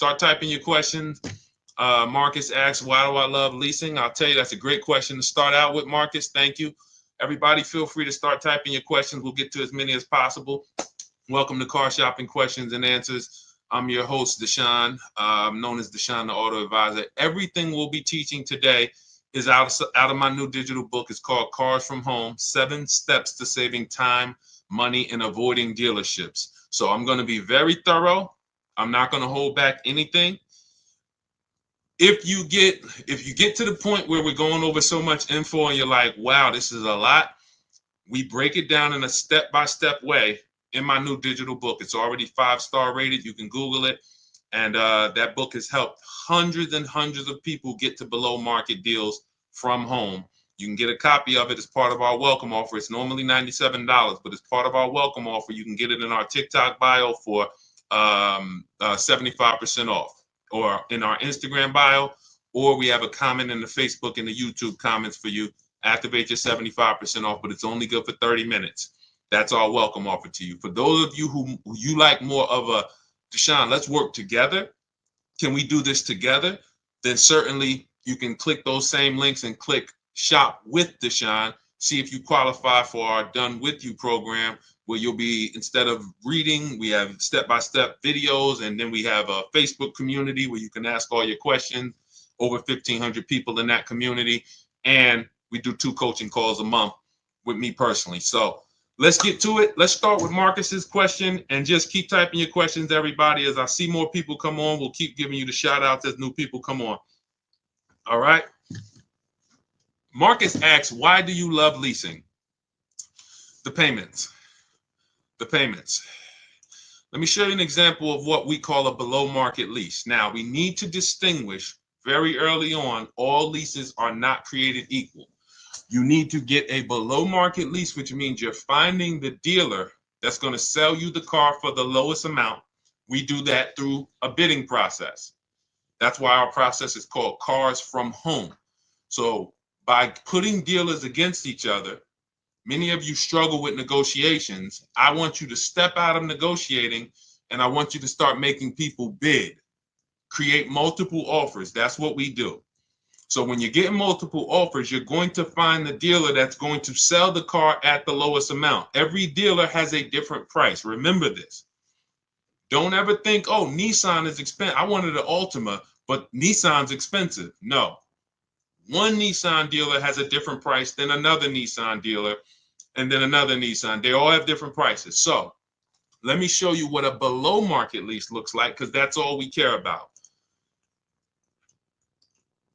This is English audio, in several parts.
Start typing your questions. Marcus asks, why do I love leasing? I'll tell you, that's a great question to start out with, Marcus. Thank you. Everybody, feel free to start typing your questions. We'll get to as many as possible. Welcome to Car Shopping Questions and Answers. I'm your host, Deshone, known as Deshone, the Auto Advisor. Everything we'll be teaching today is out of my new digital book. It's called Cars from Home, 7 Steps to Saving Time, Money, and Avoiding Dealerships. So I'm going to be very thorough. I'm not going to hold back anything. If you get to the point where we're going over so much info and you're like, wow, this is a lot, we break it down in a step-by-step way in my new digital book. It's already 5-star rated. You can Google it. And that book has helped hundreds and hundreds of people get to below market deals from home. You can get a copy of it as part of our welcome offer. It's normally $97, but as part of our welcome offer, you can get it in our TikTok bio for 75% off, or in our Instagram bio, or we have a comment in the Facebook and the YouTube comments for you. Activate your 75% off, but it's only good for 30 minutes. That's our welcome offer to you. For those of you who you like more of a, Deshone, let's work together. Can we do this together? Then certainly you can click those same links and click Shop with Deshone. See if you qualify for our Done With You program, where you'll be, instead of reading, we have step-by-step videos, and then we have a Facebook community where you can ask all your questions. Over 1,500 people in that community, and we do 2 coaching calls a month with me personally. So let's get to it. Let's start with Marcus's question, and just keep typing your questions, everybody. As I see more people come on, we'll keep giving you the shout outs as new people come on. All right. Marcus asks, why do you love leasing? The payments. The payments. Let me show you an example of what we call a below market lease. Now, we need to distinguish very early on, all leases are not created equal. You need to get a below market lease, which means you're finding the dealer that's going to sell you the car for the lowest amount. We do that through a bidding process. That's why our process is called Cars from Home. So by putting dealers against each other, many of you struggle with negotiations. I want you to step out of negotiating, and I want you to start making people bid. Create multiple offers. That's what we do. So when you're getting multiple offers, you're going to find the dealer that's going to sell the car at the lowest amount. Every dealer has a different price. Remember this. Don't ever think, oh, Nissan is expensive. I wanted an Altima, but Nissan's expensive. No. One Nissan dealer has a different price than another Nissan dealer, and then another Nissan. They all have different prices. So let me show you what a below market lease looks like, because that's all we care about.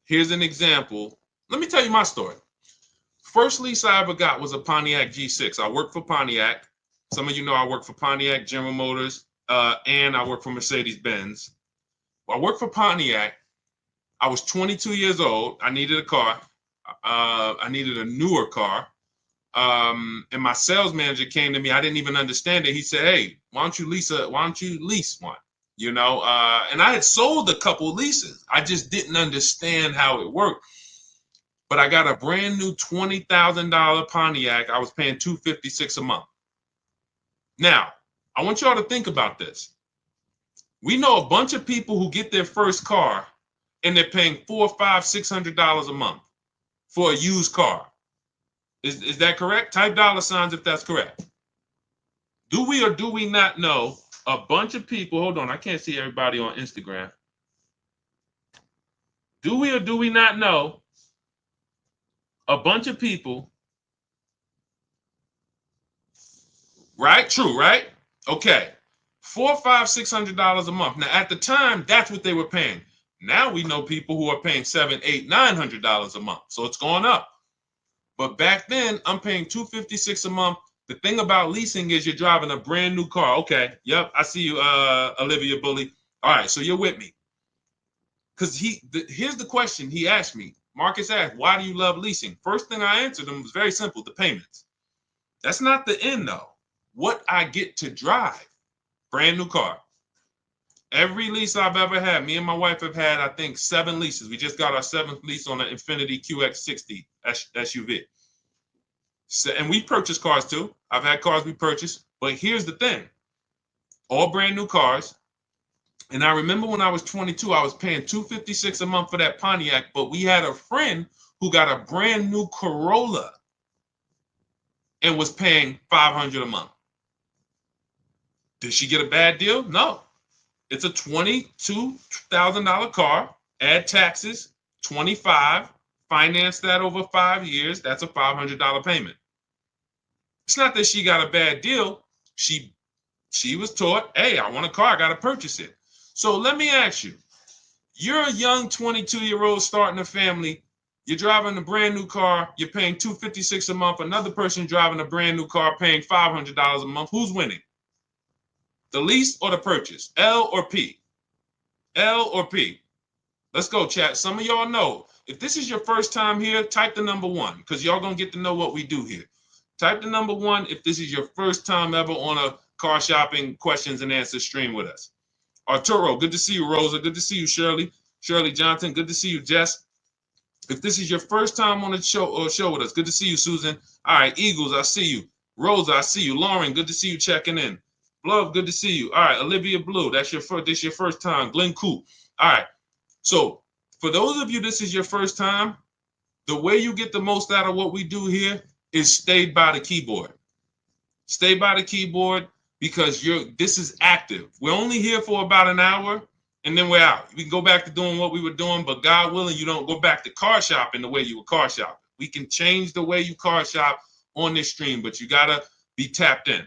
Here's an example. Let me tell you my story. First lease I ever got was a Pontiac G6. I worked for Pontiac. Some of you know I work for Pontiac, General Motors, and I work for Mercedes-Benz. I worked for Pontiac. I was 22 years old. I needed a car. I needed a newer car. And my sales manager came to me. I didn't even understand it. He said, hey, why don't you lease one? You know, and I had sold a couple leases. I just didn't understand how it worked. But I got a brand new $20,000 Pontiac. I was paying $256 a month. Now, I want y'all to think about this. We know a bunch of people who get their first car and they're paying $400, $500, $600 a month for a used car. Is that correct? Type $ if that's correct. Do we or do we not know a bunch of people? Hold on, I can't see everybody on Instagram. Do we or do we not know a bunch of people? Right? True, right? Okay. $400, $500, $600 a month. Now, at the time, that's what they were paying. Now we know people who are paying $700, $800, $900 a month. So it's gone up. But back then, I'm paying $256 a month. The thing about leasing is you're driving a brand new car. Okay. Yep. I see you, Olivia Bully. All right. So you're with me. Because here's the question he asked me. Marcus asked, why do you love leasing? First thing I answered him was very simple, the payments. That's not the end, though. What I get to drive. Brand new car. Every lease I've ever had, me and my wife have had, I think, 7 leases. We just got our 7th lease on an Infiniti QX60 SUV. So, and we purchased cars too. I've had cars we purchased. But here's the thing. All brand new cars. And I remember when I was 22, I was paying $256 a month for that Pontiac, but we had a friend who got a brand new Corolla and was paying $500 a month. Did she get a bad deal? No. It's a $22,000 car, add taxes, 25, finance that over 5 years, that's a $500 payment. It's not that she got a bad deal. She was taught, hey, I want a car, I got to purchase it. So let me ask you, you're a young 22-year-old starting a family, you're driving a brand new car, you're paying $256 a month, another person driving a brand new car paying $500 a month. Who's winning? The lease or the purchase? L or P? L or P? Let's go, chat. Some of y'all know. If this is your first time here, type the number 1 because y'all going to get to know what we do here. Type the number 1 if this is your first time ever on a car shopping questions and answers stream with us. Arturo, good to see you. Rosa, good to see you. Shirley Johnson, good to see you. Jess, if this is your first time on the show with us, good to see you. Susan, all right. Eagles, I see you. Rosa, I see you. Lauren, good to see you checking in. Love, good to see you. All right, Olivia Blue, this your first time. Glenn Coop. All right. So for those of you, this is your first time, the way you get the most out of what we do here is stay by the keyboard. Stay by the keyboard because this is active. We're only here for about an hour and then we're out. We can go back to doing what we were doing, but God willing, you don't go back to car shopping the way you were car shopping. We can change the way you car shop on this stream, but you got to be tapped in.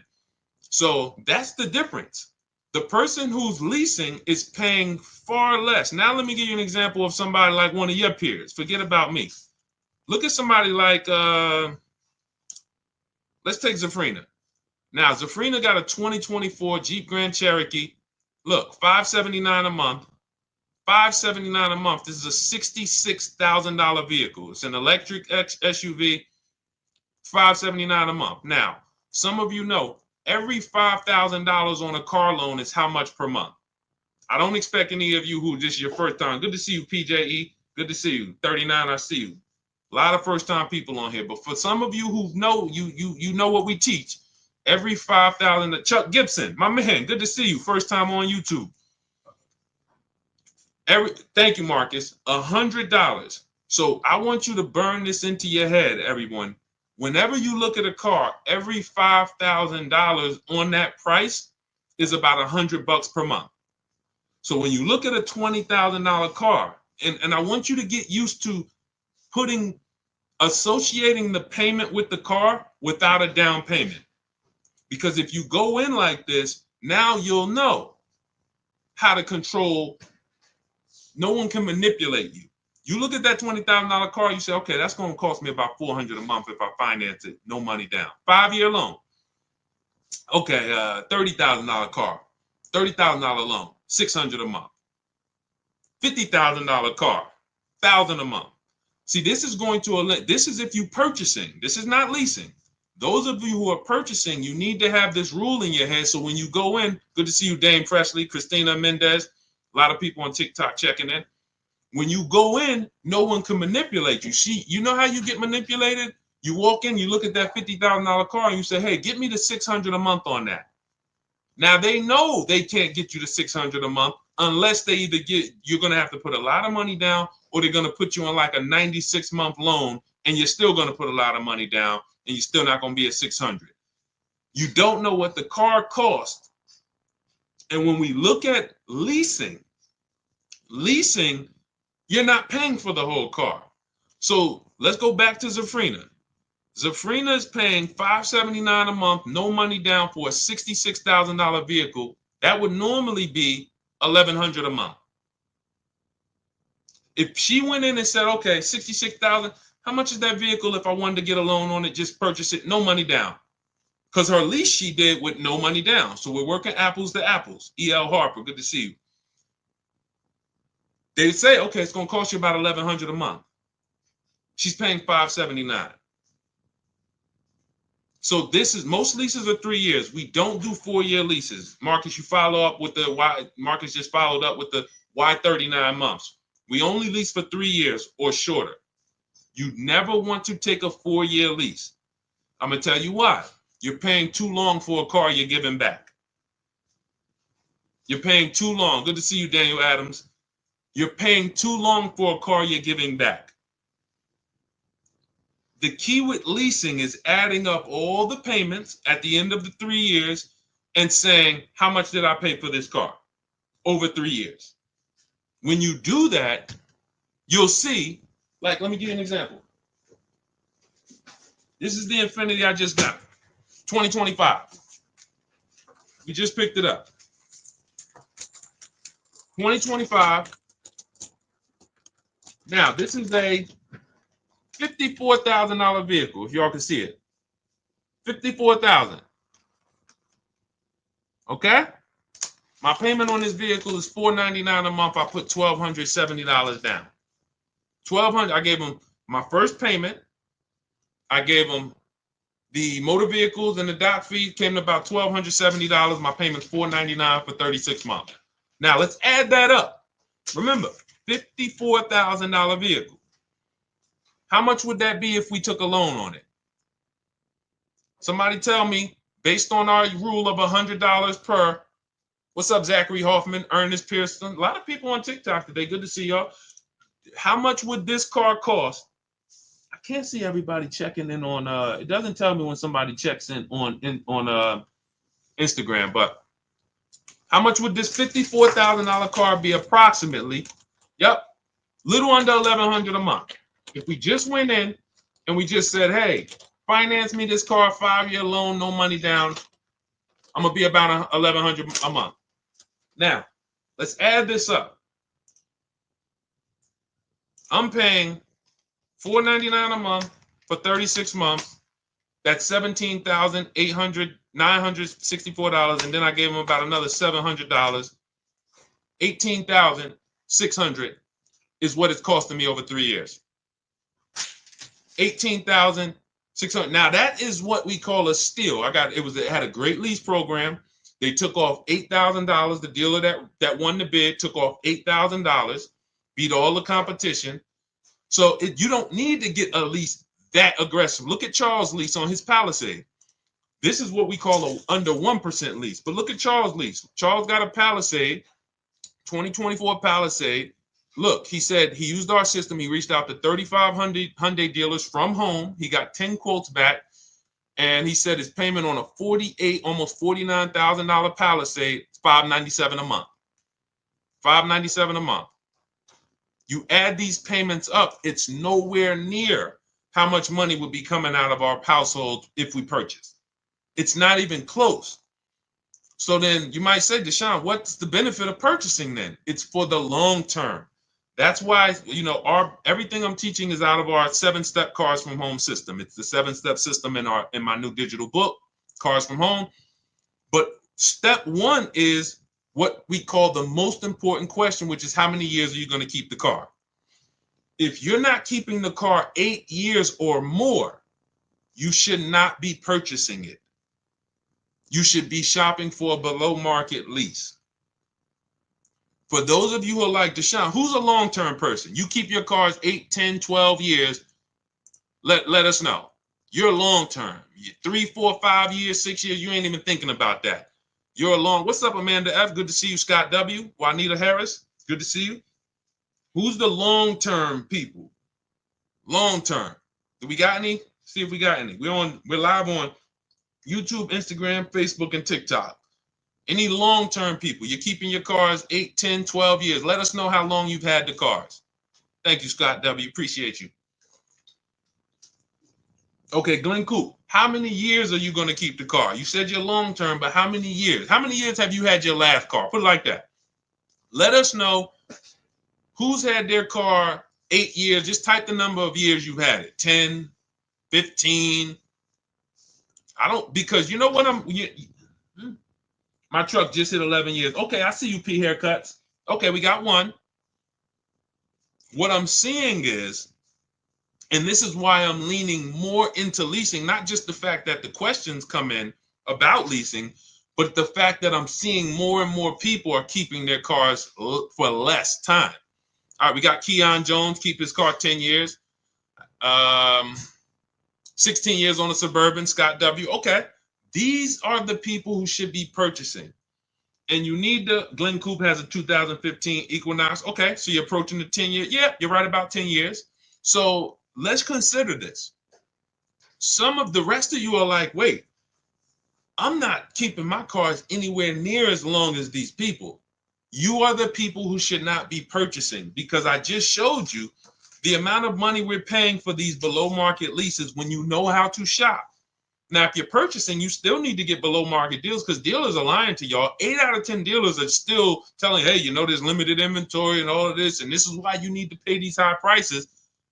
So that's the difference. The person who's leasing is paying far less. Now, let me give you an example of somebody like one of your peers. Forget about me. Look at somebody like, let's take Zafrina. Now, Zafrina got a 2024 Jeep Grand Cherokee. Look, $579 a month. $579 a month. This is a $66,000 vehicle. It's an electric SUV, $579 a month. Now, some of you know, every $5,000 on a car loan is how much per month? I don't expect any of you who this is your first time. Good to see you, PJE. Good to see you. 39, I see you. A lot of first-time people on here. But for some of you who know, you know what we teach. Every $5,000, Chuck Gibson, my man, good to see you. First time on YouTube. Thank you, Marcus. $100. So I want you to burn this into your head, everyone. Whenever you look at a car, every $5,000 on that price is about $100 per month. So when you look at a $20,000 car, and I want you to get used to associating the payment with the car without a down payment. Because if you go in like this, now you'll know how to control. No one can manipulate you. You look at that $20,000 car, you say, okay, that's going to cost me about $400 a month if I finance it, no money down. 5-year loan. Okay, $30,000 car, $30,000 loan, $600 a month. $50,000 car, $1,000 a month. See, this is if you purchasing. This is not leasing. Those of you who are purchasing, you need to have this rule in your head. So when you go in, good to see you, Dame Presley, Christina Mendez, a lot of people on TikTok checking in. When you go in, no one can manipulate you. See, you know how you get manipulated? You walk in, you look at that $50,000 car and you say, hey, get me the $600 a month on that. Now they know they can't get you the $600 a month unless they you're going to have to put a lot of money down or they're going to put you on like a 96-month loan and you're still going to put a lot of money down and you're still not going to be at 600. You don't know what the car cost. And when we look at leasing, you're not paying for the whole car. So let's go back to Zafrina. Zafrina is paying $579 a month, no money down for a $66,000 vehicle. That would normally be $1,100 a month. If she went in and said, okay, $66,000, how much is that vehicle if I wanted to get a loan on it, just purchase it, no money down? Because her lease she did with no money down. So we're working apples to apples. E.L. Harper, good to see you. They say, okay, it's going to cost you about $1,100 a month. She's paying $579. So most leases are 3 years. We don't do 4-year leases. Marcus, you follow up with Marcus just followed up with the why 39 months. We only lease for 3 years or shorter. You never want to take a 4-year lease. I'm going to tell you why. You're paying too long for a car you're giving back. You're paying too long. Good to see you, Daniel Adams. You're paying too long for a car you're giving back. The key with leasing is adding up all the payments at the end of the 3 years and saying, how much did I pay for this car over 3 years? When you do that, you'll see, like, let me give you an example. This is the Infiniti I just got, 2025. We just picked it up. 2025. Now, this is a $54,000 vehicle, if y'all can see it. $54,000. Okay? My payment on this vehicle is $499 a month. I put $1,270 down. $1,200. I gave them my first payment. I gave them the motor vehicles and the dock fee came to about $1,270. My payment's $499 for 36 months. Now let's add that up. Remember, $54,000 vehicle. How much would that be if we took a loan on it? Somebody tell me, based on our rule of $100 per. What's up, Zachary Hoffman, Ernest Pearson? A lot of people on TikTok today. Good to see y'all. How much would this car cost? I can't see everybody checking in on. It doesn't tell me when somebody checks in on Instagram. But how much would this $54,000 car be approximately? Yep, little under $1,100 a month. If we just went in and we just said, "Hey, finance me this car, 5-year loan, no money down," I'm gonna be about $1,100 a month. Now, let's add this up. I'm paying $499 a month for 36 months. That's $17,964, and then I gave them about another $700. $18,600 is what it's costing me over 3 years. $18,600. Now that is what we call a steal. It had a great lease program. They took off $8,000. The dealer that won the bid took off $8,000, beat all the competition. So you don't need to get a lease that aggressive. Look at Charles' lease on his Palisade. This is what we call a under 1% lease. But look at Charles' lease. Charles got a Palisade, 2024 Palisade. Look, he said he used our system. He reached out to 3,500 Hyundai dealers from home. He got 10 quotes back. And he said his payment on a almost $49,000 Palisade is $597 a month. $597 a month. You add these payments up, it's nowhere near how much money would be coming out of our household if we purchase. It's not even close. So then you might say, Deshone, what's the benefit of purchasing then? It's for the long term. That's why, everything I'm teaching is out of our 7-step Cars from Home system. It's the 7-step system in my new digital book, Cars from Home. But step 1 is what we call the most important question, which is how many years are you going to keep the car? If you're not keeping the car 8 years or more, you should not be purchasing it. You should be shopping for a below market lease. For those of you who are like Deshone, who's a long-term person? You keep your cars 8, 10, 12 years. Let us know. You're long-term. 3, 4, 5 years, 6 years, you ain't even thinking about that. You're long. What's up, Amanda F? Good to see you. Scott W. Juanita Harris. Good to see you. Who's the long-term people? Long-term. Do we got any? See if we got any. We're live on YouTube, Instagram, Facebook, and TikTok. Any long-term people? You're keeping your cars 8, 10, 12 years. Let us know how long you've had the cars. Thank you, Scott W. Appreciate you. Okay, Glenn Coop. How many years are you going to keep the car? You said you're long-term, but how many years? How many years have you had your last car? Put it like that. Let us know who's had their car 8 years. Just type the number of years you've had it. 10, 15. Because you know what my truck just hit 11 years. Okay, I see you, P Haircuts. Okay, we got one. What I'm seeing is, and this is why I'm leaning more into leasing, not just the fact that the questions come in about leasing, but the fact that I'm seeing more and more people are keeping their cars for less time. All right, we got Keon Jones, keep his car 10 years. 16 years on a Suburban, Scott W. Okay, these are the people who should be purchasing. and you need the Glen Coupe has a 2015 Equinox. Okay, so you're approaching the 10-year. Yeah, you're right about 10 years. So let's consider this. Some of the rest of you are like, wait, I'm not keeping my cars anywhere near as long as these people. You are the people who should not be purchasing, because I just showed you the amount of money we're paying for these below market leases when you know how to shop. Now, if you're purchasing, you still need to get below market deals, because dealers are lying to y'all. 8 out of 10 dealers are still telling, hey, there's limited inventory and all of this, and this is why you need to pay these high prices.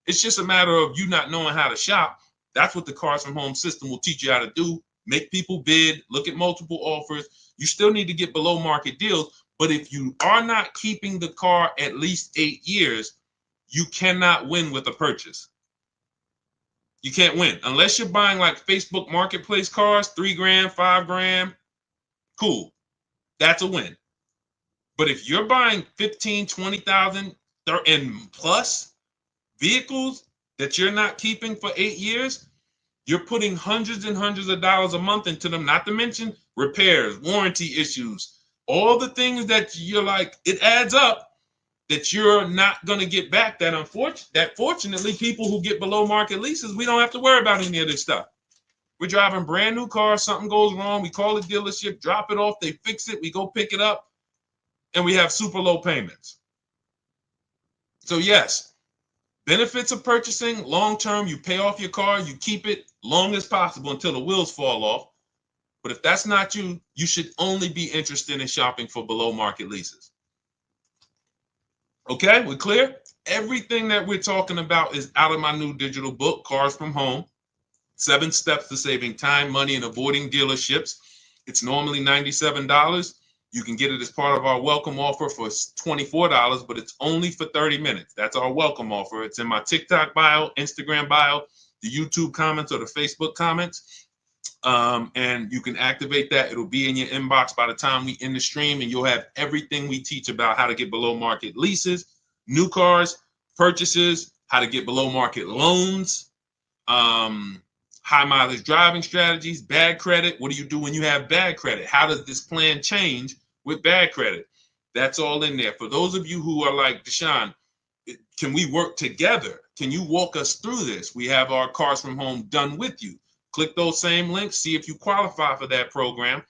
It's just a matter of you not knowing how to shop. That's what the Cars from Home system will teach you how to do. Make people bid, look at multiple offers. You still need to get below market deals. But if you are not keeping the car at least 8 years, you cannot win with a purchase. You can't win unless you're buying like Facebook Marketplace cars, $3,000, $5,000. Cool, that's a win. But if you're buying 15, 20,000 and plus vehicles that you're not keeping for 8 years, you're putting hundreds and hundreds of dollars a month into them. Not to mention repairs, warranty issues, all the things that you're like, it adds up, that you're not going to get back. That fortunately, people who get below market leases, we don't have to worry about any of this stuff. We're driving brand new cars, something goes wrong, we call the dealership, drop it off, they fix it, we go pick it up, and we have super low payments. So yes, benefits of purchasing long term, you pay off your car, you keep it long as possible until the wheels fall off. But if that's not you, you should only be interested in shopping for below market leases. Okay, we're clear? Everything that we're talking about is out of my new digital book, Cars from Home, 7 Steps to Saving Time, Money, and Avoiding Dealerships. It's normally $97. You can get it as part of our welcome offer for $24, but it's only for 30 minutes. That's our welcome offer. It's in my TikTok bio, Instagram bio, the YouTube comments, or the Facebook comments. And you can activate that. It'll be in your inbox by the time we end the stream, and you'll have everything we teach about how to get below market leases, new cars, purchases, how to get below market loans, high mileage driving strategies, bad credit. What do you do when you have bad credit? How does this plan change with bad credit? That's all in there. For those of you who are like, Deshone, can we work together? Can you walk us through this? We have our Cars from Home done with you. Click those same links, see if you qualify for that program.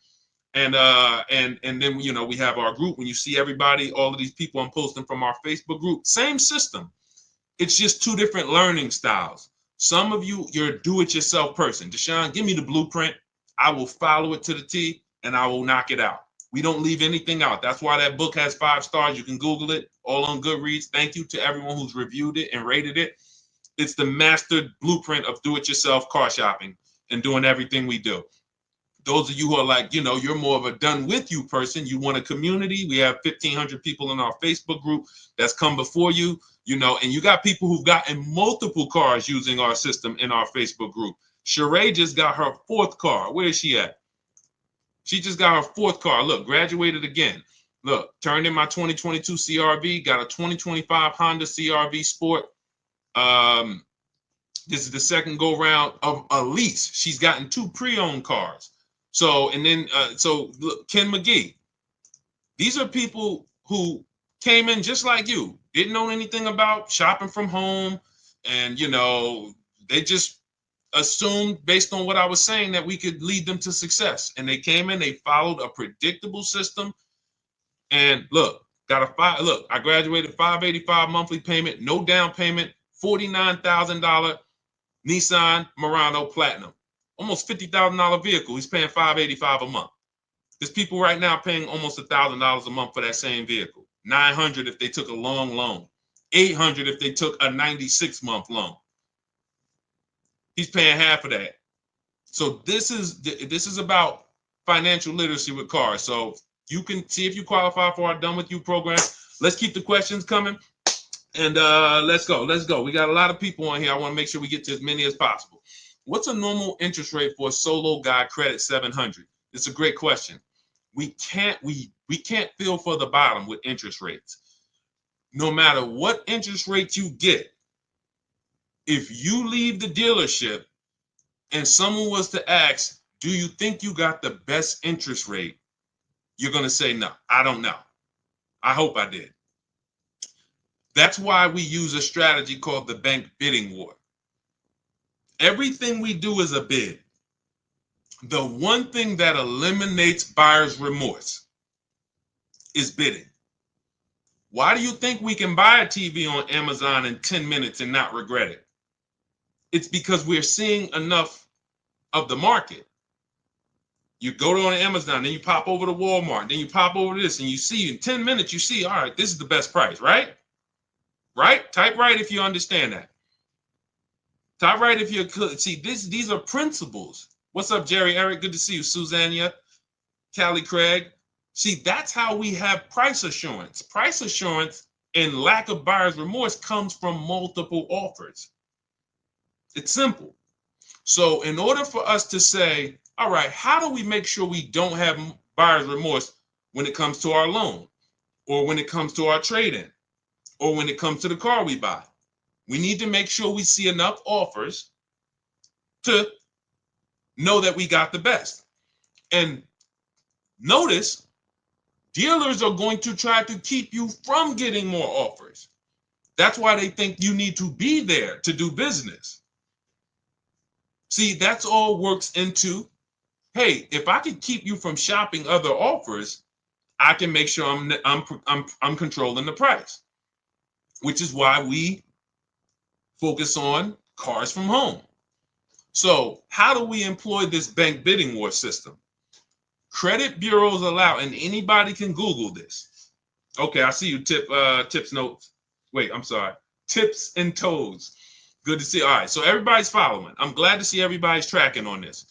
And then we have our group. When you see everybody, all of these people I'm posting from our Facebook group, same system. It's just 2 different learning styles. Some of you, you're a do-it-yourself person. Deshone, give me the blueprint. I will follow it to the T, and I will knock it out. We don't leave anything out. That's why that book has 5 stars. You can Google it, all on Goodreads. Thank you to everyone who's reviewed it and rated it. It's the master blueprint of do-it-yourself car shopping and doing everything we do. Those of you who are like, you're more of a done with you person, you want a community. We have 1,500 people in our Facebook group that's come before you, and you got people who've gotten multiple cars using our system in our Facebook group. Sheree just got her 4th car. Where is she at? She just got her 4th car. Look, graduated again. Look, turned in my 2022 CRV, got a 2025 Honda CRV Sport. This is the second go round of a lease. She's gotten 2 pre-owned cars. So look, Ken McGee. These are people who came in just like you, didn't know anything about shopping from home, and they just assumed based on what I was saying that we could lead them to success. And they came in, they followed a predictable system, and look, I graduated $585 monthly payment, no down payment, $49,000 Nissan Murano Platinum, almost $50,000 vehicle. He's paying $585 a month. There's people right now paying almost $1,000 a month for that same vehicle. $900 if they took a long loan, $800 if they took a 96-month loan. He's paying half of that. So this is about financial literacy with cars. So you can see if you qualify for our Done With You program. Let's keep the questions coming. And let's go. We got a lot of people on here. I want to make sure we get to as many as possible. What's a normal interest rate for a solo guy credit 700? It's a great question. We can't feel for the bottom with interest rates. No matter what interest rate you get, if you leave the dealership and someone was to ask, do you think you got the best interest rate? you're going to say, no, I don't know. I hope I did. That's why we use a strategy called the bank bidding war. Everything we do is a bid. The one thing that eliminates buyer's remorse is bidding. Why do you think we can buy a TV on Amazon in 10 minutes and not regret it? It's because we're seeing enough of the market. You go to on Amazon, then you pop over to Walmart, then you pop over to this, and you see in 10 minutes, you see, all right, this is the best price, right? Right? Type right if you understand that. Type right if you could. See, these are principles. What's up, Jerry Eric? Good to see you. Susanna, Callie Craig. See, that's how we have price assurance. Price assurance and lack of buyer's remorse comes from multiple offers. It's simple. So in order for us to say, all right, how do we make sure we don't have buyer's remorse when it comes to our loan, or when it comes to our trade-in, or when it comes to the car we buy? We need to make sure we see enough offers to know that we got the best. And notice, dealers are going to try to keep you from getting more offers. That's why they think you need to be there to do business. See, that's all works into, hey, if I can keep you from shopping other offers, I can make sure I'm controlling the price, which is why we focus on cars from home. So how do we employ this bank bidding war system? Credit bureaus allow, and anybody can Google this. Okay, I see you, tips notes. Wait, I'm sorry. Tips and toes. Good to see. All right, so everybody's following. I'm glad to see everybody's tracking on this.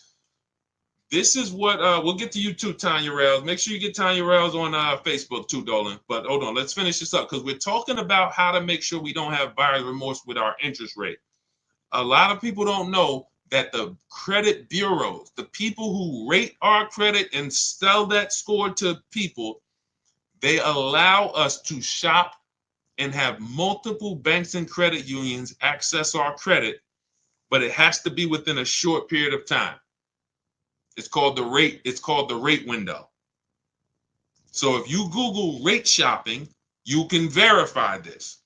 This is what we'll get to you too, Tanya Rails. Make sure you get Tanya Rails on Facebook too, Dolan. But hold on, let's finish this up because we're talking about how to make sure we don't have buyer's remorse with our interest rate. A lot of people don't know that the credit bureaus, the people who rate our credit and sell that score to people, they allow us to shop and have multiple banks and credit unions access our credit, but it has to be within a short period of time. It's called the rate window. So if you Google rate shopping, you can verify this.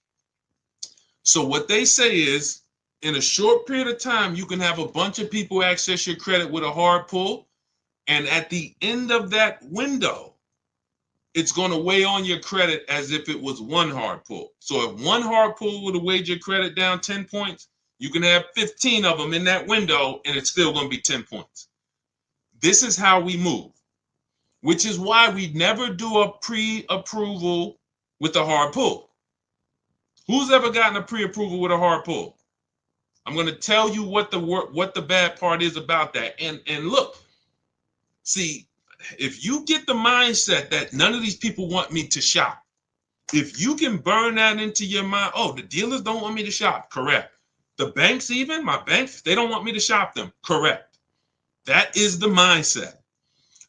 So what they say is, in a short period of time, you can have a bunch of people access your credit with a hard pull. And at the end of that window, it's going to weigh on your credit as if it was one hard pull. So if one hard pull would have weighed your credit down 10 points, you can have 15 of them in that window and it's still going to be 10 points. This is how we move, which is why we never do a pre-approval with a hard pull. Who's ever gotten a pre-approval with a hard pull? I'm going to tell you what the bad part is about that. And look, see, if you get the mindset that none of these people want me to shop, if you can burn that into your mind, oh, the dealers don't want me to shop, correct. The banks, even my banks, they don't want me to shop them, correct. That is the mindset.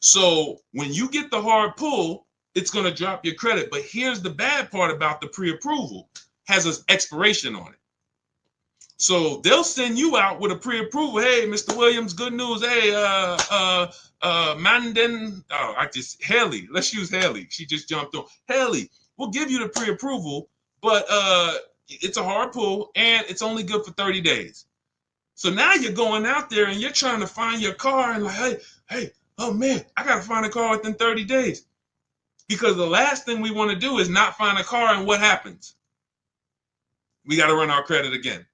So when you get the hard pull, it's going to drop your credit. But here's the bad part about the pre-approval, has an expiration on it. So they'll send you out with a pre-approval. Hey, Mr. Williams, good news. Hey, Haley, let's use Haley. She just jumped on. Haley, we'll give you the pre-approval, but it's a hard pull and it's only good for 30 days. So now you're going out there and you're trying to find your car and like, hey, oh man, I got to find a car within 30 days. Because the last thing we want to do is not find a car, and what happens? We got to run our credit again.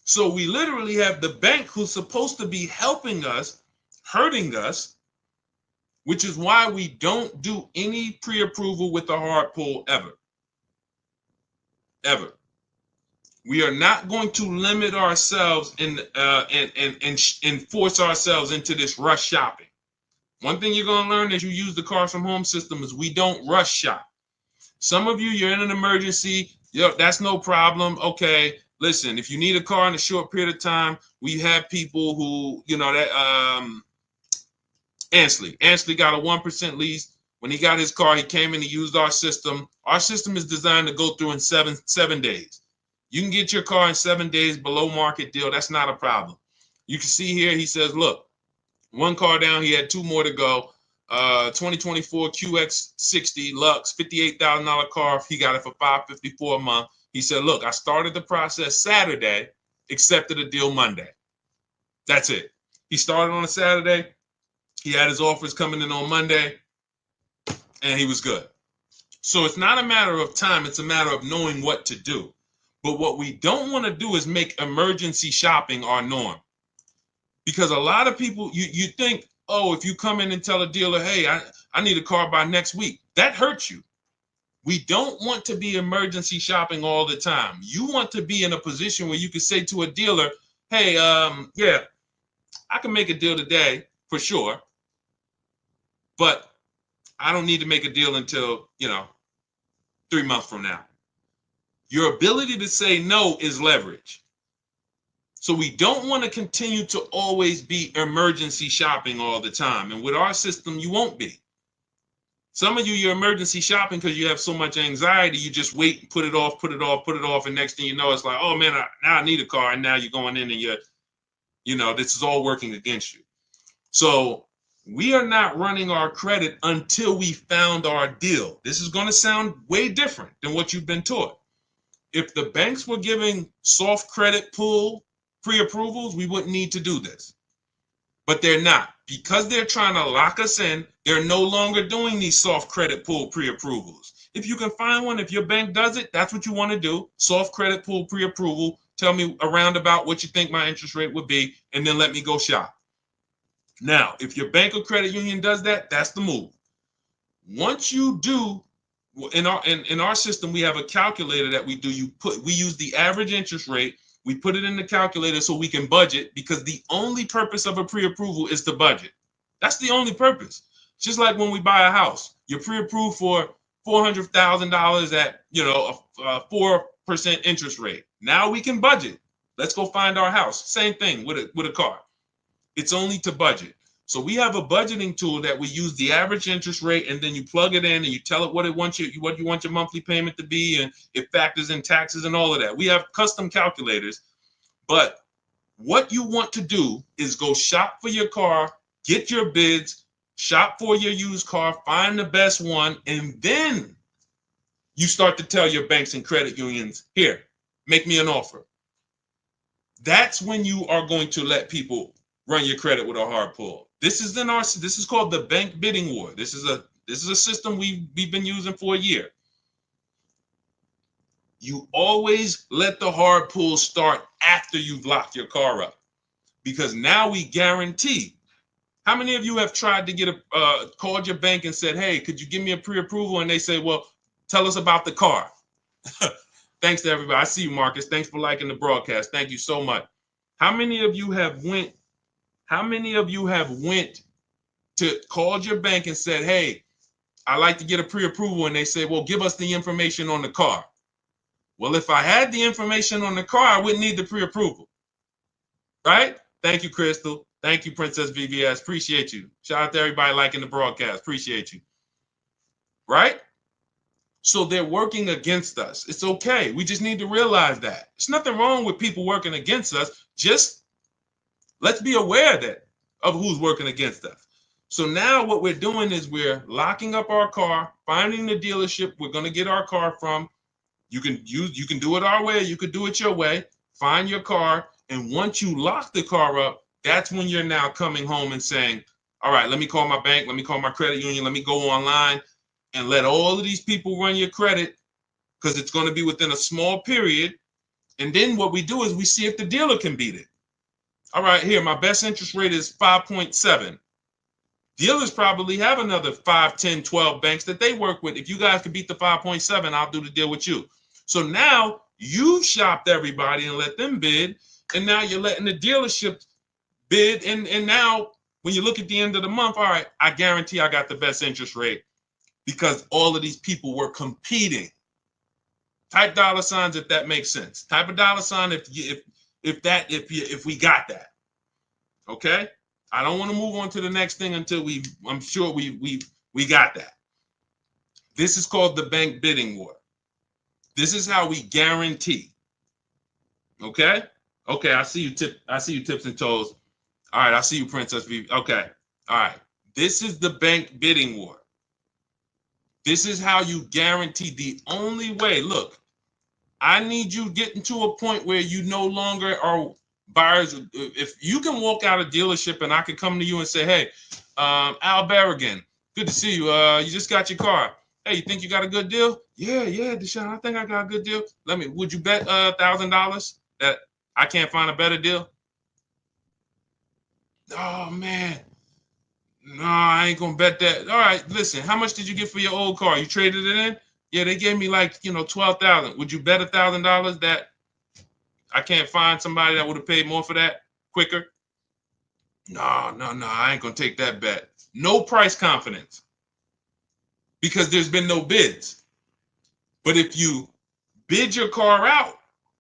So we literally have the bank who's supposed to be helping us, hurting us, which is why we don't do any pre-approval with a hard pull ever. Ever. We are not going to limit ourselves and force ourselves into this rush shopping. One thing you're going to learn as you use the cars from home system is we don't rush shop. Some of you, you're in an emergency. That's no problem. Okay. Listen, if you need a car in a short period of time, we have people who, Ansley got a 1% lease. When he got his car, he came in and used our system. Our system is designed to go through in seven days. You can get your car in 7 days below market deal. That's not a problem. You can see here, he says, look, one car down, he had 2 more to go. 2024 QX60 Lux, $58,000 car. He got it for $554 a month. He said, look, I started the process Saturday, accepted a deal Monday. That's it. He started on a Saturday. He had his offers coming in on Monday, and he was good. So it's not a matter of time. It's a matter of knowing what to do. But what we don't want to do is make emergency shopping our norm. Because a lot of people, you think, oh, if you come in and tell a dealer, hey, I need a car by next week, that hurts you. We don't want to be emergency shopping all the time. You want to be in a position where you can say to a dealer, hey, yeah, I can make a deal today for sure, but I don't need to make a deal until, 3 months from now. Your ability to say no is leverage. So we don't want to continue to always be emergency shopping all the time. And with our system, you won't be. Some of you, you're emergency shopping because you have so much anxiety, you just wait and put it off. And next thing you know, it's like, oh man, now I need a car. And now you're going in and this is all working against you. So we are not running our credit until we found our deal. This is going to sound way different than what you've been taught. If the banks were giving soft credit pull pre-approvals, we wouldn't need to do this. But they're not. Because they're trying to lock us in, they're no longer doing these soft credit pull pre-approvals. If you can find one, if your bank does it, that's what you want to do. Soft credit pull pre-approval. Tell me around about what you think my interest rate would be, and then let me go shop. Now, if your bank or credit union does that, that's the move. Once you do, in our system, we have a calculator that we do. We use the average interest rate. We put it in the calculator so we can budget, because the only purpose of a pre-approval is to budget. That's the only purpose. Just like when we buy a house, you're pre-approved for $400,000 at a 4% interest rate. Now we can budget. Let's go find our house. Same thing with a car. It's only to budget. So we have a budgeting tool that we use the average interest rate, and then you plug it in and you tell it what you want your monthly payment to be, and it factors in taxes and all of that. We have custom calculators, but what you want to do is go shop for your car, get your bids, shop for your used car, find the best one, and then you start to tell your banks and credit unions, here, make me an offer. That's when you are going to let people run your credit with a hard pull. This is called the bank bidding war. This is a system we've been using for a year. You always let the hard pull start after you've locked your car up, because now we guarantee. How many of you have tried to called your bank and said, hey, could you give me a pre-approval? And they say, well, tell us about the car. Thanks to everybody. I see you, Marcus. Thanks for liking the broadcast. Thank you so much. How many of you have went to called your bank and said, hey, I like to get a pre-approval, and they say, well, give us the information on the car. Well, if I had the information on the car, I wouldn't need the pre-approval, right? Thank you, Crystal. Thank you, Princess VVS. Appreciate you. Shout out to everybody liking the broadcast. Appreciate you. Right? So they're working against us. It's okay. We just need to realize that. There's nothing wrong with people working against us. Just let's be aware of who's working against us. So now what we're doing is we're locking up our car, finding the dealership we're going to get our car from. You can do it our way, you could do it your way. Find your car, and once you lock the car up, that's when you're now coming home and saying, all right, let me call my bank, let me call my credit union, let me go online and let all of these people run your credit, because it's going to be within a small period. And then what we do is we see if the dealer can beat it. All right, here, my best interest rate is 5.7. Dealers probably have another 5, 10, 12 banks that they work with. If you guys can beat the 5.7, I'll do the deal with you. So now you've shopped everybody and let them bid, and now you're letting the dealership bid. And now when you look at the end of the month, all right, I guarantee I got the best interest rate because all of these people were competing. Type dollar signs if that makes sense. Type a dollar sign if we got that. Okay? I don't want to move on to the next thing until I'm sure we got that. This is called the bank bidding war. This is how we guarantee. Okay? Okay, I see you tips and toes. All right, I see you, Princess V. Okay. All right. This is the bank bidding war. This is how you guarantee the only way. Look, I need you getting to a point where you no longer are buyers. If you can walk out of dealership and I can come to you and say, hey, Al Berrigan, good to see you. You just got your car. Hey, you think you got a good deal? Yeah, Deshone, I think I got a good deal. Would you bet $1,000 that I can't find a better deal? Oh man, no, I ain't gonna bet that. All right, listen, how much did you get for your old car? You traded it in? Yeah, they gave me like 12,000. Would you bet $1,000 that I can't find somebody that would have paid more for that quicker? No, I ain't gonna take that bet. No price confidence because there's been no bids. But if you bid your car out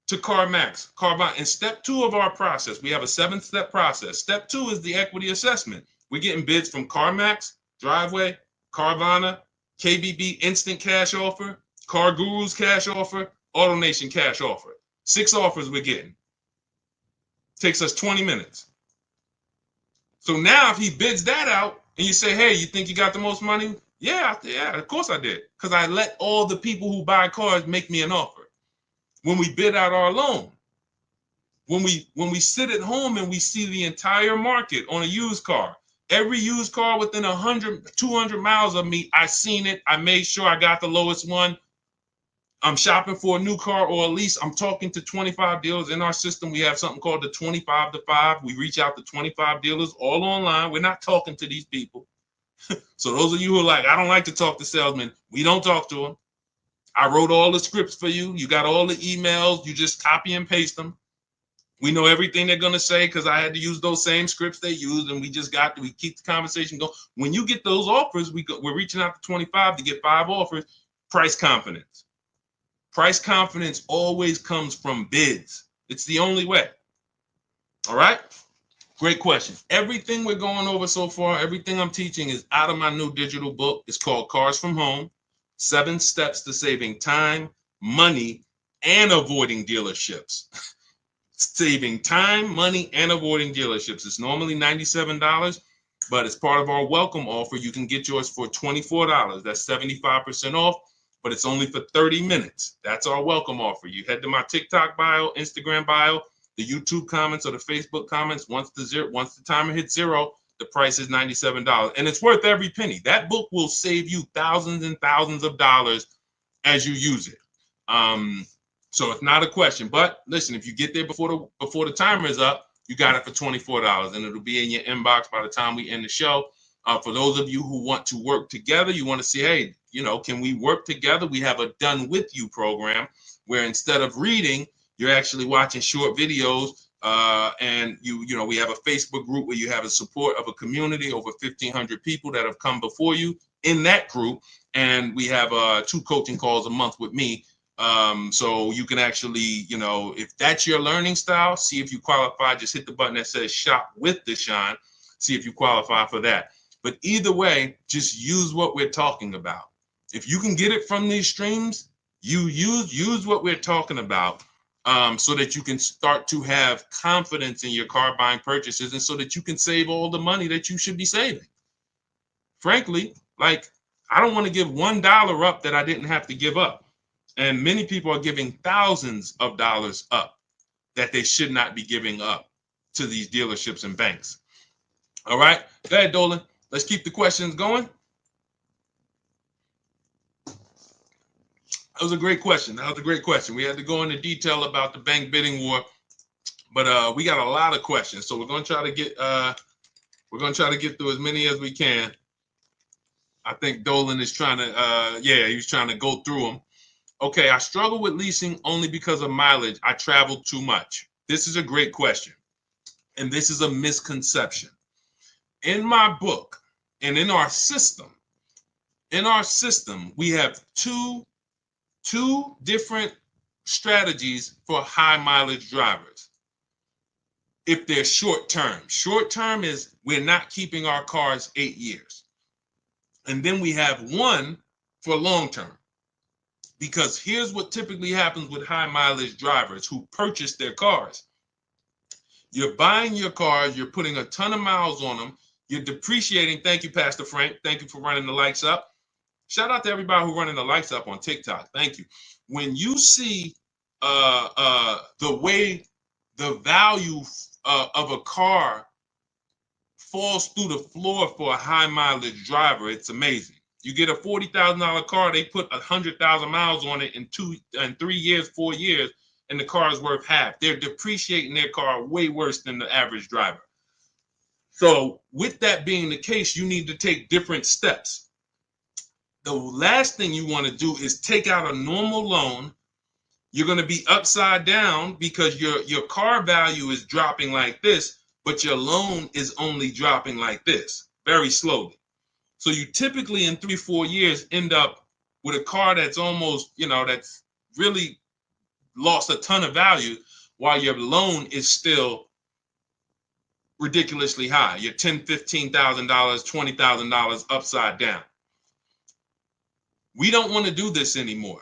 to CarMax, Carvana, in step 2 of our process, we have a 7-step process. Step 2 is the equity assessment. We're getting bids from CarMax, Driveway, Carvana, KBB Instant Cash Offer, Car Guru's Cash Offer, AutoNation Cash Offer. 6 offers we're getting. Takes us 20 minutes. So now if he bids that out and you say, hey, you think you got the most money? Yeah, of course I did. Because I let all the people who buy cars make me an offer. When we bid out our loan, when we sit at home and we see the entire market on a used car, every used car within 100, 200 miles of me, I seen it. I made sure I got the lowest one. I'm shopping for a new car or at least I'm talking to 25 dealers in our system. We have something called the 25 to 5. We reach out to 25 dealers all online. We're not talking to these people. So those of you who are like, I don't like to talk to salesmen, we don't talk to them. I wrote all the scripts for you. You got all the emails. You just copy and paste them. We know everything they're going to say because I had to use those same scripts they used, and we keep the conversation going. When you get those offers, we're reaching out to 25 to get 5 offers. Price confidence. Price confidence always comes from bids. It's the only way. All right? Great question. Everything we're going over so far, everything I'm teaching is out of my new digital book. It's called Cars from Home, 7 Steps to Saving Time, Money, and Avoiding Dealerships. Saving time, money, and avoiding dealerships. It's normally $97, but as part of our welcome offer, you can get yours for $24. That's 75% off, but it's only for 30 minutes. That's our welcome offer. You head to my TikTok bio, Instagram bio, the YouTube comments or the Facebook comments. Once the timer hits 0, the price is $97, and it's worth every penny. That book will save you thousands and thousands of dollars as you use it. So it's not a question. But listen, if you get there before the timer is up, you got it for $24, and it'll be in your inbox by the time we end the show. For those of you who want to work together, you want to see, hey, can we work together? We have a Done With You program where instead of reading, you're actually watching short videos. And we have a Facebook group where you have a support of a community, over 1,500 people that have come before you in that group. And we have 2 coaching calls a month with me. So you can actually, if that's your learning style, see if you qualify. Just hit the button that says Shop with Deshone. See if you qualify for that. But either way, just use what we're talking about. If you can get it from these streams, you use what we're talking about. So that you can start to have confidence in your car buying purchases, and so that you can save all the money that you should be saving. Frankly, I don't want to give $1 up that I didn't have to give up. And many people are giving thousands of dollars up that they should not be giving up to these dealerships and banks. All right, go ahead, Dolan. Let's keep the questions going. That was a great question. We had to go into detail about the bank bidding war, but we got a lot of questions, so we're going to try to get through as many as we can. I think Dolan is trying to, he's trying to go through them. Okay, I struggle with leasing only because of mileage. I travel too much. This is a great question, and this is a misconception. In my book and in our system, we have two different strategies for high mileage drivers. If they're short term is we're not keeping our cars 8 years. And then we have one for long term. Because here's what typically happens with high mileage drivers who purchase their cars. You're buying your cars, you're putting a ton of miles on them, You're depreciating. Thank you, Pastor Frank. Thank you for running the lights up. Shout out to everybody who running the lights up on TikTok. Thank you. When you see the way the value of a car falls through the floor for a high mileage driver, it's amazing. You get a $40,000 car, they put 100,000 miles on it in 3 years, 4 years, and the car is worth half. They're depreciating their car way worse than the average driver. So with that being the case, you need to take different steps. The last thing you want to do is take out a normal loan. You're going to be upside down because your car value is dropping like this, but your loan is only dropping like this, very slowly. So you typically in 3-4 years end up with a car that's almost, that's really lost a ton of value while your loan is still ridiculously high. You're $10,000, $15,000, $20,000 upside down. We don't want to do this anymore.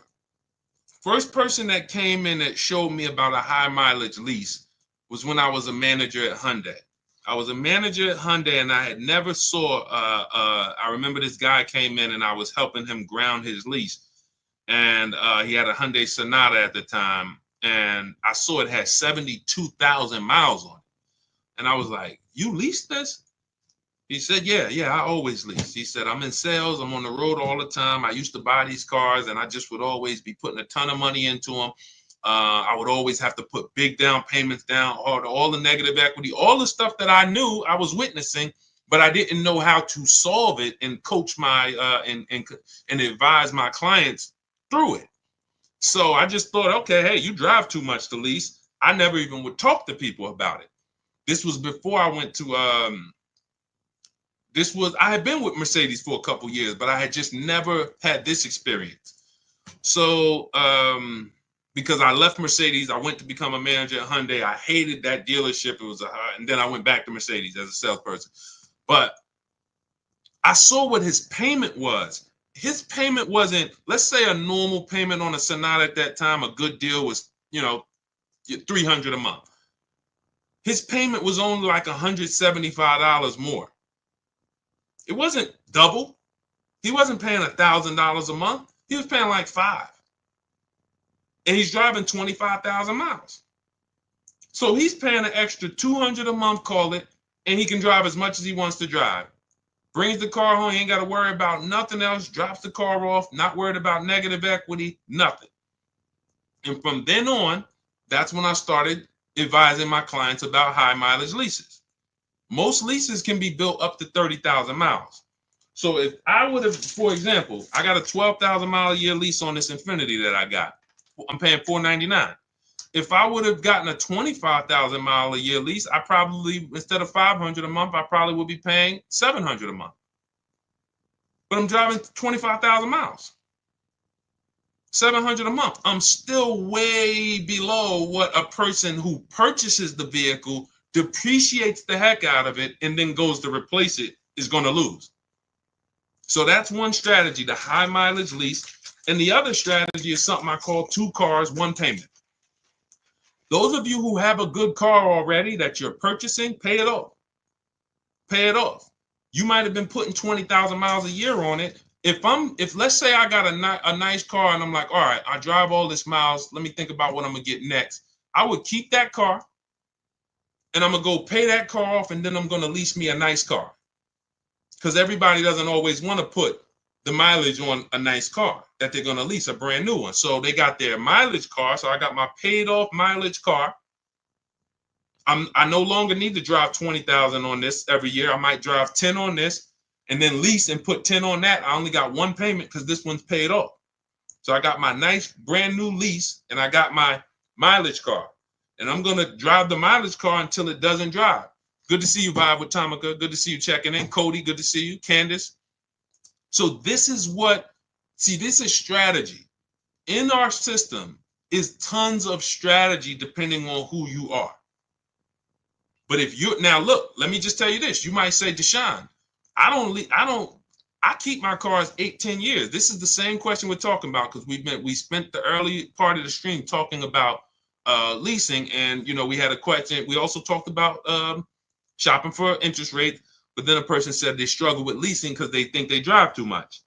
First person that came in that showed me about a high mileage lease was when I was a manager at Hyundai. I was a manager at Hyundai and I had never saw, I remember this guy came in and I was helping him ground his lease. And he had a Hyundai Sonata at the time. And I saw it had 72,000 miles on it. And I was like, you leased this? He said, yeah, I always lease. He said, I'm in sales. I'm on the road all the time. I used to buy these cars and I just would always be putting a ton of money into them. I would always have to put big down payments down, all the negative equity, all the stuff that I knew I was witnessing, but I didn't know how to solve it and coach my and advise my clients through it. So I just thought, okay, hey, you drive too much to lease. I never even would talk to people about it. This was before I went to I had been with Mercedes for a couple years, but I had just never had this experience. So because I left Mercedes, I went to become a manager at Hyundai. I hated that dealership. And then I went back to Mercedes as a salesperson. But I saw what his payment was. His payment wasn't, let's say a normal payment on a Sonata at that time, a good deal was, $300 a month. His payment was only like $175 more. It wasn't double. He wasn't paying $1,000 a month. He was paying like $5,000. And he's driving 25,000 miles. So he's paying an extra $200 a month, call it, and he can drive as much as he wants to drive. Brings the car home, he ain't got to worry about nothing else, drops the car off, not worried about negative equity, nothing. And from then on, that's when I started advising my clients about high mileage leases. Most leases can be built up to 30,000 miles. So if I would have, for example, I got a 12,000 mile a year lease on this Infiniti that I got. I'm paying $499. If I would have gotten a 25,000 mile a year lease, I probably, instead of $500 a month, I probably would be paying $700 a month. But I'm driving 25,000 miles. $700 a month. I'm still way below what a person who purchases the vehicle, depreciates the heck out of it, and then goes to replace it is going to lose. So that's one strategy, the high mileage lease. And the other strategy is something I call 2 cars, 1 payment. Those of you who have a good car already that you're purchasing, pay it off. Pay it off. You might have been putting 20,000 miles a year on it. If let's say I got a nice car and I'm like, all right, I drive all this miles. Let me think about what I'm going to get next. I would keep that car and I'm going to go pay that car off and then I'm going to lease me a nice car. Because everybody doesn't always want to put the mileage on a nice car that they're going to lease, a brand new one. So they got their mileage car. So I got my paid off mileage car. I no longer need to drive 20,000 on this every year. I might drive 10 on this and then lease and put 10 on that. I only got 1 payment because this one's paid off. So I got my nice brand new lease and I got my mileage car. And I'm going to drive the mileage car until it doesn't drive. Good to see you, Vibe with Tamika. Good to see you checking in. Cody, good to see you. Candace. So this is this is strategy. In our system is tons of strategy depending on who you are. But if you now look, let me just tell you this. You might say, Deshone, I keep my cars 8-10 years. This is the same question we're talking about because we spent the early part of the stream talking about leasing, and we had a question. We also talked about shopping for interest rates. but then a person said they struggle with leasing because they think they drive too much.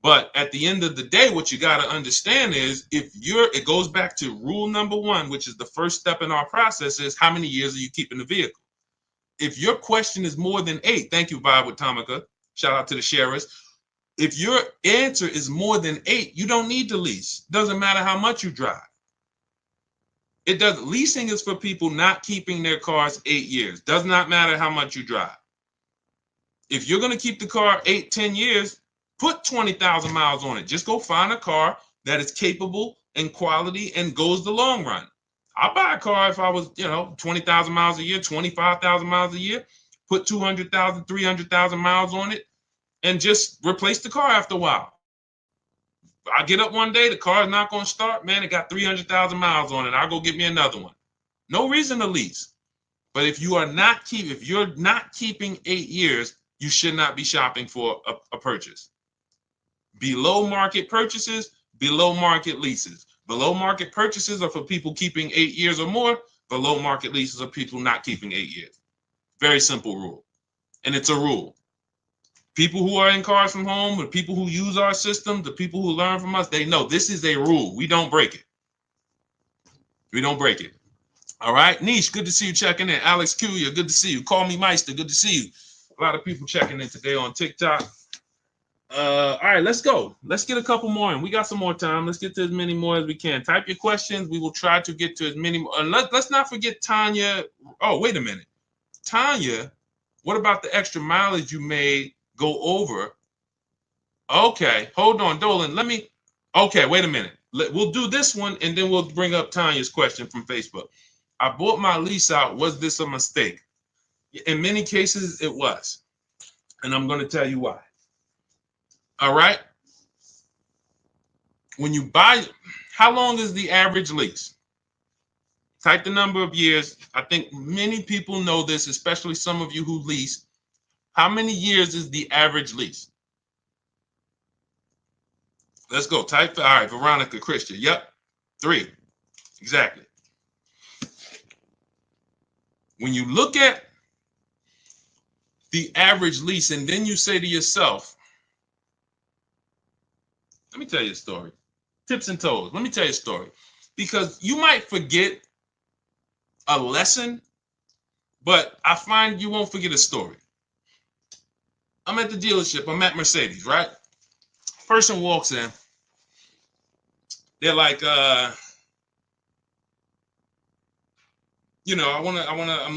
But at the end of the day, what you got to understand is it goes back to rule number one, which is the first step in our process, is how many years are you keeping the vehicle? If your question is more than 8, thank you, Vibe with Tamika. Shout out to the sharers. If your answer is more than 8, you don't need to lease. Doesn't matter how much you drive. Leasing is for people not keeping their cars 8 years. Does not matter how much you drive. If you're going to keep the car 8, 10 years, put 20,000 miles on it. Just go find a car that is capable and quality and goes the long run. I'll buy a car if I was, 20,000 miles a year, 25,000 miles a year, put 200,000, 300,000 miles on it, and just replace the car after a while. I get up one day, the car is not going to start. Man, it got 300,000 miles on it. I'll go get me another one. No reason to lease. But if you're not keeping 8 years, you should not be shopping for a purchase. Below market purchases, below market leases. Below market purchases are for people keeping 8 years or more. Below market leases are people not keeping 8 years. Very simple rule. And it's a rule. People who are in cars from home, the people who use our system, the people who learn from us, they know this is a rule. We don't break it. We don't break it. All right. Niche, good to see you checking in. Alex Kuya, good to see you. Call me Meister, good to see you. A lot of people checking in today on TikTok. All right, let's go. Let's get a couple more in. We got some more time. Let's get to as many more as we can. Type your questions. We will try to get to as many more. Let's not forget Tanya. Oh, wait a minute. Tanya, what about the extra mileage you made go over? Okay, hold on, Dolan. Okay, wait a minute. We'll do this one, and then we'll bring up Tanya's question from Facebook. I bought my lease out. Was this a mistake? In many cases, it was. And I'm going to tell you why. All right. When you buy, how long is the average lease? Type the number of years. I think many people know this, especially some of you who lease. How many years is the average lease? Let's go. Type. All right, Veronica Christian. Yep. 3. Exactly. When you look at the average lease and then you say to yourself, let me tell you a story. Tips and toes. Let me tell you a story. Because you might forget a lesson, but I find you won't forget a story. I'm at the dealership. I'm at Mercedes, right? Person walks in. They're like, I'm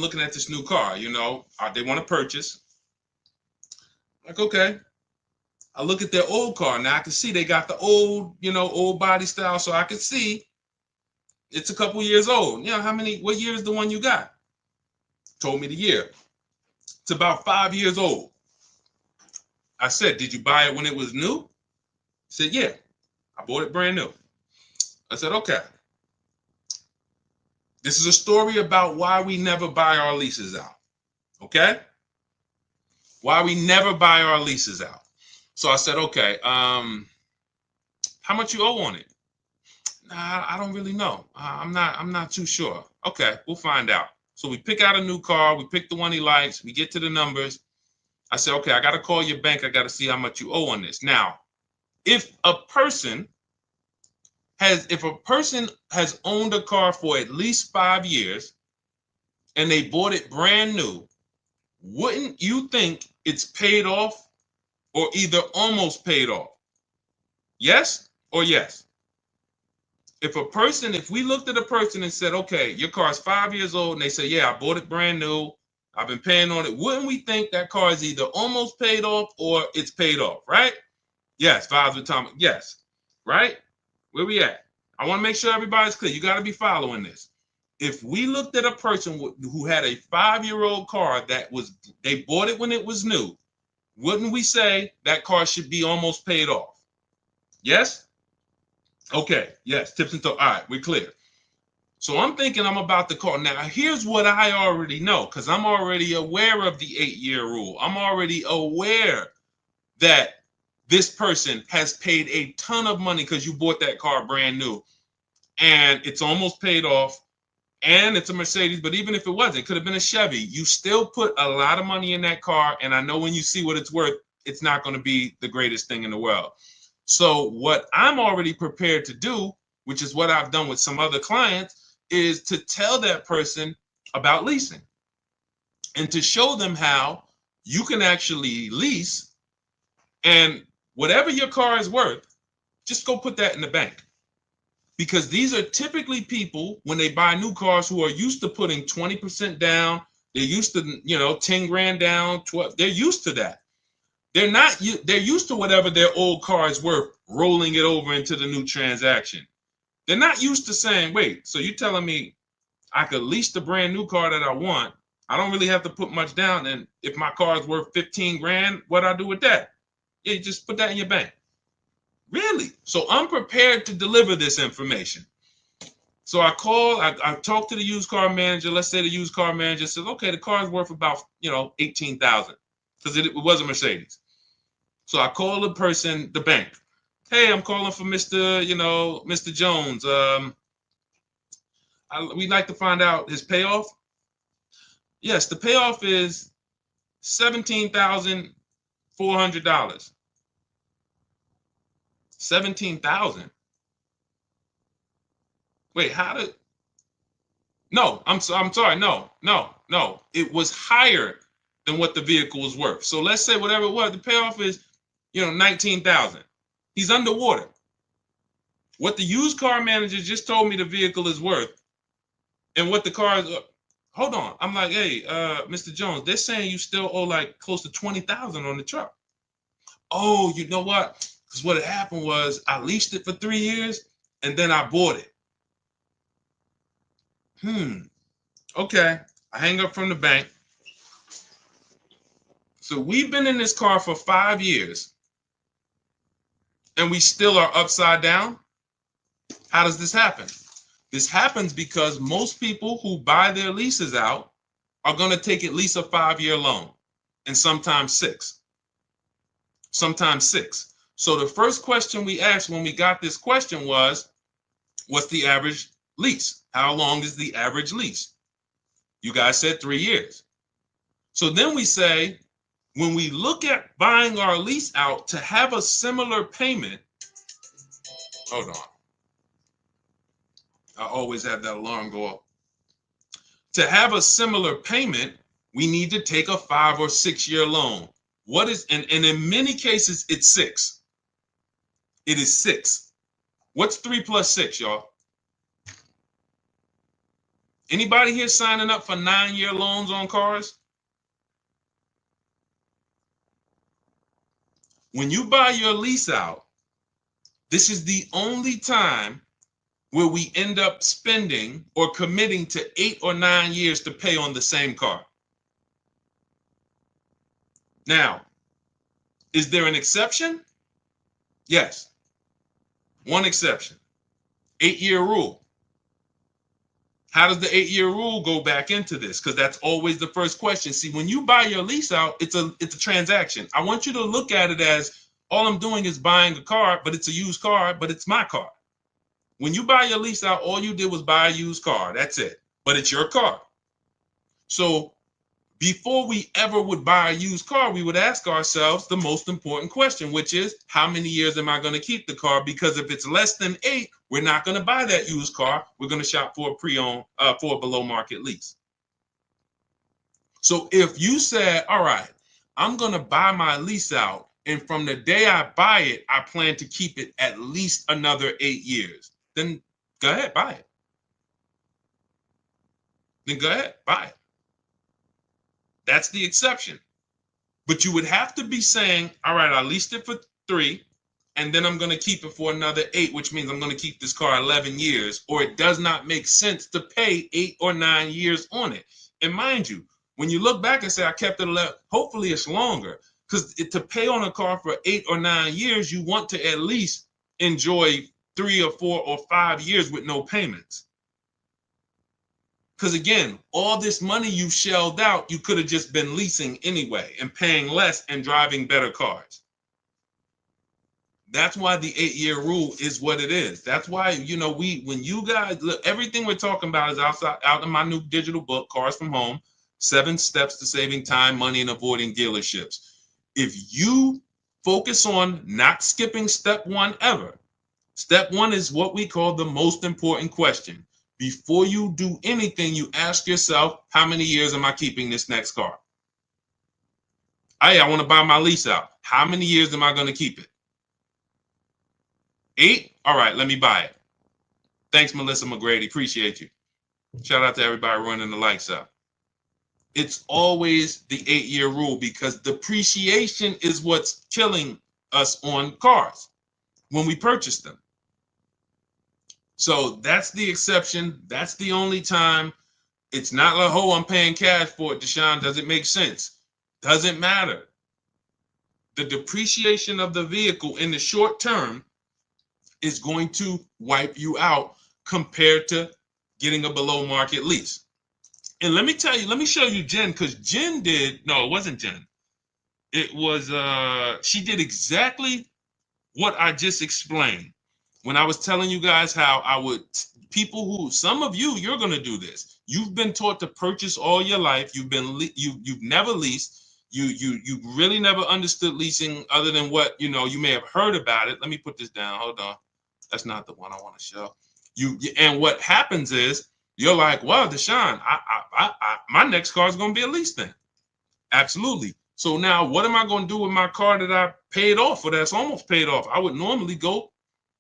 looking at this new car, they want to purchase. Like, okay. I look at their old car. Now I can see they got the old body style. So I can see it's a couple years old. What year is the one you got? Told me the year. It's about 5 years old. I said, did you buy it when it was new? He said, yeah, I bought it brand new. I said, okay. This is a story about why we never buy our leases out. Okay? Why we never buy our leases out. So I said, okay, how much you owe on it? Nah, I don't really know. I'm not too sure. Okay, we'll find out. So we pick out a new car. We pick the one he likes. We get to the numbers. I said, okay, I got to call your bank. I got to see how much you owe on this. Now, if a person has owned a car for at least 5 years and they bought it brand new, wouldn't you think it's paid off or either almost paid off? Yes or yes? If we looked at a person and said, okay, your car's 5 years old, and they say, yeah, I bought it brand new, I've been paying on it, wouldn't we think that car is either almost paid off or it's paid off, right? Yes, vibes with Tom. Yes, right? Where we at? I want to make sure everybody's clear. You got to be following this. If we looked at a person who had a 5-year-old car they bought it when it was new, wouldn't we say that car should be almost paid off? Yes? Okay, yes, tips and toes. All right, we're clear. So I'm thinking I'm about to call. Now, here's what I already know, because I'm already aware of the 8-year rule. I'm already aware that this person has paid a ton of money because you bought that car brand new and it's almost paid off. and it's a Mercedes, but even if it wasn't, it could have been a Chevy. You still put a lot of money in that car, and I know when you see what it's worth, it's not going to be the greatest thing in the world. So what I'm already prepared to do, which is what I've done with some other clients, is to tell that person about leasing and to show them how you can actually lease, and whatever your car is worth, just go put that in the bank. Because these are typically people, when they buy new cars, who are used to putting 20% down. They're used to, 10 grand down, 12. They're used to that. They're used to whatever their old car is worth, rolling it over into the new transaction. They're not used to saying, wait, so you're telling me I could lease the brand new car that I want. I don't really have to put much down. And if my car is worth 15 grand, what do I do with that? Yeah, you just put that in your bank. Really? So I'm prepared to deliver this information. So I talked to the used car manager. Let's say the used car manager says, okay, the car is worth about, 18,000 because it was a Mercedes. So I call the bank. Hey, I'm calling for Mr. Jones. We'd like to find out his payoff. Yes, the payoff is $17,400. 17,000. Wait, how did? No, I'm sorry. No. It was higher than what the vehicle was worth. So let's say whatever it was, the payoff is, 19,000. He's underwater. What the used car manager just told me the vehicle is worth, and what the car is. Hold on. I'm like, hey, Mr. Jones, they're saying you still owe like close to 20,000 on the truck. Oh, you know what? Because what had happened was I leased it for 3 years and then I bought it. Okay. I hang up from the bank. So we've been in this car for 5 years and we still are upside down. How does this happen? This happens because most people who buy their leases out are going to take at least a 5-year loan, and sometimes 6. So the first question we asked when we got this question was, what's the average lease? How long is the average lease? You guys said 3 years. So then we say, when we look at buying our lease out to have a similar payment, hold on. I always have that alarm go off. To have a similar payment, we need to take a 5 or 6 year loan. And in many cases, it's 6. It is 6. What's 3 plus 6, y'all? Anybody here signing up for 9-year loans on cars? When you buy your lease out, this is the only time where we end up spending or committing to 8 or 9 years to pay on the same car. Now, is there an exception? Yes. One exception. 8-year rule. How does the 8-year rule go back into this? Because that's always the first question. See, when you buy your lease out, it's a transaction. I want you to look at it as all I'm doing is buying a car, but it's a used car, but it's my car. When you buy your lease out, all you did was buy a used car. That's it. But it's your car. So before we ever would buy a used car, we would ask ourselves the most important question, which is, how many years am I going to keep the car? Because if it's less than 8, we're not going to buy that used car. We're going to shop for a pre-owned, for a below market lease. So if you said, all right, I'm going to buy my lease out, and from the day I buy it, I plan to keep it at least another 8 years, then go ahead, buy it. That's the exception. But you would have to be saying, all right, I leased it for 3, and then I'm going to keep it for another 8, which means I'm going to keep this car 11 years, or it does not make sense to pay 8 or 9 years on it. And mind you, when you look back and say, I kept it 11, hopefully it's longer, because to pay on a car for 8 or 9 years, you want to at least enjoy 3 or 4 or 5 years with no payments. Because again, all this money you shelled out, you could have just been leasing anyway and paying less and driving better cars. That's why the 8-year rule is what it is. That's why, you know, when you guys look, everything we're talking about is out in my new digital book, Cars from Home, 7 Steps to Saving Time, Money, and Avoiding Dealerships. If you focus on not skipping step 1 ever, step 1 is what we call the most important question. Before you do anything, you ask yourself, how many years am I keeping this next car? Hey, I want to buy my lease out. How many years am I going to keep it? 8? All right, let me buy it. Thanks, Melissa McGrady. Appreciate you. Shout out to everybody running the lights out. It's always the 8-year rule because depreciation is what's killing us on cars when we purchase them. So that's the exception. That's the only time. It's not like, oh, I'm paying cash for it, Deshone. Does it make sense? Doesn't matter. The depreciation of the vehicle in the short term is going to wipe you out compared to getting a below market lease. And let me tell you, let me show you Jen, because Jen no, it wasn't Jen. It was, she did exactly what I just explained when I was telling you guys how I would, people who, some of you, you're going to do this. You've been taught to purchase all your life. You've never leased. You really never understood leasing other than what, you know, you may have heard about it. Let me put this down. Hold on. That's not the one I want to show you. And what happens is you're like, well, Deshone, my next car is going to be a lease thing. Absolutely. So now what am I going to do with my car that I paid off or that's almost paid off? I would normally go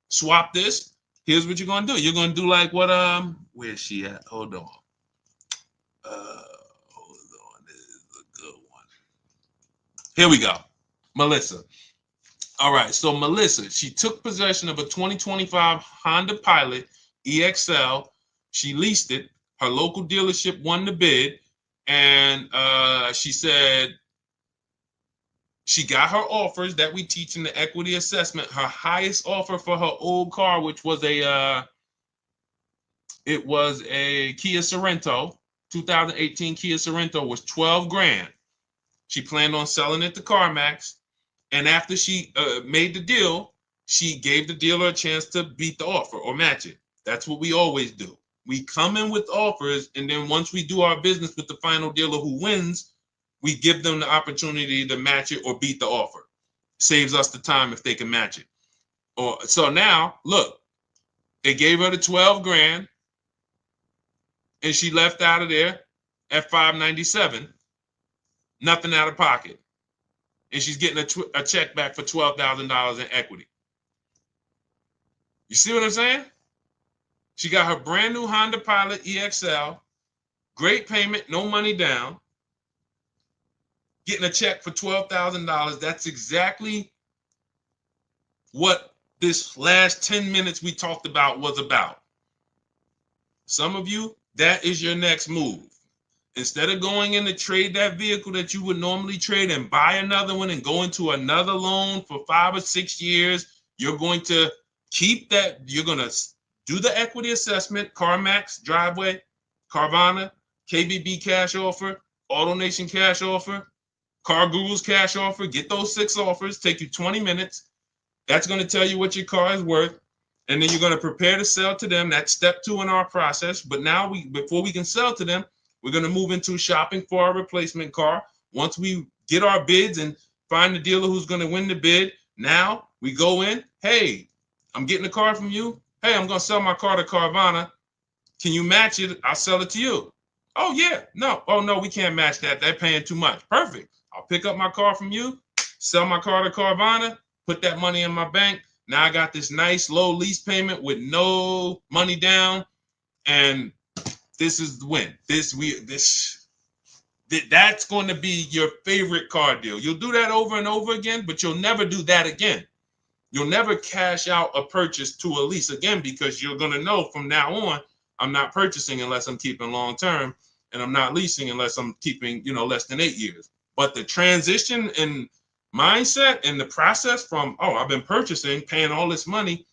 swap this. Here's what you're going to do. You're going to do like what, where's she at? Hold on. This is a good one. Here we go. Melissa. All right, so Melissa, she took possession of a 2025 Honda Pilot EXL. She leased it. Her local dealership won the bid, and she said she got her offers that we teach in the equity assessment. Her highest offer for her old car, which was a Kia Sorento, 2018 Kia Sorento, was 12 grand. She planned on selling it to CarMax. And after she made the deal, she gave the dealer a chance to beat the offer or match it. That's what we always do. We come in with offers, and then once we do our business with the final dealer who wins, we give them the opportunity to match it or beat the offer. Saves us the time if they can match it. So now, look, they gave her the 12 grand, and she left out of there at $597, nothing out of pocket. And she's getting a check back for $12,000 in equity. You see what I'm saying? She got her brand new Honda Pilot EXL, great payment, no money down, getting a check for $12,000. That's exactly what this last 10 minutes we talked about was about. Some of you, that is your next move. Instead of going in to trade that vehicle that you would normally trade and buy another one and go into another loan for 5 or 6 years, you're going to keep that. You're going to do the equity assessment, CarMax, Driveway, Carvana, KBB cash offer, AutoNation cash offer, Car Guru's cash offer. Get those 6 offers. Take you 20 minutes. That's going to tell you what your car is worth. And then you're going to prepare to sell to them. That's step 2 in our process. But now before we can sell to them, we're going to move into shopping for our replacement car. Once we get our bids and find the dealer who's going to win the bid, now we go in. Hey, I'm getting a car from you. Hey, I'm going to sell my car to Carvana. Can you match it? I'll sell it to you. Oh, yeah. No. Oh, no, we can't match that. They're paying too much. Perfect. I'll pick up my car from you, sell my car to Carvana, put that money in my bank. Now I got this nice low lease payment with no money down, and this is the win. That's going to be your favorite car deal. You'll do that over and over again, but you'll never do that again. You'll never cash out a purchase to a lease again because you're going to know from now on, I'm not purchasing unless I'm keeping long term, and I'm not leasing unless I'm keeping, less than 8 years. But the transition in mindset and the process from, I've been purchasing, paying all this money,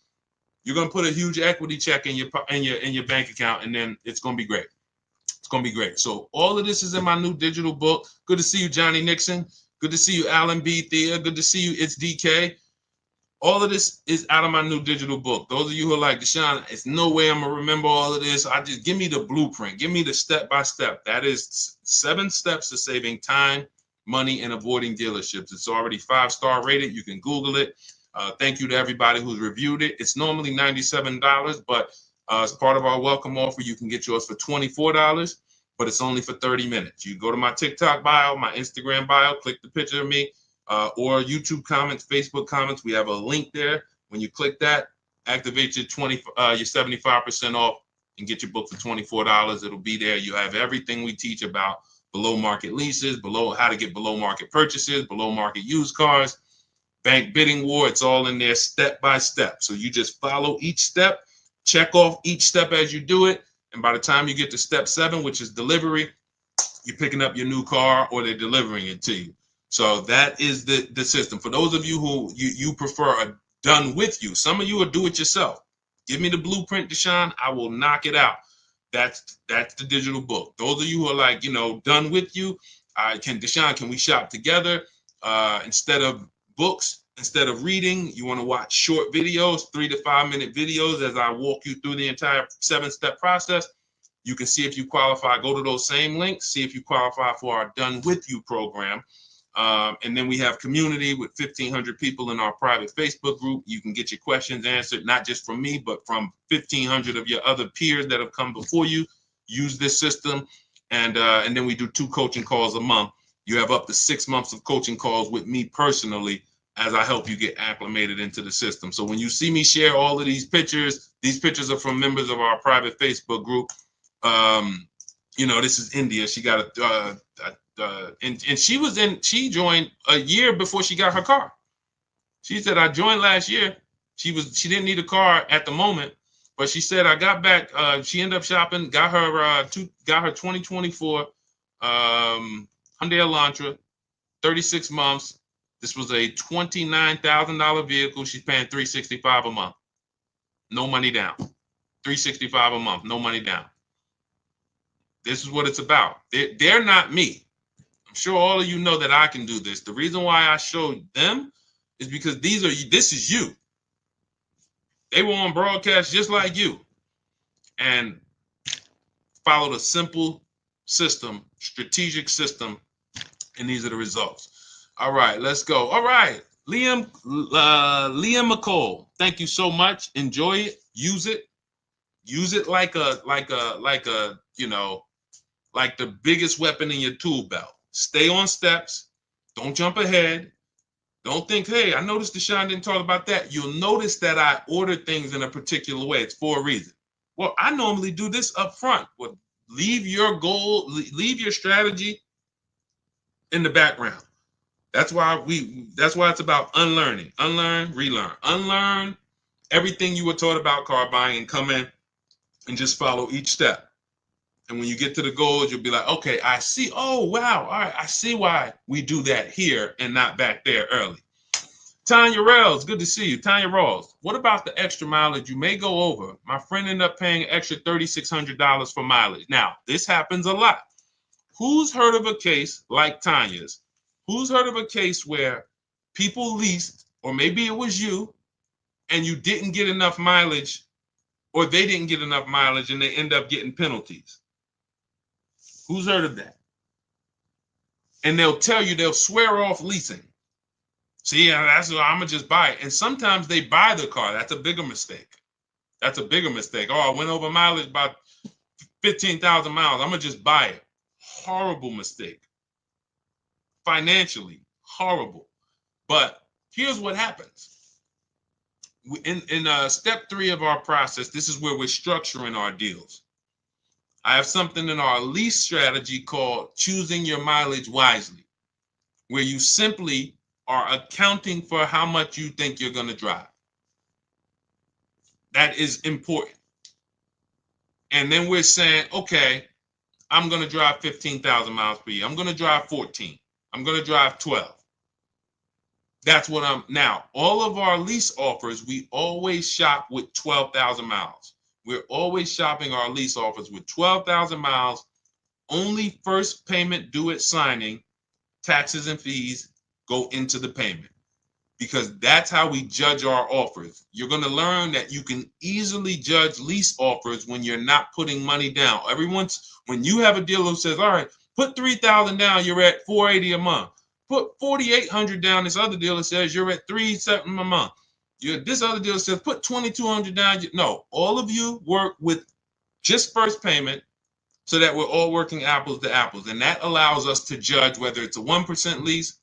you're going to put a huge equity check in your bank account, and then it's going to be great. It's going to be great. So all of this is in my new digital book. Good to see you, Johnny Nixon. Good to see you, Alan B. Thea. Good to see you, It's DK. All of this is out of my new digital book. Those of you who are like, Deshone, it's no way I'm gonna remember all of this. I just give me the blueprint, give me the step-by-step. That is 7 steps to saving time, money, and avoiding dealerships. It's already 5-star rated. You can Google it. Thank you to everybody who's reviewed it. It's normally $97, but as part of our welcome offer, you can get yours for $24, but it's only for 30 minutes. You go to my TikTok bio, my Instagram bio, click the picture of me, or YouTube comments, Facebook comments. We have a link there. When you click that, activate your 75% off and get your book for $24. It'll be there. You have everything we teach about below market leases, how to get below market purchases, below market used cars, bank bidding war. It's all in there step by step. So you just follow each step, check off each step as you do it. And by the time you get to step 7, which is delivery, you're picking up your new car or they're delivering it to you. So that is the system. For those of you who you prefer a done with you, some of you will do it yourself. Give me the blueprint, Deshone. I will knock it out. That's the digital book. Those of you who are like, done with you, Deshone, can we shop together? Instead of books, instead of reading, you want to watch short videos, 3 to 5 minute videos as I walk you through the entire 7-step process. You can see if you qualify. Go to those same links, see if you qualify for our Done With You program. And then we have community with 1,500 people in our private Facebook group. You can get your questions answered, not just from me, but from 1,500 of your other peers that have come before you. Use this system. And then we do 2 coaching calls a month. You have up to 6 months of coaching calls with me personally as I help you get acclimated into the system. So when you see me share all of these pictures are from members of our private Facebook group. This is India. She got and she joined a year before she got her car. She said, I joined last year. She didn't need a car at the moment, but she said, I got back. She ended up shopping, got her 2024 Hyundai Elantra, 36 months. This was a $29,000 vehicle. She's paying $365 a month. No money down. $365 a month, no money down. This is what it's about. They're not me. I'm sure all of you know that I can do this. The reason why I showed them is because this is you. They were on broadcast just like you and followed a simple system, strategic system, and these are the results. All right, let's go. All right, Liam McCall, thank you so much. Enjoy it. Use it. Use it like the biggest weapon in your tool belt. Stay on steps. Don't jump ahead. Don't think, hey, I noticed Deshone didn't talk about that. You'll notice that I ordered things in a particular way. It's for a reason. Well, I normally do this up front. Well, leave your goal, leave your strategy in the background. That's why it's about unlearning. Unlearn, relearn. Unlearn everything you were taught about car buying and come in and just follow each step. And when you get to the goals, you'll be like, okay, I see. Oh, wow. All right. I see why we do that here and not back there early. Tanya Rawls, good to see you. Tanya Rawls, what about the extra mileage you may go over? My friend ended up paying an extra $3,600 for mileage. Now, this happens a lot. Who's heard of a case like Tanya's? Who's heard of a case where people leased, or maybe it was you, and you didn't get enough mileage, or they didn't get enough mileage, and they end up getting penalties? Who's heard of that? And they'll swear off leasing. See, that's what I'm gonna just buy it. And sometimes they buy the car. That's a bigger mistake. Oh, I went over mileage by 15,000 miles. I'm gonna just buy it. Horrible mistake. Financially, horrible. But here's what happens. In step 3 of our process, this is where we're structuring our deals. I have something in our lease strategy called choosing your mileage wisely, where you simply are accounting for how much you think you're going to drive. That is important. And then we're saying, okay, I'm going to drive 15,000 miles per year. I'm going to drive 14. I'm going to drive 12. That's what now, all of our lease offers, we always shop with 12,000 miles. We're always shopping our lease offers with 12,000 miles, only first payment due at signing, taxes and fees go into the payment. because that's how we judge our offers. You're going to learn that you can easily judge lease offers when you're not putting money down. When you have a dealer who says, all right, put $3,000 down, you're at $480 a month. Put $4,800 down, this other dealer says you're at $3,700 a month. This other dealer says put $2,200 down. No, all of you work with just first payment so that we're all working apples to apples. And that allows us to judge whether it's a 1% lease,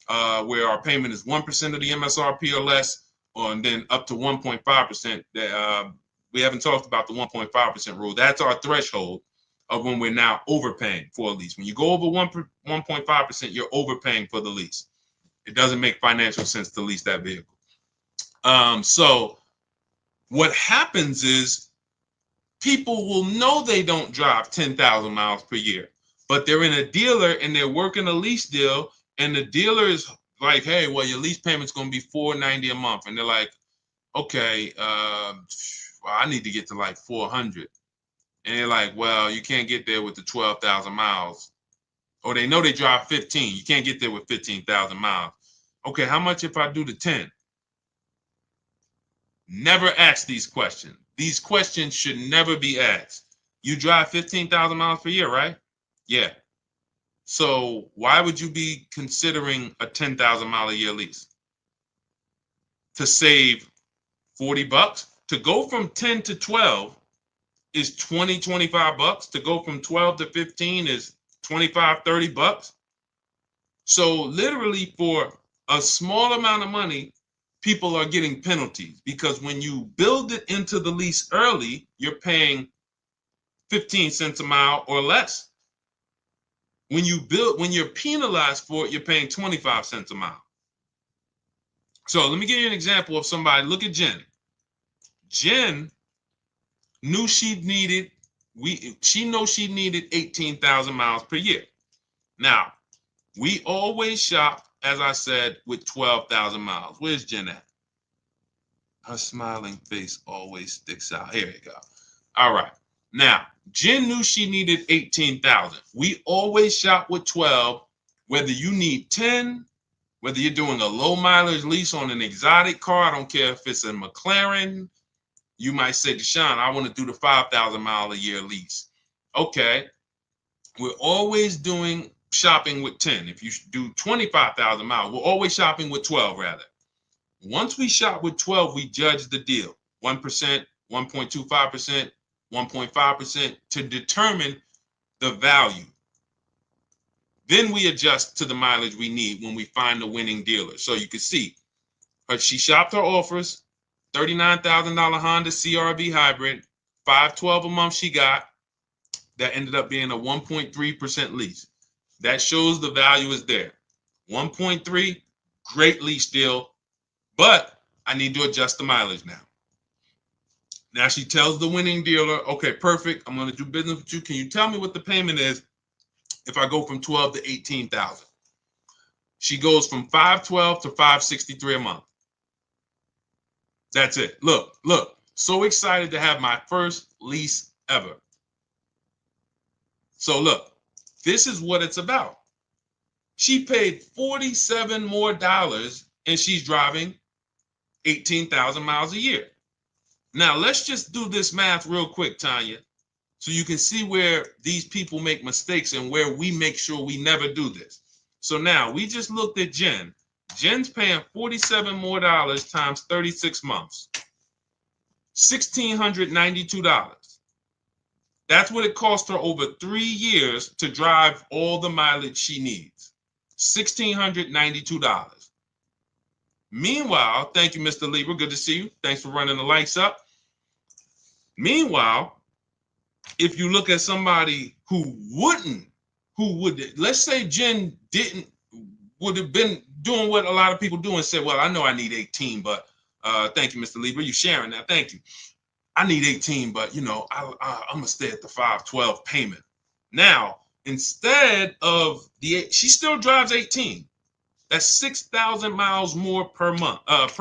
where our payment is 1% of the MSRP or less, and then up to 1.5%. We haven't talked about the 1.5% rule. That's our threshold of when we're now overpaying for a lease. When you go over 1.5%, you're overpaying for the lease. It doesn't make financial sense to lease that vehicle. So what happens is people will know they don't drive 10,000 miles per year, but they're in a dealer and they're working a lease deal, and the dealer is like, hey, well, your lease payment's going to be $490 a month. And they're like, okay, well, I need to get to like 400. And they're like, well, you can't get there with the 12,000 miles. Or they know they drive 15. You can't get there with 15,000 miles. Okay, how much if I do the 10? Never ask these questions. These questions should never be asked. You drive 15,000 miles per year, right? Yeah. So why would you be considering a 10,000 mile a year lease? To save 40 bucks? To go from 10 to 12 is 20, 25 bucks. To go from 12 to 15 is 25, 30 bucks. So literally for a small amount of money, people are getting penalties, because when you build it into the lease early, you're paying 15 cents a mile or less. When you're penalized for it, you're paying 25 cents a mile. So let me give you an example of somebody. Look at Jen. Jen knew she needed 18,000 miles per year. Now, we always shop, as I said, with 12,000 miles. Where's Jen at? Her smiling face always sticks out. Here you go. All right. Now, Jen knew she needed 18,000. We always shop with 12, whether you need 10, whether you're doing a low mileage lease on an exotic car. I don't care if it's a McLaren. You might say, Deshone, I want to do the 5,000 mile a year lease. Okay. We're always shopping with 10. If you do 25,000 miles, we're always shopping with 12 rather. Once we shop with 12, we judge the deal. 1%, 1.25%, 1.5% to determine the value. Then we adjust to the mileage we need when we find the winning dealer. So you can see, she shopped her offers, $39,000 Honda CR-V hybrid, $512 a month she got. That ended up being a 1.3% lease. That shows the value is there. 1.3, great lease deal, but I need to adjust the mileage now. Now she tells the winning dealer, okay, perfect, I'm going to do business with you. Can you tell me what the payment is if I go from 12 to 18,000? She goes from 512 to 563 a month. That's it. Look, so excited to have my first lease ever. So look, this is what it's about. She paid $47 more and she's driving 18,000 miles a year. Now let's just do this math real quick, Tanya, so you can see where these people make mistakes and where we make sure we never do this. So now we just looked at Jen. Jen's paying $47 more times 36 months, $1,692. That's what it cost her over 3 years to drive all the mileage she needs, $1,692. Meanwhile, thank you, Mr. Lieber. Good to see you. Thanks for running the lights up. Meanwhile, if you look at somebody let's say Jen would have been doing what a lot of people do and said, well, I know I need 18, but thank you, Mr. Lieber. You sharing that. Thank you. I need 18, but I'm going to stay at the 512 payment. Now, instead of she still drives 18. That's 6,000 miles more per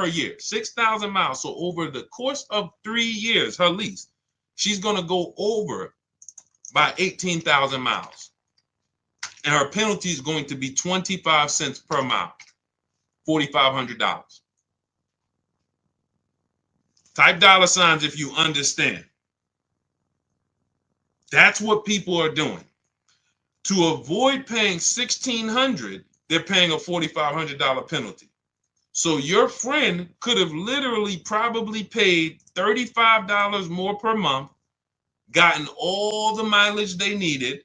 year, 6,000 miles. So over the course of 3 years, her lease, she's going to go over by 18,000 miles. And her penalty is going to be 25 cents per mile. $4,500. Type dollar signs if you understand. That's what people are doing. To avoid paying $1,600, they're paying a $4,500 penalty. So your friend could have literally probably paid $35 more per month, gotten all the mileage they needed,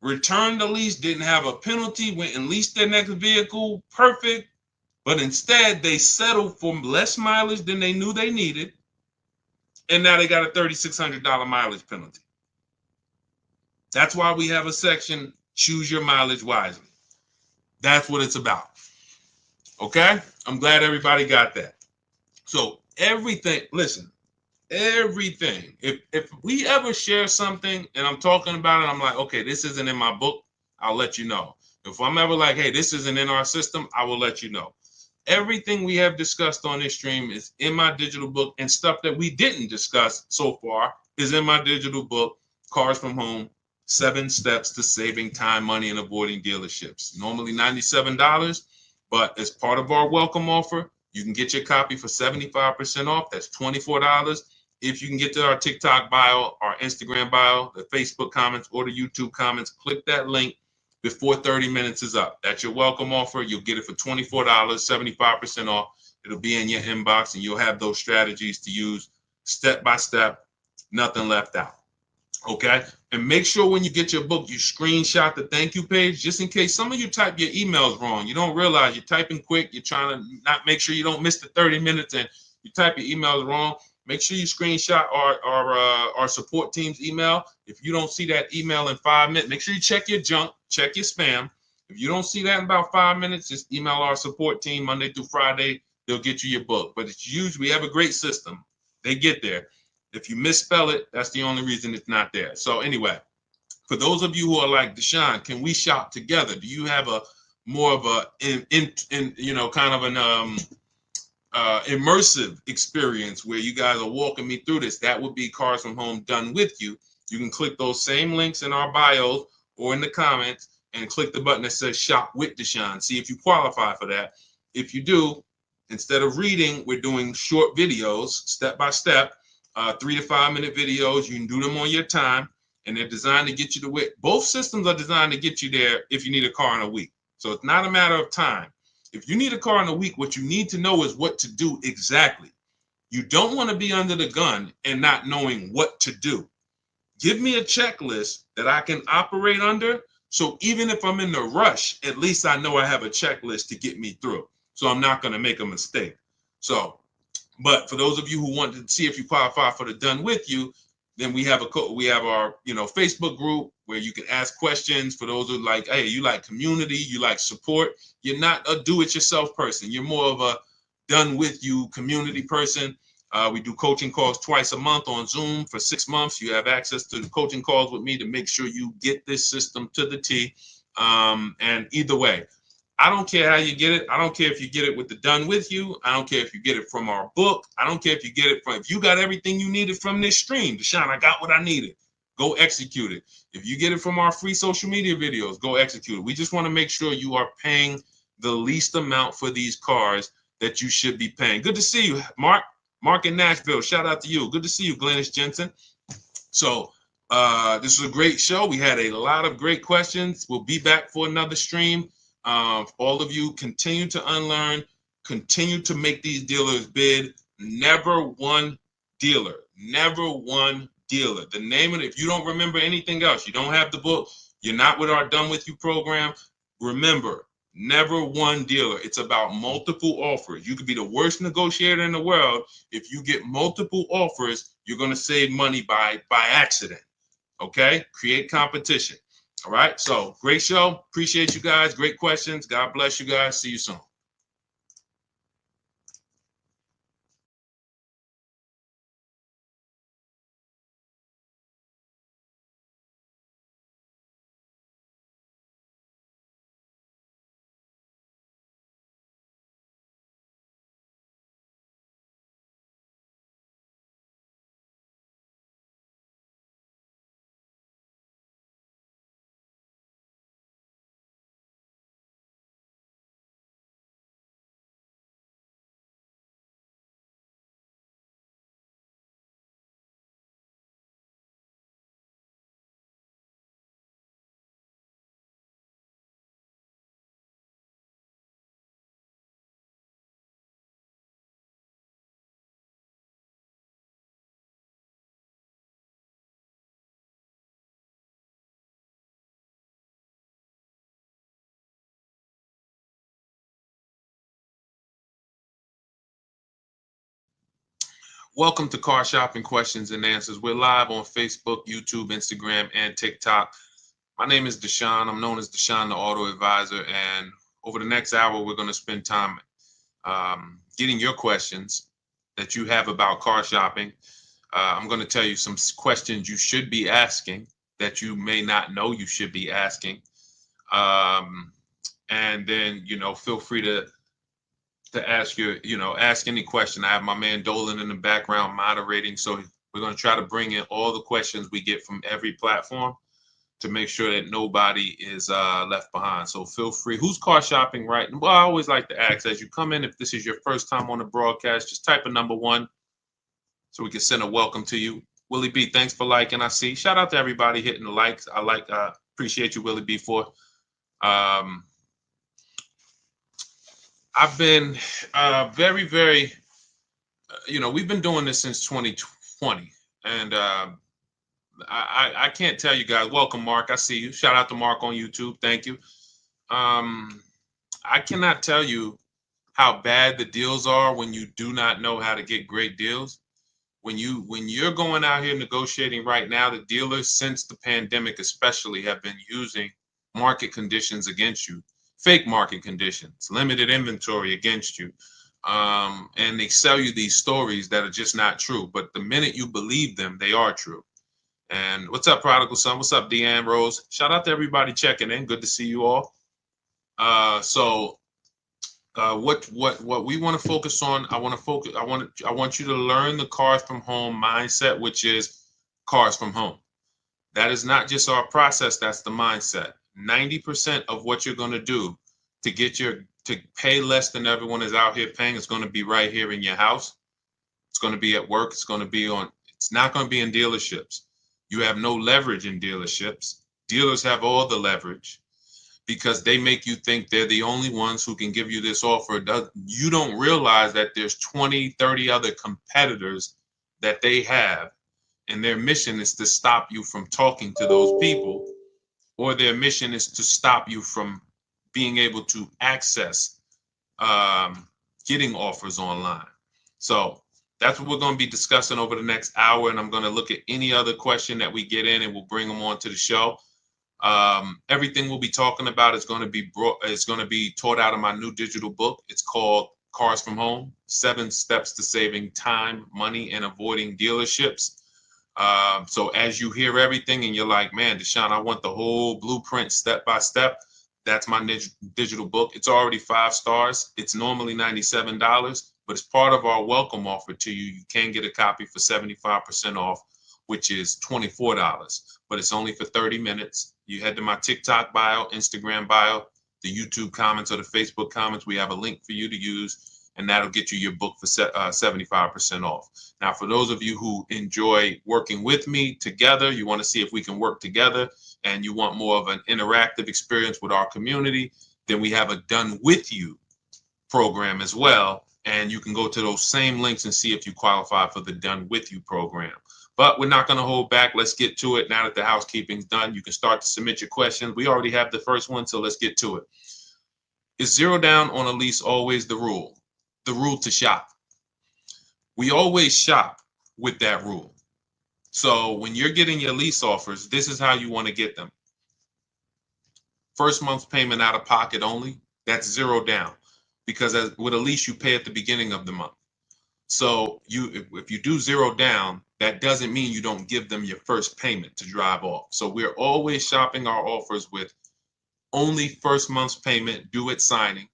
returned the lease, didn't have a penalty, went and leased their next vehicle, perfect. But instead, they settled for less mileage than they knew they needed. And now they got a $3,600 mileage penalty. That's why we have a section, choose your mileage wisely. That's what it's about. Okay? I'm glad everybody got that. So everything, listen, everything. If we ever share something and I'm talking about it, I'm like, okay, this isn't in my book, I'll let you know. If I'm ever like, hey, this isn't in our system, I will let you know. Everything we have discussed on this stream is in my digital book, and stuff that we didn't discuss so far is in my digital book, Cars from Home, 7 Steps to Saving Time, Money, and Avoiding Dealerships. Normally $97, but as part of our welcome offer, you can get your copy for 75% off. That's $24. If you can get to our TikTok bio, our Instagram bio, the Facebook comments, or the YouTube comments, click that link before 30 minutes is up. That's your welcome offer. You'll get it for $24, 75% off. It'll be in your inbox, and you'll have those strategies to use step by step, nothing left out. Okay? And make sure when you get your book, you screenshot the thank you page, just in case some of you type your emails wrong. You don't realize you're typing quick. You're trying to not make sure you don't miss the 30 minutes, and you type your emails wrong. Make sure you screenshot our support team's email. If you don't see that email in 5 minutes, make sure you check your junk, check your spam. If you don't see that in about 5 minutes, just email our support team Monday through Friday. They'll get you your book. But it's usually, we have a great system. They get there. If you misspell it, that's the only reason it's not there. So anyway, for those of you who are like, Deshone, can we shop together? Do you have a more of a kind of an immersive experience where you guys are walking me through this? That would be Cars from Home done with you. You can click those same links in our bios or in the comments and click the button that says shop with Deshone. See if you qualify for that. If you do, instead of reading, we're doing short videos, step by step, 3 to 5 minute videos. You can do them on your time, and they're designed to get you to where both systems are designed to get you there if you need a car in a week. So it's not a matter of time. If you need a car in a week, what you need to know is what to do exactly. You don't want to be under the gun and not knowing what to do. Give me a checklist that I can operate under. So even if I'm in the rush, at least I know I have a checklist to get me through. So I'm not going to make a mistake. So, but for those of you who want to see if you qualify for the done with you, then we have our Facebook group where you can ask questions. For those who like, hey, you like community, you like support. You're not a do-it-yourself person. You're more of a done with you community person. We do coaching calls twice a month on Zoom for 6 months. You have access to the coaching calls with me to make sure you get this system to the T. And either way, I don't care how you get it. I don't care if you get it with the done with you. I don't care if you get it from our book. I don't care if you get it from, if you got everything you needed from this stream, Deshone, I got what I needed. Go execute it. If you get it from our free social media videos, go execute it. We just want to make sure you are paying the least amount for these cars that you should be paying. Good to see you, Mark. Mark in Nashville. Shout out to you. Good to see you, Glennis Jensen. So this was a great show. We had a lot of great questions. We'll be back for another stream. All of you continue to unlearn, continue to make these dealers bid. Never one dealer. Never one dealer. The name of it, if you don't remember anything else, you don't have the book, you're not with our Done With You program, remember, never one dealer. It's about multiple offers. You could be the worst negotiator in the world. If you get multiple offers, you're going to save money by accident. Okay? Create competition. All right. So great show. Appreciate you guys. Great questions. God bless you guys. See you soon. Welcome to Car Shopping Questions and Answers. We're live on Facebook, YouTube, Instagram, and TikTok. My name is Deshone. I'm known as Deshone, the Auto Advisor. And over the next hour, we're going to spend time getting your questions that you have about car shopping. I'm going to tell you some questions you should be asking that you may not know you should be asking. And then, feel free to ask ask any question. I have my man Dolan in the background moderating. So we're going to try to bring in all the questions we get from every platform to make sure that nobody is left behind. So feel free. Who's car shopping, right? Well, I always like to ask as you come in, if this is your first time on the broadcast, just type a number 1 so we can send a welcome to you. Willie B, thanks for liking. I see. Shout out to everybody hitting the likes. I appreciate you, Willie B, for. I've been very, very, we've been doing this since 2020. And I can't tell you guys. Welcome, Mark. I see you. Shout out to Mark on YouTube. Thank you. I cannot tell you how bad the deals are when you do not know how to get great deals. When you're going out here negotiating right now, the dealers, since the pandemic especially, have been using market conditions against you. Fake market conditions, limited inventory against you. And they sell you these stories that are just not true. But the minute you believe them, they are true. And what's up, Prodigal Son? What's up, Deanne Rose? Shout out to everybody checking in. Good to see you all. What we want to focus on, I want you to learn the cars from home mindset, which is cars from home. That is not just our process, that's the mindset. 90% of what you're going to do to pay less than everyone is out here paying is going to be right here in your house. It's going to be at work. It's not going to be in dealerships. You have no leverage in dealerships. Dealers have all the leverage because they make you think they're the only ones who can give you this offer. You don't realize that there's 20, 30 other competitors that they have, and their mission is to stop you from talking to those people, or their mission is to stop you from being able to access getting offers online. So that's what we're going to be discussing over the next hour, and I'm going to look at any other question that we get in, and we'll bring them on to the show. Everything we'll be talking about is going to be taught out of my new digital book. It's called Cars from Home: 7 Steps to Saving Time, Money, and Avoiding Dealerships. So as you hear everything and you're like, man, Deshone, I want the whole blueprint step by step, that's my digital book. It's already 5 stars. It's normally $97, but it's part of our welcome offer to you. You can get a copy for 75% off, which is $24, but it's only for 30 minutes. You head to my TikTok bio, Instagram bio, the YouTube comments, or the Facebook comments. We have a link for you to use, and that'll get you your book for 75% off. Now, for those of you who enjoy working with me together, you want to see if we can work together, and you want more of an interactive experience with our community, then we have a Done With You program as well. And you can go to those same links and see if you qualify for the Done With You program. But we're not going to hold back. Let's get to it. Now that the housekeeping's done, you can start to submit your questions. We already have the first one, so let's get to it. Is 0 down on a lease always the rule? The rule to shop. We always shop with that rule. So when you're getting your lease offers, this is how you want to get them. First month's payment out of pocket only, that's 0 down. Because with a lease, you pay at the beginning of the month. So if you do 0 down, that doesn't mean you don't give them your first payment to drive off. So we're always shopping our offers with only first month's payment due at signing.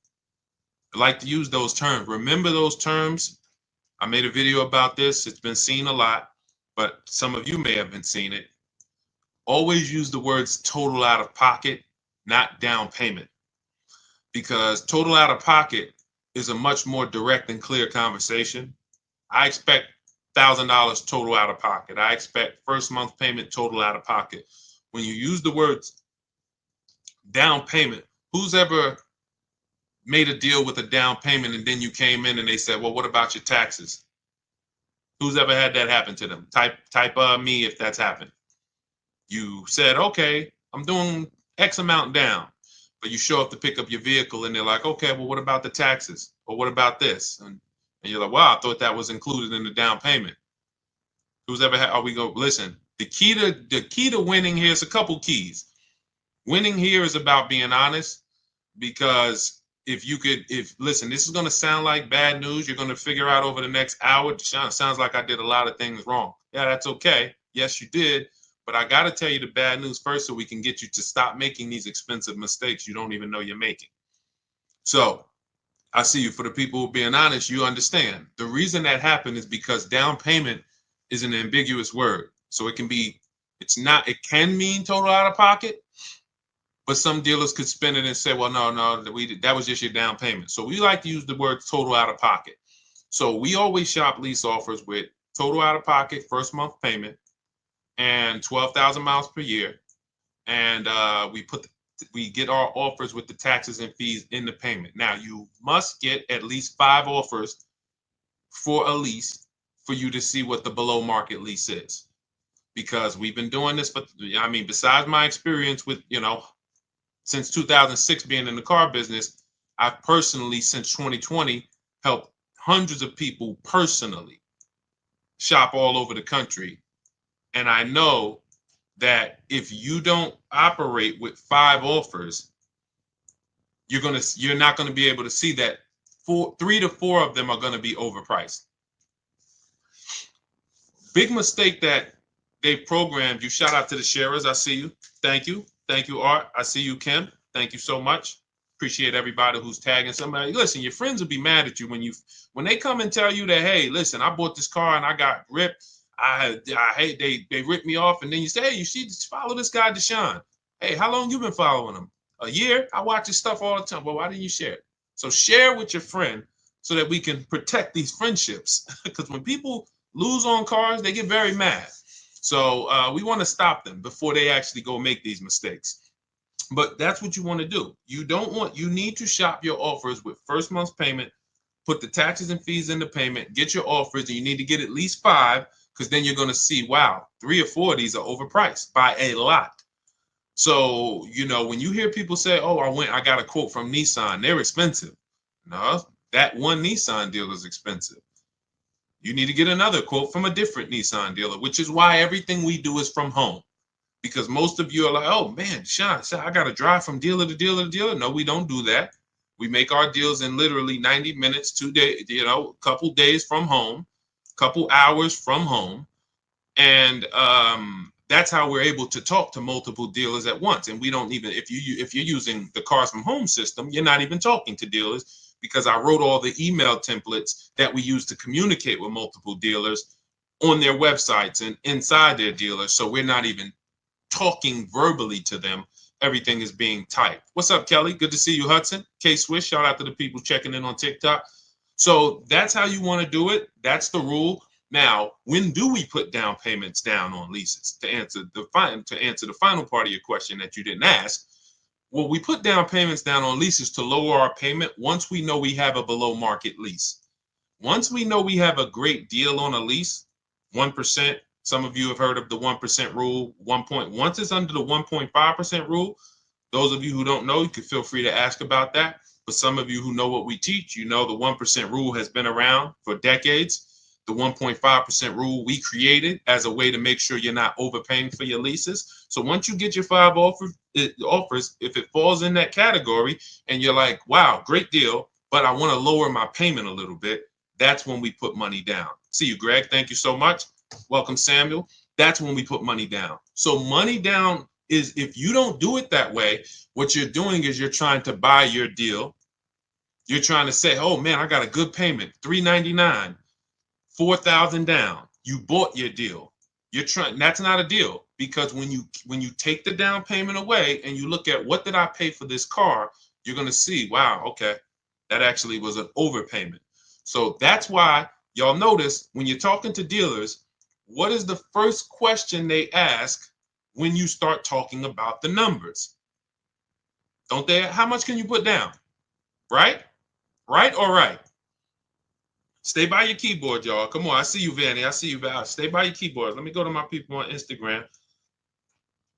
I like to use those terms. Remember those terms. I made a video about this. It's been seen a lot, but some of you may have been seeing it. Always use the words total out of pocket, not down payment, because total out of pocket is a much more direct and clear conversation. I expect $1,000 total out of pocket. I expect first month payment total out of pocket. When you use the words down payment, who's ever made a deal with a down payment and then you came in and they said, well, what about your taxes? Who's ever had that happen to them? Type me if that's happened. You said, okay, I'm doing X amount down, but you show up to pick up your vehicle and they're like, okay, well, what about the taxes? Or what about this? And And you're like, wow, I thought that was included in the down payment. Who's ever had, listen, the key to winning here is a couple keys. Winning here is about being honest, because listen, this is going to sound like bad news. You're going to figure out over the next hour, Deshone, sounds like I did a lot of things wrong. Yeah, that's okay. Yes, you did. But I got to tell you the bad news first so we can get you to stop making these expensive mistakes you don't even know you're making. So I see you. For the people who are being honest, you understand. The reason that happened is because down payment is an ambiguous word. So it can can mean total out of pocket, but some dealers could spin it and say, well, no, that was just your down payment. So we like to use the word total out of pocket. So we always shop lease offers with total out of pocket, first month payment, and 12,000 miles per year. And we get our offers with the taxes and fees in the payment. Now, you must get at least 5 offers for a lease for you to see what the below market lease is. Because we've been doing this, besides my experience with, since 2006 being in the car business, I've personally, since 2020, helped hundreds of people personally shop all over the country. And I know that if you don't operate with 5 offers, you're not going to be able to see that 3 to 4 of them are going to be overpriced. Big mistake that they've programmed you. Shout out to the sharers. I see you. Thank you. Thank you, Art. I see you, Kim. Thank you so much. Appreciate everybody who's tagging somebody. Listen, your friends will be mad at you when they come and tell you that, hey, listen, I bought this car and I got ripped. I hate they ripped me off, and then you say, hey, you should follow this guy Deshone. Hey, how long you been following him? A year? I watch his stuff all the time. Well, why didn't you share it? So share with your friend so that we can protect these friendships. Because when people lose on cars, they get very mad. So we want to stop them before they actually go make these mistakes. But that's what you want to do. You need to shop your offers with first month's payment, put the taxes and fees in the payment, get your offers, and you need to get at least 5, because then you're going to see, wow, 3 or 4 of these are overpriced by a lot. So, when you hear people say, oh, I got a quote from Nissan, they're expensive. No, that one Nissan dealer is expensive. You need to get another quote from a different Nissan dealer, which is why everything we do is from home. Because most of you are like, oh, man, Sean, I got to drive from dealer to dealer to dealer. No, we don't do that. We make our deals in literally 90 minutes, 2 days, a couple days from home, couple hours from home. And that's how we're able to talk to multiple dealers at once. And we don't even, if you're using the Cars from Home system, you're not even talking to dealers, because I wrote all the email templates that we use to communicate with multiple dealers on their websites and inside their dealers. So we're not even talking verbally to them. Everything is being typed. What's up, Kelly? Good to see you, Hudson. K-Swish, shout out to the people checking in on TikTok. So that's how you want to do it. That's the rule. Now, when do we put down payments down on leases? To answer the final part of your question that you didn't ask, well, we put down payments down on leases to lower our payment once we know we have a below market lease. Once we know we have a great deal on a lease, 1%. Some of you have heard of the 1% rule. Once it's under the 1.5% rule, those of you who don't know, you can feel free to ask about that. But some of you who know what we teach, the 1% rule has been around for decades. The 1.5% rule we created as a way to make sure you're not overpaying for your leases. So once you get your 5 offers, if it falls in that category and you're like, wow, great deal, but I want to lower my payment a little bit, that's when we put money down. See you, Greg. Thank you so much. Welcome, Samuel. That's when we put money down. So money down is, if you don't do it that way, what you're doing is you're trying to buy your deal. You're trying to say, oh man, I got a good payment, $399, $4,000 down. You bought your deal. That's not a deal, because when you take the down payment away and you look at what did I pay for this car, you're going to see, wow, okay, that actually was an overpayment. So that's why y'all notice when you're talking to dealers, what is the first question they ask when you start talking about the numbers? Don't they? How much can you put down? Right? Right or right? Stay by your keyboard, y'all. Come on. I see you, Vanny. I see you, Val. Stay by your keyboard. Let me go to my people on Instagram.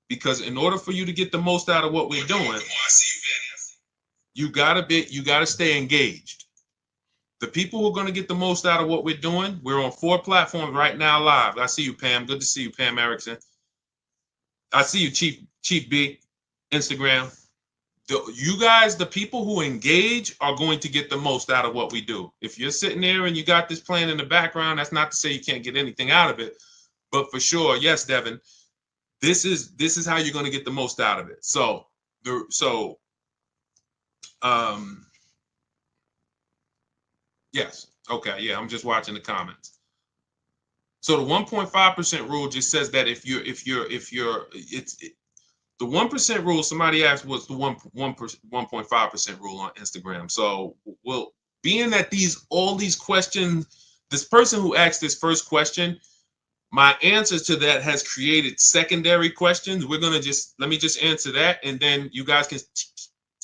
Because in order for you to get the most out of what we're doing, you gotta stay engaged. The people who are going to get the most out of what we're doing, we're on 4 platforms right now live. I see you, Pam. Good to see you, Pam Erickson. I see you, Chief B, Instagram. You guys, the people who engage are going to get the most out of what we do. If you're sitting there and you got this playing in the background, that's not to say you can't get anything out of it. But for sure, yes, Devin, this is how you're going to get the most out of it. Yes. Okay. Yeah. I'm just watching the comments. So the 1.5% rule just says that if you're the 1% rule. Somebody asked what's the 1.5% rule on Instagram. So being that all these questions, this person who asked this first question, my answers to that has created secondary questions. Let me just answer that, and then you guys can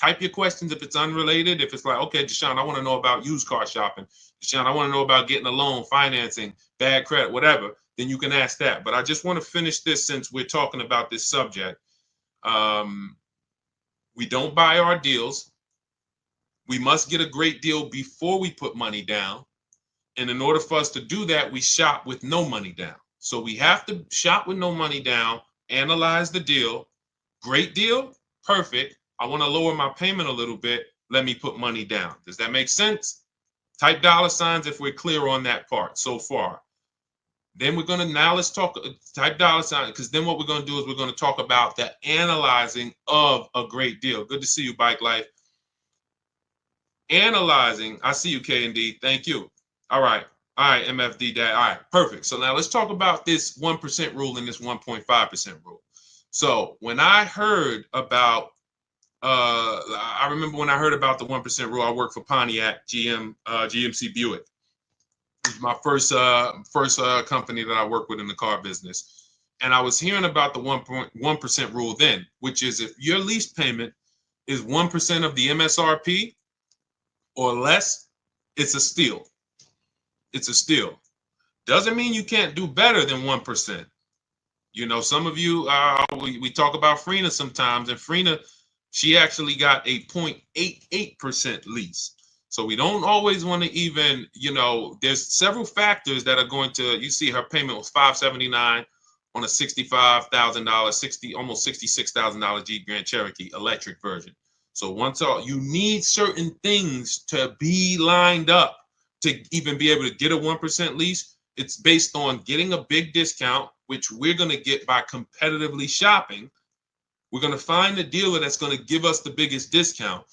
type your questions if it's unrelated. If it's like, okay, Deshone, I want to know about used car shopping. Deshone, I want to know about getting a loan, financing, bad credit, whatever. Then you can ask that. But I just want to finish this since we're talking about this subject. We don't buy our deals. We must get a great deal before we put money down. And in order for us to do that, we shop with no money down. So we have to shop with no money down, analyze the deal. Great deal, perfect. I want to lower my payment a little bit. Let me put money down. Does that make sense? Type $ if we're clear on that part so far. Then we're going to, now let's talk, type $, because then what we're going to do is we're going to talk about the analyzing of a great deal. Good to see you, Bike Life. Analyzing, I see you, K&D. Thank you. All right, MFD Dad. All right, perfect. So now let's talk about this 1% rule and this 1.5% rule. So when I heard about, I remember when I heard about the 1% rule, I worked for Pontiac GMC Buick. It was my first company that I worked with in the car business. And I was hearing about the 1% rule then, which is if your lease payment is 1% of the MSRP or less, it's a steal. It's a steal. Doesn't mean you can't do better than 1%. You know, some of you, we talk about Frina sometimes, and Frina, she actually got a 0.88% lease. So we don't always want to even, there's several factors that are going to, you see her payment was $579 on a $65,000, almost $66,000 Jeep Grand Cherokee electric version. So you need certain things to be lined up to even be able to get a 1% lease. It's based on getting a big discount, which we're going to get by competitively shopping. We're going to find the dealer that's going to give us the biggest discount.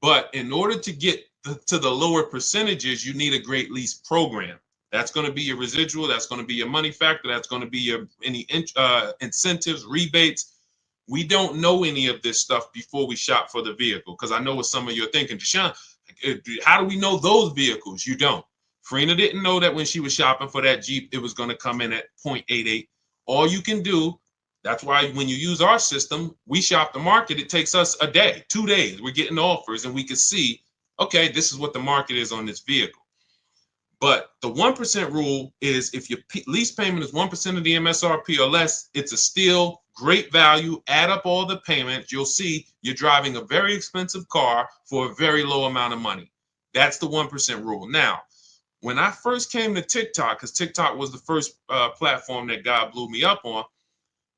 But in order to get to the lower percentages, you need a great lease program. That's going to be your residual. That's going to be your money factor. That's going to be your any incentives, rebates. We don't know any of this stuff before we shop for the vehicle, because I know what some of you are thinking. Deshone, how do we know those vehicles? You don't. Frina didn't know that when she was shopping for that Jeep, it was going to come in at 0.88. All you can do, that's why when you use our system, we shop the market. It takes us a day, 2 days. We're getting offers and we can see, okay, this is what the market is on this vehicle. But the 1% rule is if your lease payment is 1% of the MSRP or less, it's a steal, great value. Add up all the payments. You'll see you're driving a very expensive car for a very low amount of money. That's the 1% rule. Now, when I first came to TikTok, because TikTok was the first platform that God blew me up on,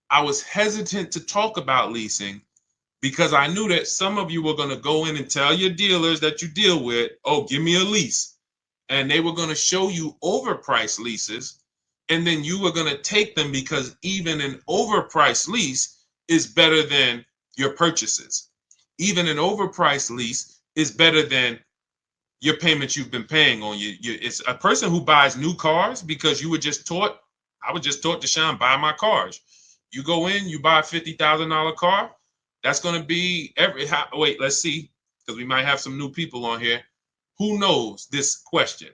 I was hesitant to talk about leasing because I knew that some of you were going to go in and tell your dealers that you deal with, oh, give me a lease. And they were going to show you overpriced leases. And then you were going to take them because even an overpriced lease is better than your purchases. Even an overpriced lease is better than your payments you've been paying on it's a person who buys new cars because you were just taught, I was just taught, Deshone, buy my cars. You go in, you buy a $50,000 car. That's going to be wait, let's see, because we might have some new people on here. Who knows this question?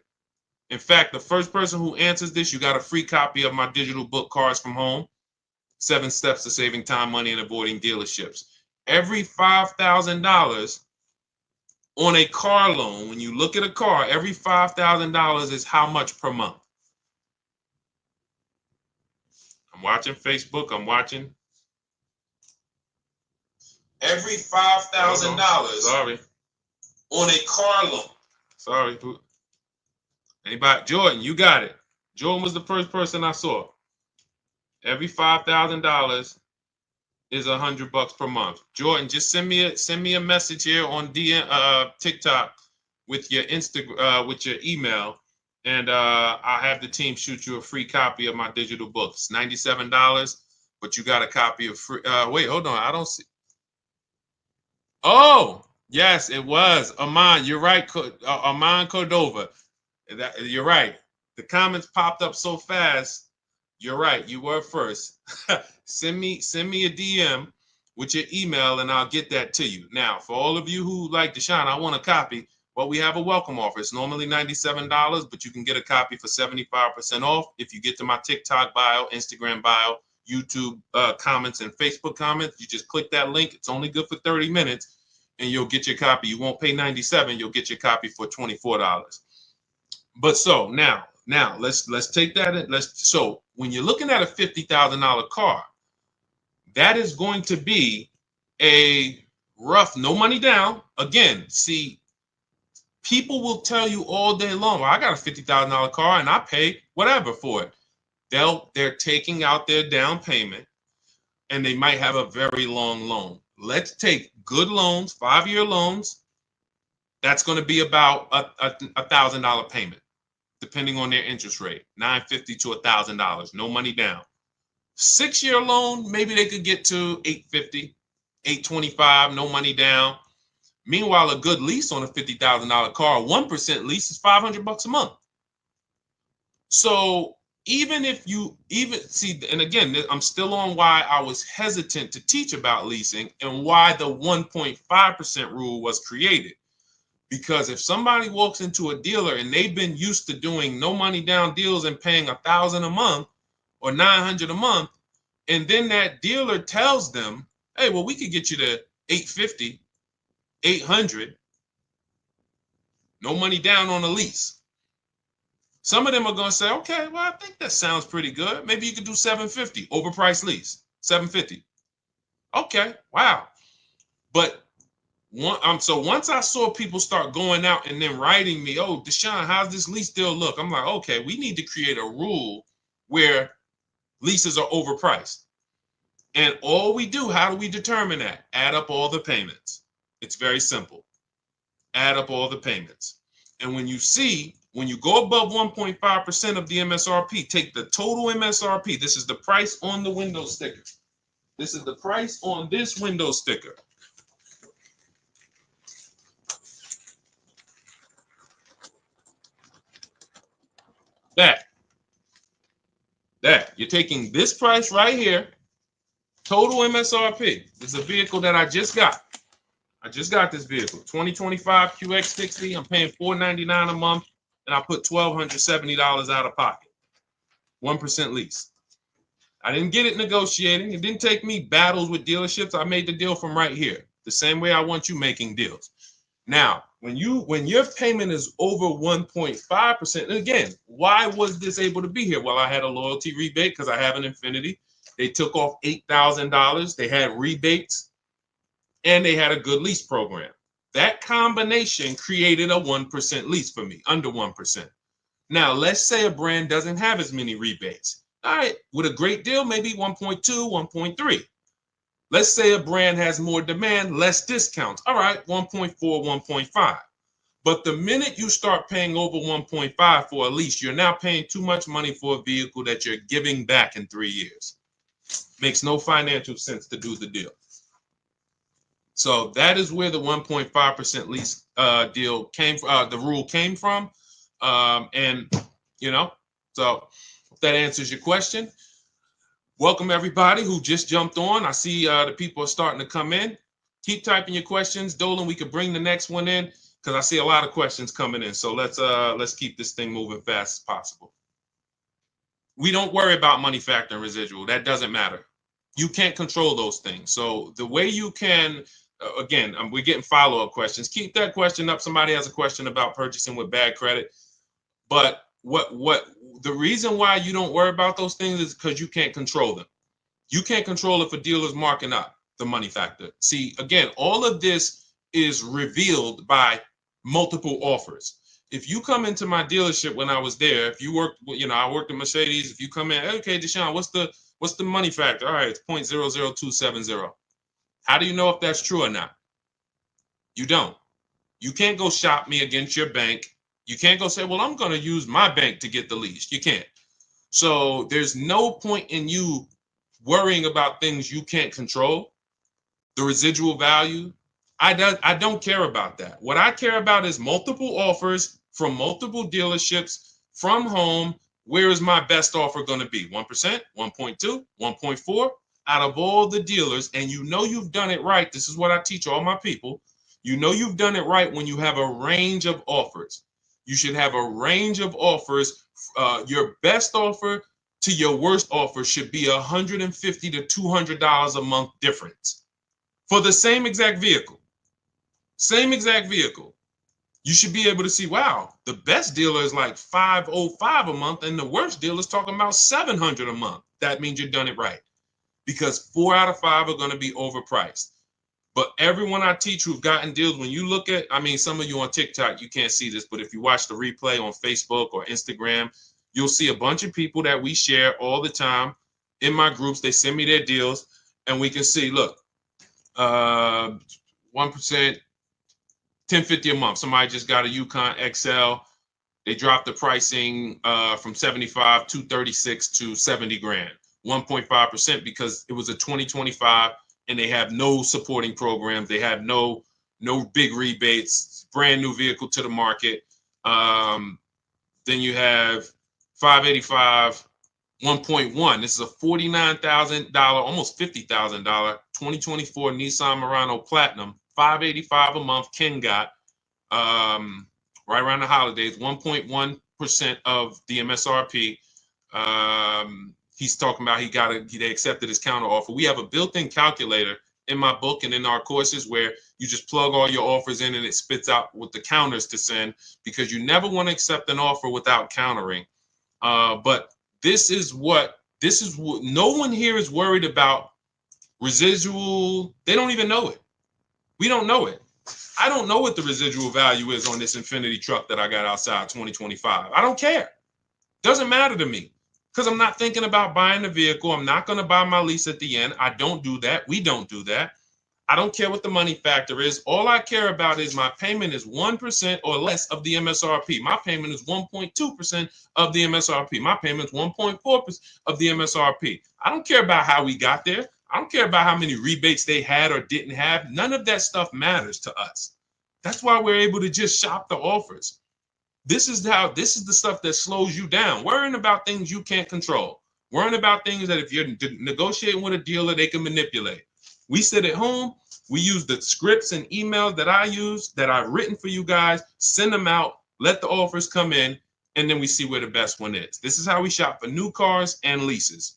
In fact, the first person who answers this, you got a free copy of my digital book, Cars from Home, 7 Steps to Saving Time, Money, and Avoiding Dealerships. Every $5,000 on a car loan, when you look at a car, every $5,000 is how much per month? I'm watching Facebook. I'm watching. Every $5,000 sorry, on a car loan. Sorry. Anybody? Jordan, you got it. Jordan was the first person I saw. Every $5,000 is $100 per month. Jordan, just send me a message here on TikTok with your with your email, and I'll have the team shoot you a free copy of my digital books. $97, but you got a copy of free. Wait, hold on. I don't see. Oh, yes, it was Aman. You're right, Aman Cordova. You're right. The comments popped up so fast. You're right. You were first. send me a DM with your email, and I'll get that to you. Now, for all of you who like Deshone, I want a copy. Well, we have a welcome offer. It's normally $97, but you can get a copy for 75% off if you get to my TikTok bio, Instagram bio, YouTube comments, and Facebook comments. You just click that link. It's only good for 30 minutes, and you'll get your copy. You won't pay $97. You'll get your copy for $24. But so now let's take that and so when you're looking at a $50,000 car, that is going to be a rough, no money down. Again, see, people will tell you all day long, well, I got a $50,000 car and I pay whatever for it. They're taking out their down payment and they might have a very long loan. Let's take good loans, 5-year loans. That's going to be about a $1,000 payment, depending on their interest rate, $950 to $1,000, no money down. 6-year loan, maybe they could get to $850, $825, no money down. Meanwhile, a good lease on a $50,000 car, 1% lease is $500 a month. So even if you see, and again, I'm still on why I was hesitant to teach about leasing and why the 1.5% rule was created. Because if somebody walks into a dealer and they've been used to doing no money down deals and paying $1,000 a month or $900 a month, and then that dealer tells them, hey, well, we could get you to $850, $800, no money down on a lease. Some of them are going to say, okay, well, I think that sounds pretty good. Maybe you could do $750, overpriced lease, $750. Okay, wow. But so once I saw people start going out and then writing me, oh, Deshone, how's this lease deal look? I'm like, okay, we need to create a rule where leases are overpriced. And all we do, how do we determine that? Add up all the payments. It's very simple. Add up all the payments. And when you go above 1.5% of the MSRP, take the total MSRP. This is the price on the window sticker. This is the price on this window sticker. That you're taking this price right here, total MSRP. This is a vehicle that I just got. I just got this vehicle, 2025 QX60. I'm paying $499 a month, and I put $1,270 out of pocket. 1% lease. I didn't get it negotiating. It didn't take me battles with dealerships. I made the deal from right here, the same way I want you making deals. Now, when your payment is over 1.5%, and again, why was this able to be here? Well, I had a loyalty rebate because I have an Infiniti. They took off $8,000. They had rebates, and they had a good lease program. That combination created a 1% lease for me, under 1%. Now, let's say a brand doesn't have as many rebates. All right, with a great deal, maybe 1.2, 1.3. Let's say a brand has more demand, less discounts. All right, 1.4, 1.5. But the minute you start paying over 1.5 for a lease, you're now paying too much money for a vehicle that you're giving back in 3 years. Makes no financial sense to do the deal. So that is where the 1.5% lease deal came from, the rule came from. And, so if that answers your question. Welcome everybody who just jumped on. I see the people are starting to come in. Keep typing your questions, Dolan. We could bring the next one in because I see a lot of questions coming in. So let's keep this thing moving fast as possible. We don't worry about money factor and residual. That doesn't matter. You can't control those things. So the way you can, again, we're getting follow-up questions. Keep that question up. Somebody has a question about purchasing with bad credit. But what the reason why you don't worry about those things is because you can't control them. You can't control if a dealer's marking up the money factor. See, again, all of this is revealed by multiple offers. If you come into my dealership when I was there, if you worked, I worked at Mercedes. If you come in, okay, Deshone, what's the money factor? All right, it's 0.00270. How do you know if that's true or not? You don't. You can't go shop me against your bank. You can't go say, well, I'm going to use my bank to get the lease. You can't. So there's no point in you worrying about things you can't control. The residual value, I don't care about that. What I care about is multiple offers from multiple dealerships from home. Where is my best offer going to be? 1%, 1.2, 1.4 out of all the dealers. And you've done it right. This is what I teach all my people. You've done it right when you have a range of offers. You should have a range of offers. Your best offer to your worst offer should be $150 to $200 a month difference for the same exact vehicle. Same exact vehicle. You should be able to see, wow, the best dealer is like $505 a month, and the worst dealer is talking about $700 a month. That means you've done it right, because 4 out of 5 are going to be overpriced. But everyone I teach who've gotten deals, when you look at, some of you on TikTok, you can't see this, but if you watch the replay on Facebook or Instagram, you'll see a bunch of people that we share all the time in my groups. They send me their deals, and we can see, look, 1%, 1050 a month. Somebody just got a Yukon XL. They dropped the pricing from 75 to 36 to 70 grand, 1.5%, because it was a 2025 and they have no supporting programs. They have no big rebates, brand new vehicle to the market. Then you have 585, 1.1. This is a $49,000, almost $50,000 2024 Nissan Murano Platinum, 585 a month. Ken got right around the holidays, 1.1% of the MSRP. He's talking about they accepted his counter offer. We have a built-in calculator in my book and in our courses where you just plug all your offers in and it spits out with the counters to send, because you never want to accept an offer without countering. But this is what no one here is worried about. Residual, they don't even know it. We don't know it. I don't know what the residual value is on this Infiniti truck that I got outside 2025. I don't care. Doesn't matter to me, because I'm not thinking about buying the vehicle. I'm not going to buy my lease at the end. I don't do that. We don't do that. I don't care what the money factor is. All I care about is my payment is 1% or less of the MSRP. My payment is 1.2% of the MSRP. My payment is 1.4% of the MSRP. I don't care about how we got there. I don't care about how many rebates they had or didn't have. None of that stuff matters to us. That's why we're able to just shop the offers. This is the stuff that slows you down. Worrying about things you can't control. Worrying about things that if you're negotiating with a dealer, they can manipulate. We sit at home. We use the scripts and emails that I use, that I've written for you guys, send them out, let the offers come in, and then we see where the best one is. This is how we shop for new cars and leases.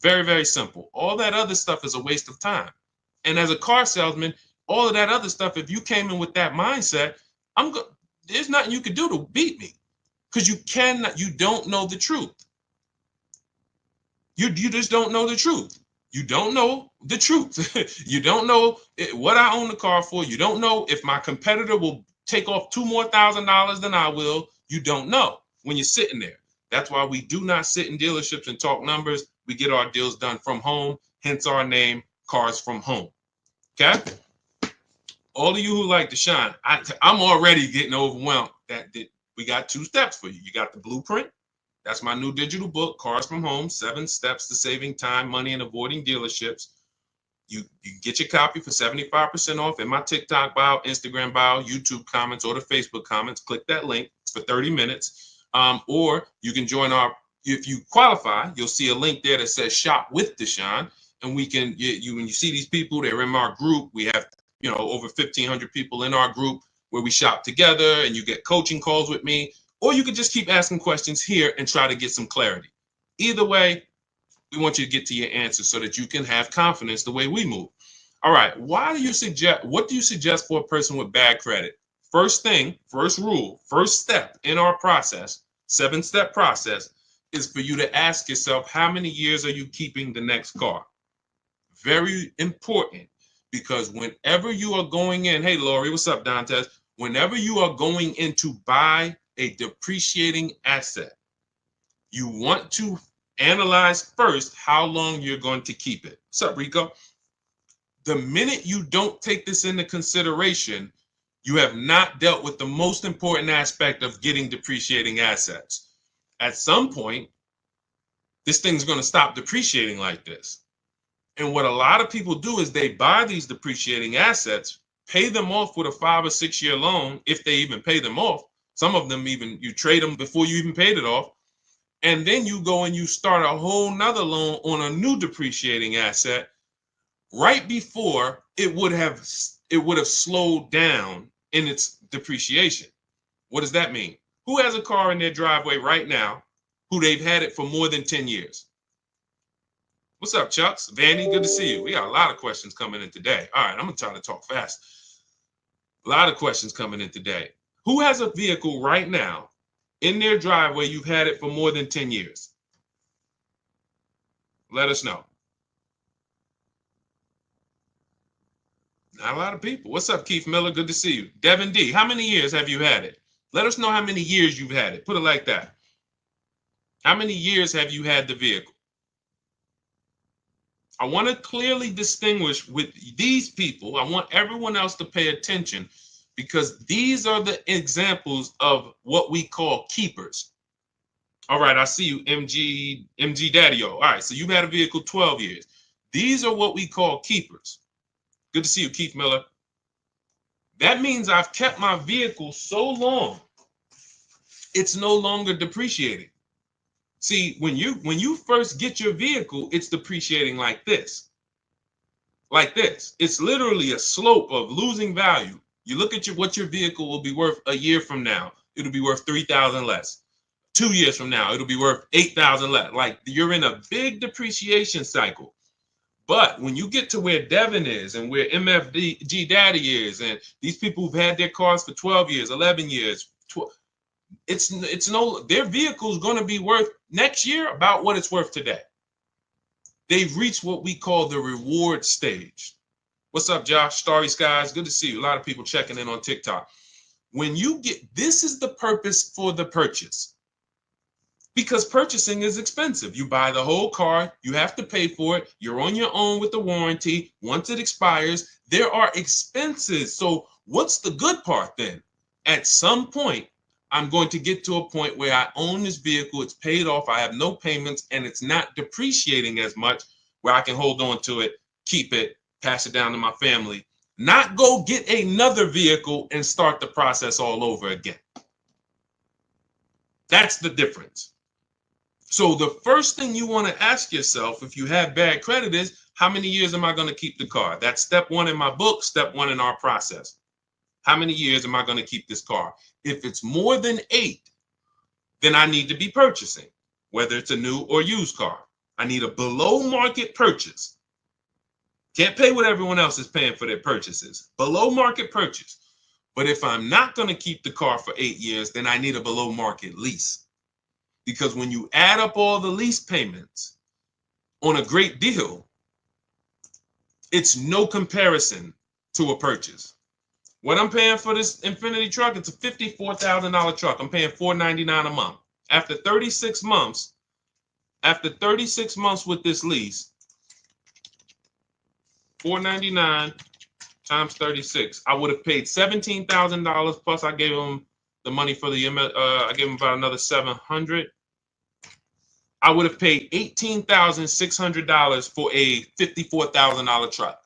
Very, very simple. All that other stuff is a waste of time. And as a car salesman, all of that other stuff, if you came in with that mindset, there's nothing you could do to beat me, because you don't know the truth. You just don't know the truth. You don't know the truth. You don't know what I own the car for. You don't know if my competitor will take off $2,000 more than I will. You don't know when you're sitting there. That's why we do not sit in dealerships and talk numbers. We get our deals done from home, hence our name, Cars from Home. Okay? All of you who like Deshone, I'm already getting overwhelmed that we got 2 steps for you. You got the blueprint. That's my new digital book, Cars from Home, 7 Steps to Saving Time, Money, and Avoiding Dealerships. You get your copy for 75% off in my TikTok bio, Instagram bio, YouTube comments, or the Facebook comments. Click that link for 30 minutes. Or you can join if you qualify, you'll see a link there that says Shop with Deshone. And we can, when you see these people, they're in our group. We have, over 1,500 people in our group where we shop together, and you get coaching calls with me. Or you can just keep asking questions here and try to get some clarity. Either way, we want you to get to your answer so that you can have confidence the way we move. All right. What do you suggest for a person with bad credit? First thing, first rule, first step in our process, 7-step process, is for you to ask yourself, how many years are you keeping the next car? Very important, because whenever you are going in, hey, Lori, what's up, Dantes? Whenever you are going in to buy a depreciating asset, you want to analyze first how long you're going to keep it. What's up, Rico? The minute you don't take this into consideration, you have not dealt with the most important aspect of getting depreciating assets. At some point, this thing's going to stop depreciating like this. And what a lot of people do is they buy these depreciating assets, pay them off with a 5 or 6 year loan, if they even pay them off. Some of them even you trade them before you even paid it off. And then you go and you start a whole nother loan on a new depreciating asset right before it would have slowed down in its depreciation. What does that mean? Who has a car in their driveway right now who they've had it for more than 10 years? What's up, Chucks? Vanny, good to see you. We got a lot of questions coming in today. All right, I'm going to try to talk fast. A lot of questions coming in today. Who has a vehicle right now in their driveway you've had it for more than 10 years? Let us know. Not a lot of people. What's up, Keith Miller? Good to see you. Devin D, how many years have you had it? Let us know how many years you've had it. Put it like that. How many years have you had the vehicle? I want to clearly distinguish with these people. I want everyone else to pay attention because these are the examples of what we call keepers. All right, I see you, MG Daddy-O. All right, so you've had a vehicle 12 years. These are what we call keepers. Good to see you, Keith Miller. That means I've kept my vehicle so long, it's no longer depreciating. See, when you first get your vehicle, it's depreciating like this. Like this. It's literally a slope of losing value. You look at what your vehicle will be worth a year from now. It'll be worth $3,000 less. 2 years from now, it'll be worth $8,000 less. Like you're in a big depreciation cycle. But when you get to where Devin is and where MFG Daddy is, and these people who've had their cars for 12 years, 11 years, their vehicle is going to be worth next year about what it's worth today. They've reached what we call the reward stage. What's up, Josh? Starry Skies, good to see you. A lot of people checking in on TikTok. When you this is the purpose for the purchase. Because purchasing is expensive. You buy the whole car, you have to pay for it. You're on your own with the warranty. Once it expires, there are expenses. So what's the good part then? At some point, I'm going to get to a point where I own this vehicle, it's paid off, I have no payments, and it's not depreciating as much, where I can hold on to it, keep it, pass it down to my family, not go get another vehicle and start the process all over again. That's the difference. So the first thing you want to ask yourself if you have bad credit is, how many years am I going to keep the car? That's step one in my book, step one in our process. How many years am I going to keep this car? If it's more than 8, then I need to be purchasing, whether it's a new or used car. I need a below market purchase. Can't pay what everyone else is paying for their purchases. Below market purchase. But if I'm not going to keep the car for 8 years, then I need a below market lease. Because when you add up all the lease payments on a great deal, it's no comparison to a purchase. What I'm paying for this Infiniti truck, it's a $54,000 truck. I'm paying $499 a month. After 36 months with this lease, $499 times 36, I would have paid $17,000 plus I gave them the money for the I gave them about another $700. I would have paid $18,600 for a $54,000 truck.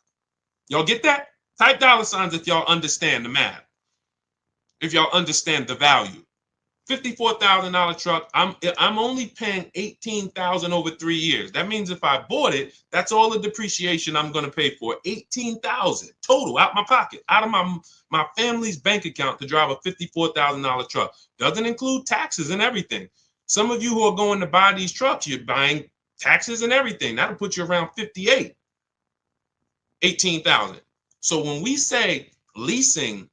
Y'all get that? Type $signs if y'all understand the math. If y'all understand the value. $54,000 truck, I'm only paying $18,000 over 3 years. That means if I bought it, that's all the depreciation I'm going to pay for. $18,000 total out my pocket, out of my family's bank account to drive a $54,000 truck. Doesn't include taxes and everything. Some of you who are going to buy these trucks, you're buying taxes and everything. That'll put you around 58, 18,000. So when we say leasing,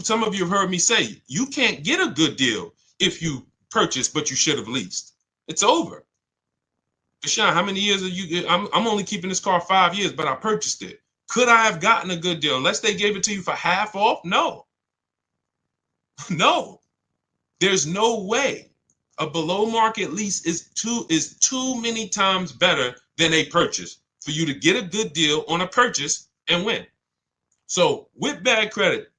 some of you have heard me say, you can't get a good deal if you purchase, but you should have leased. It's over. Deshone, how many years are you? I'm only keeping this car 5 years, but I purchased it. Could I have gotten a good deal unless they gave it to you for half off? No. No. There's no way a below market lease is too many times better than a purchase for you to get a good deal on a purchase and win. So with bad credit,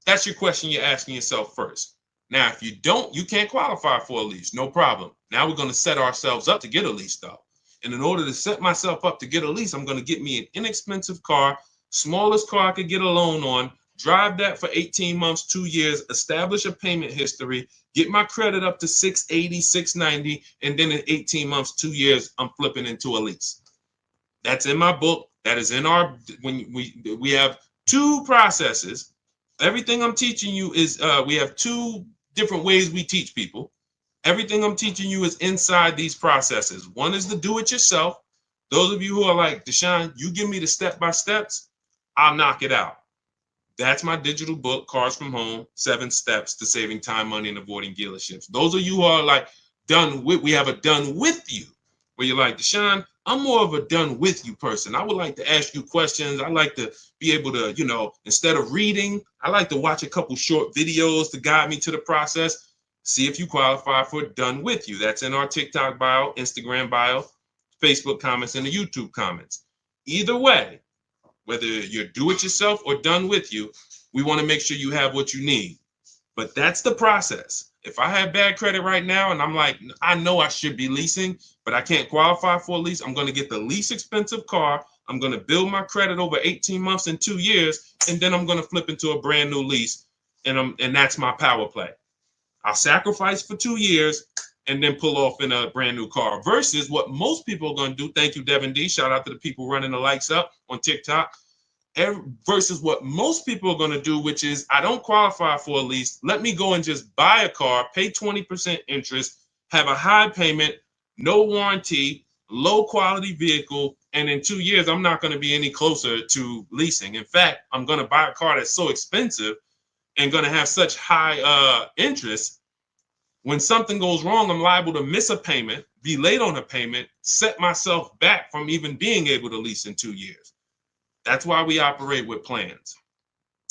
that's your question you're asking yourself first. Now, if you don't, you can't qualify for a lease. No problem. Now we're going to set ourselves up to get a lease, though. And in order to set myself up to get a lease, I'm going to get me an inexpensive car, smallest car I could get a loan on, drive that for 18 months, 2 years, establish a payment history, get my credit up to 680, 690, and then in 18 months, 2 years, I'm flipping into a lease. That's in my book. That is in our, when we have two processes. Everything I'm teaching you is, we have two different ways we teach people. Everything I'm teaching you is inside these processes. One is the do-it-yourself. Those of you who are like, Deshone, you give me the step-by-steps, I'll knock it out. That's my digital book, Cars from Home, 7 Steps to Saving Time, Money, and Avoiding Dealerships. Those of you who are like, we have a done with you, where you're like, Deshone, I'm more of a done with you person. I would like to ask you questions. I like to be able to, instead of reading, I like to watch a couple short videos to guide me to the process. See if you qualify for done with you. That's in our TikTok bio, Instagram bio, Facebook comments, and the YouTube comments. Either way, whether you're do it yourself or done with you, we want to make sure you have what you need. But that's the process. If I have bad credit right now and I'm like, I know I should be leasing, but I can't qualify for a lease, I'm going to get the least expensive car. I'm going to build my credit over 18 months and 2 years, and then I'm going to flip into a brand new lease. And that's my power play. I'll sacrifice for 2 years and then pull off in a brand new car versus what most people are going to do. Thank you, Devin D. Shout out to the people running the likes up on TikTok. Versus what most people are going to do, which is I don't qualify for a lease. Let me go and just buy a car, pay 20% interest, have a high payment, no warranty, low quality vehicle. And in 2 years, I'm not going to be any closer to leasing. In fact, I'm going to buy a car that's so expensive and going to have such high interest. When something goes wrong, I'm liable to miss a payment, be late on a payment, set myself back from even being able to lease in 2 years. That's why we operate with plans.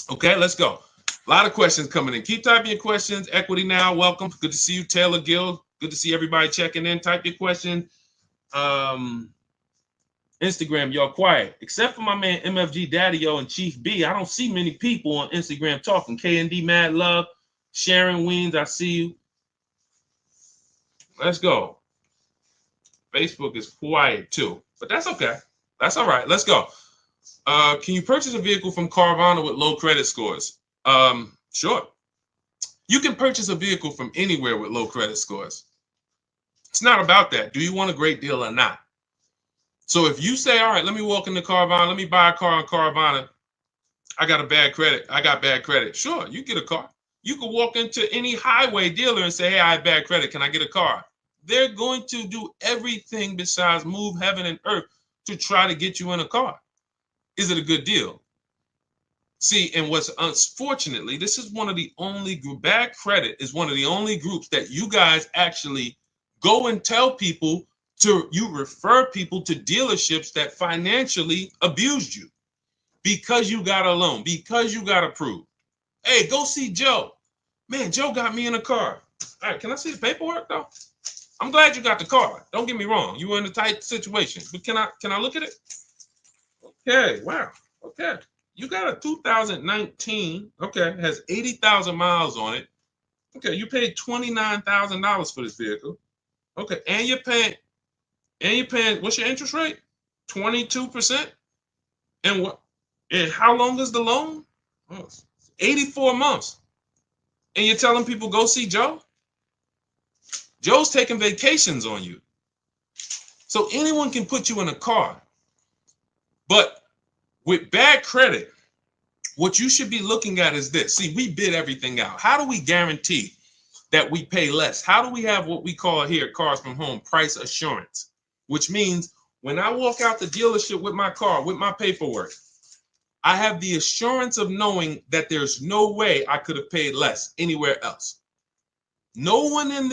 Okay, let's go. A lot of questions coming in. Keep typing your questions. Equity Now, welcome. Good to see you, Taylor Gill. Good to see everybody checking in. Type your question. Instagram, y'all quiet. Except for my man MFG Daddy-O and Chief B, I don't see many people on Instagram talking. K&D Mad Love, Sharon Weens, I see you. Let's go. Facebook is quiet too, but that's okay. That's all right. Let's go. Can you purchase a vehicle from Carvana with low credit scores? Sure. You can purchase a vehicle from anywhere with low credit scores. It's not about that. Do you want a great deal or not? So if you say, all right, let me walk into Carvana, let me buy a car on Carvana. I got bad credit. Sure, you get a car. You can walk into any highway dealer and say, hey, I have bad credit. Can I get a car? They're going to do everything besides move heaven and earth to try to get you in a car. Is it a good deal? See, and what's unfortunately, this is one of the only bad credit is one of the only groups that you guys actually go and tell people you refer people to dealerships that financially abused you because you got a loan, because you got approved. Hey, go see Joe. Man, Joe got me in a car. All right, can I see the paperwork though? I'm glad you got the car. Don't get me wrong. You were in a tight situation, but can I look at it? Okay, wow. Okay. You got a 2019, okay, has 80,000 miles on it. Okay, you paid $29,000 for this vehicle. Okay, and you're paying, what's your interest rate? 22%? And what? And how long is the loan? Oh, 84 months. And you're telling people go see Joe? Joe's taking vacations on you. So anyone can put you in a car. But with bad credit, what you should be looking at is this. See, we bid everything out. How do we guarantee that we pay less? How do we have what we call here Cars from Home price assurance? Which means when I walk out the dealership with my car, with my paperwork, I have the assurance of knowing that there's no way I could have paid less anywhere else. No one in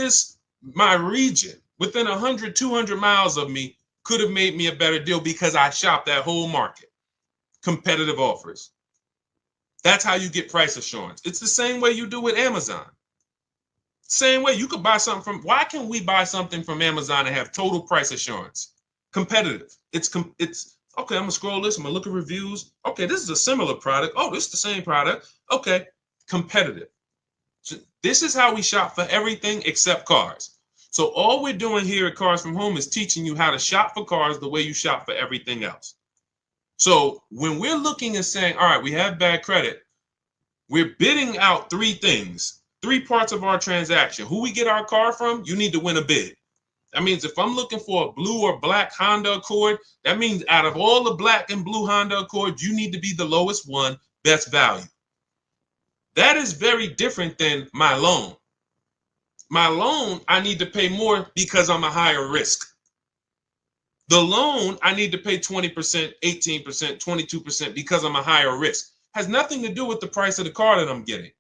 my region, within 100, 200 miles of me, could have made me a better deal because I shopped that whole market. Competitive offers. That's how you get price assurance. It's the same way you do with Amazon. Same way, you could buy something from, why can we buy something from Amazon and have total price assurance? Competitive. It's okay, I'm gonna scroll this, I'm gonna look at reviews. Okay, this is a similar product. Oh, this is the same product. Okay, competitive. So this is how we shop for everything except cars. So all we're doing here at Cars from Home is teaching you how to shop for cars the way you shop for everything else. So when we're looking and saying, all right, we have bad credit, we're bidding out three things, three parts of our transaction. Who we get our car from, you need to win a bid. That means if I'm looking for a blue or black Honda Accord, that means out of all the black and blue Honda Accord, you need to be the lowest one, best value. That is very different than my loan. My loan, I need to pay more because I'm a higher risk. The loan, I need to pay 20%, 18%, 22% because I'm a higher risk. Has nothing to do with the price of the car that I'm getting.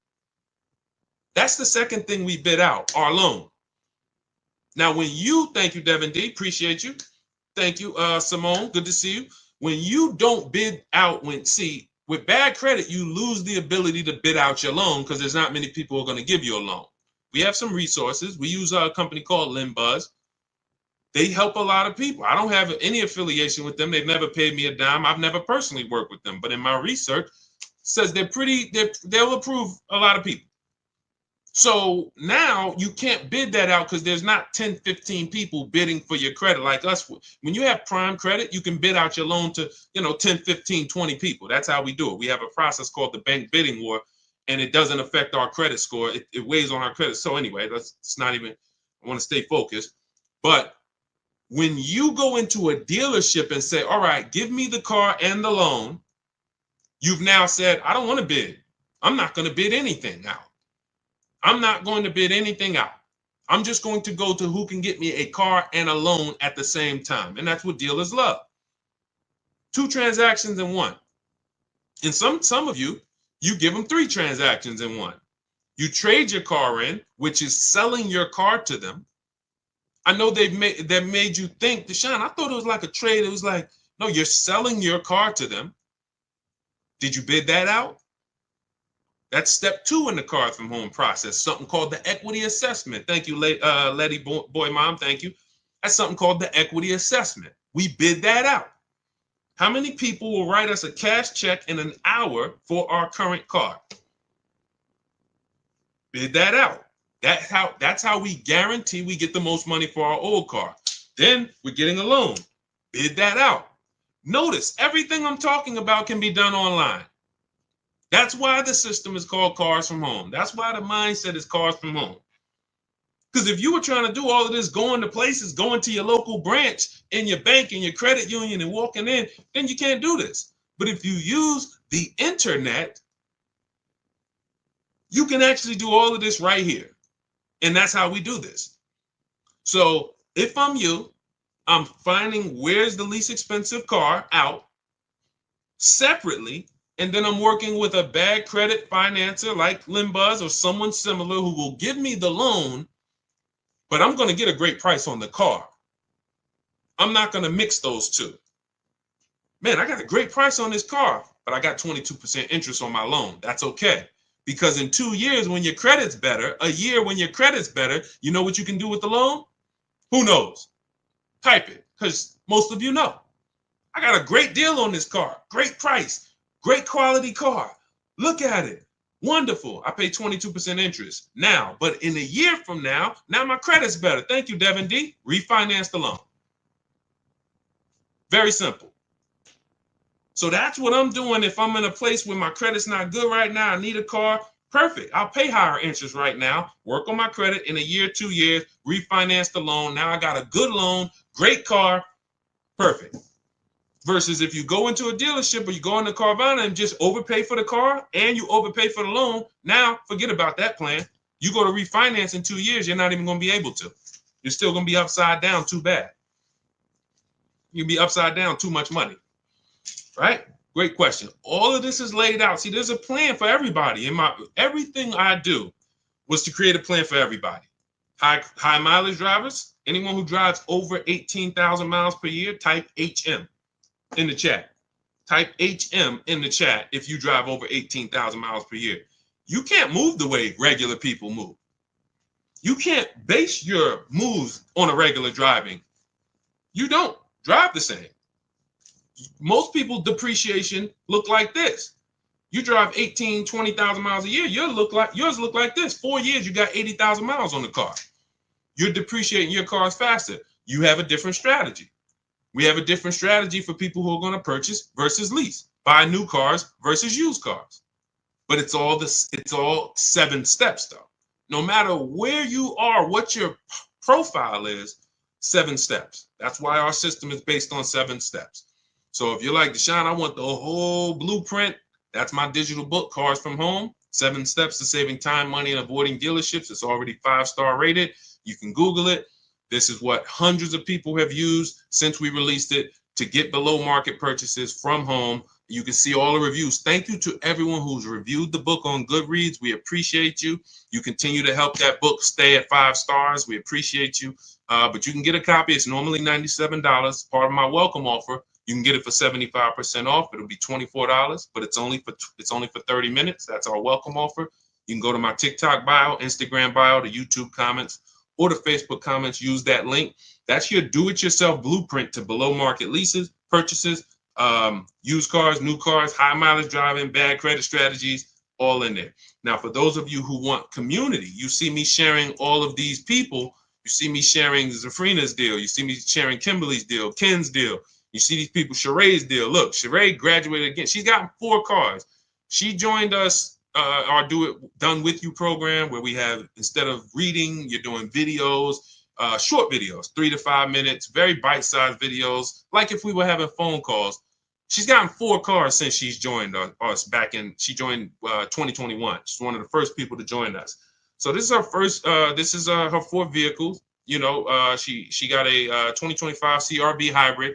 That's the second thing we bid out, our loan. Now, when you, thank you, Devin D, appreciate you. Thank you, Simone, good to see you. When you don't bid out, with bad credit, you lose the ability to bid out your loan because there's not many people who are going to give you a loan. We have some resources. We use a company called LendBuzz. They help a lot of people. I don't have any affiliation with them. They've never paid me a dime. I've never personally worked with them, but in my research, says they'll approve a lot of people. So now you can't bid that out because there's not 10, 15 people bidding for your credit like us. When you have prime credit, you can bid out your loan to, 10, 15, 20 people. That's how we do it. We have a process called the bank bidding war, and it doesn't affect our credit score. It weighs on our credit. So anyway, it's not even, I want to stay focused. But when you go into a dealership and say, all right, give me the car and the loan, you've now said, I don't want to bid. I'm not going to bid anything out. I'm not going to bid anything out. I'm just going to go to who can get me a car and a loan at the same time. And that's what dealers love. 2 transactions in one. And some of you give them 3 transactions in one. You trade your car in, which is selling your car to them. I know that made you think, Deshone, I thought it was like a trade. It was like, no, you're selling your car to them. Did you bid that out? That's step 2 in the Cars from Home process, something called the equity assessment. Thank you, Letty Boy Mom, thank you. That's something called the equity assessment. We bid that out. How many people will write us a cash check in an hour for our current car? Bid that out. That's how we guarantee we get the most money for our old car. Then we're getting a loan. Bid that out. Notice everything I'm talking about can be done online. That's why the system is called Cars from Home. That's why the mindset is Cars from Home. Because if you were trying to do all of this, going to places, going to your local branch in your bank and your credit union and walking in, then you can't do this. But if you use the internet, you can actually do all of this right here. And that's how we do this. So if I'm you, I'm finding where's the least expensive car out separately. And then I'm working with a bad credit financer like LendBuzz or someone similar who will give me the loan, but I'm going to get a great price on the car. I'm not going to mix those two. Man, I got a great price on this car, but I got 22% interest on my loan. That's okay. Because in 2 years, when your credit's better, a year when your credit's better, you know what you can do with the loan? Who knows? Type it, because most of you know. I got a great deal on this car, great price. Great quality car. Look at it. Wonderful. I pay 22% interest now, but in a year from now my credit's better. Thank you, Devin D. Refinance the loan. Very simple. So that's what I'm doing if I'm in a place where my credit's not good right now. I need a car. Perfect. I'll pay higher interest right now. Work on my credit in a year, 2 years. Refinance the loan. Now I got a good loan. Great car. Perfect. Versus if you go into a dealership or you go into Carvana and just overpay for the car and you overpay for the loan, now forget about that plan. You go to refinance in 2 years, you're not even going to be able to. You're still going to be upside down too bad. You'll be upside down too much money, right? Great question. All of this is laid out. See, there's a plan for everybody. Everything I do was to create a plan for everybody. High mileage drivers, anyone who drives over 18,000 miles per year, type HM. In the chat. Type HM in the chat if you drive over 18,000 miles per year. You can't move the way regular people move. You can't base your moves on a regular driving. You don't drive the same. Most people depreciation look like this. You drive 18, 20,000 miles a year, yours look like this. 4 years, you got 80,000 miles on the car. You're depreciating your cars faster. You have a different strategy. We have a different strategy for people who are going to purchase versus lease, buy new cars versus used cars. But it's all 7 steps though. No matter where you are, what your profile is, 7 steps. That's why our system is based on 7 steps. So if you're like, Deshone, I want the whole blueprint, that's my digital book, Cars from Home, 7 Steps to Saving Time, Money, and Avoiding Dealerships. It's already 5-star rated. You can Google it. This is what hundreds of people have used since we released it to get below market purchases from home. You can see all the reviews. Thank you to everyone who's reviewed the book on Goodreads. We appreciate you. You continue to help that book stay at 5 stars. We appreciate you. But you can get a copy. It's normally $97. Part of my welcome offer. You can get it for 75% off. It'll be $24, but it's only for 30 minutes. That's our welcome offer. You can go to my TikTok bio, Instagram bio, the YouTube comments, or the Facebook comments. Use that link. That's your do-it-yourself blueprint to below market leases, purchases, used cars, new cars, high mileage driving, bad credit strategies, all in there. Now, for those of you who want community, you see me sharing all of these people. You see me sharing Zafrina's deal. You see me sharing Kimberly's deal, Ken's deal. You see these people, Sheree's deal. Look, Sheree graduated again. She's gotten 4 cars. She joined us, our Done With You program, where we have, instead of reading, you're doing videos, short videos, 3 to 5 minutes, very bite-sized videos, like if we were having phone calls. She's gotten 4 cars since she's joined us back in, she joined 2021. She's one of the first people to join us. So this is her first, this is her 4th vehicle. You know, she got a 2025 CRV hybrid.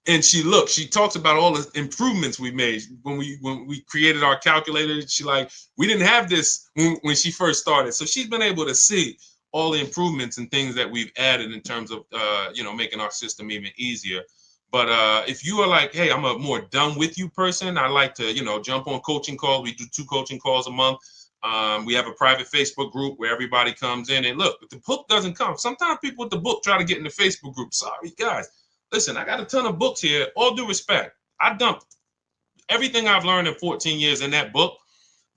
And she talks about all the improvements we made when we created our calculator. She like, we didn't have this when she first started. So she's been able to see all the improvements and things that we've added in terms of, making our system even easier. But if you are like, hey, I'm a more done with you person, I like to, jump on coaching calls. We do 2 coaching calls a month. We have a private Facebook group where everybody comes in, and look, if the book doesn't come, sometimes people with the book try to get in the Facebook group. Sorry, guys. Listen, I got a ton of books here. All due respect, I dumped everything I've learned in 14 years in that book,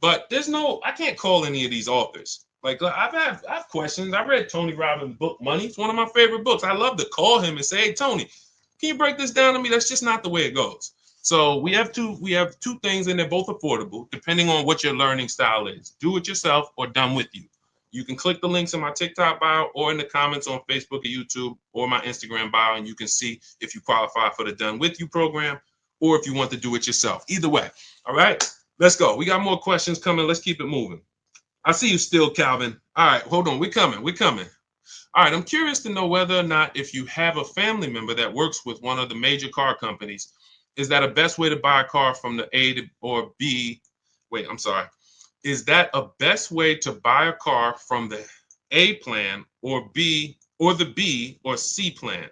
but I can't call any of these authors. Like, I have questions. I read Tony Robbins' book, Money. It's one of my favorite books. I love to call him and say, hey, Tony, can you break this down to me? That's just not the way it goes. So we have two things, and they're both affordable, depending on what your learning style is. Do it yourself or Done With You. You can click the links in my TikTok bio or in the comments on Facebook or YouTube or my Instagram bio, and you can see if you qualify for the Done With You program or if you want to do it yourself. Either way. All right, let's go. We got more questions coming. Let's keep it moving. I see you still, Calvin. All right, hold on. We're coming. All right, I'm curious to know whether or not, if you have a family member that works with one of the major car companies, is that a best way to buy a car from the A to or B? Wait, I'm sorry. Is that a best way to buy a car from the A plan or B or the B or C plan?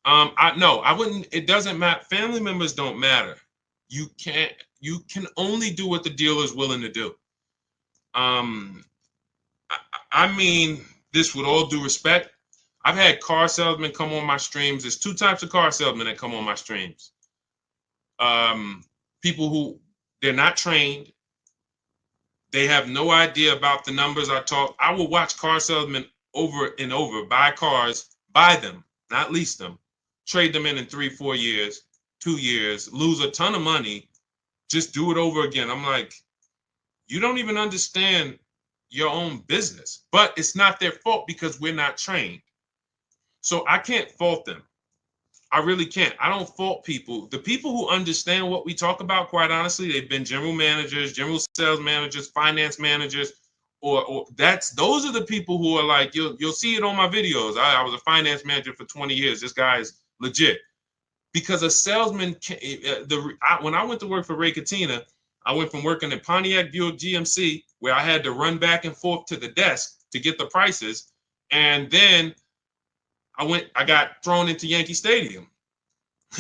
I wouldn't. It doesn't matter. Family members don't matter. You can only do what the dealer is willing to do. I mean this with all due respect. I've had car salesmen come on my streams. There's 2 types of car salesmen that come on my streams. People who, they're not trained. They have no idea about the numbers I talk. I will watch car salesmen over and over buy cars, buy them, not lease them, trade them in 3-4 years, 2 years, lose a ton of money, just do it over again. I'm like, you don't even understand your own business. But it's not their fault because we're not trained. So I can't fault them. I really can't. I don't fault people. The people who understand what we talk about, quite honestly, they've been general managers, general sales managers, finance managers, or those are the people who are like, you'll see it on my videos. I was a finance manager for 20 years. This guy is legit. Because a salesman, when I went to work for Ray Katina, I went from working at Pontiac Buick GMC, where I had to run back and forth to the desk to get the prices, and then I got thrown into Yankee Stadium.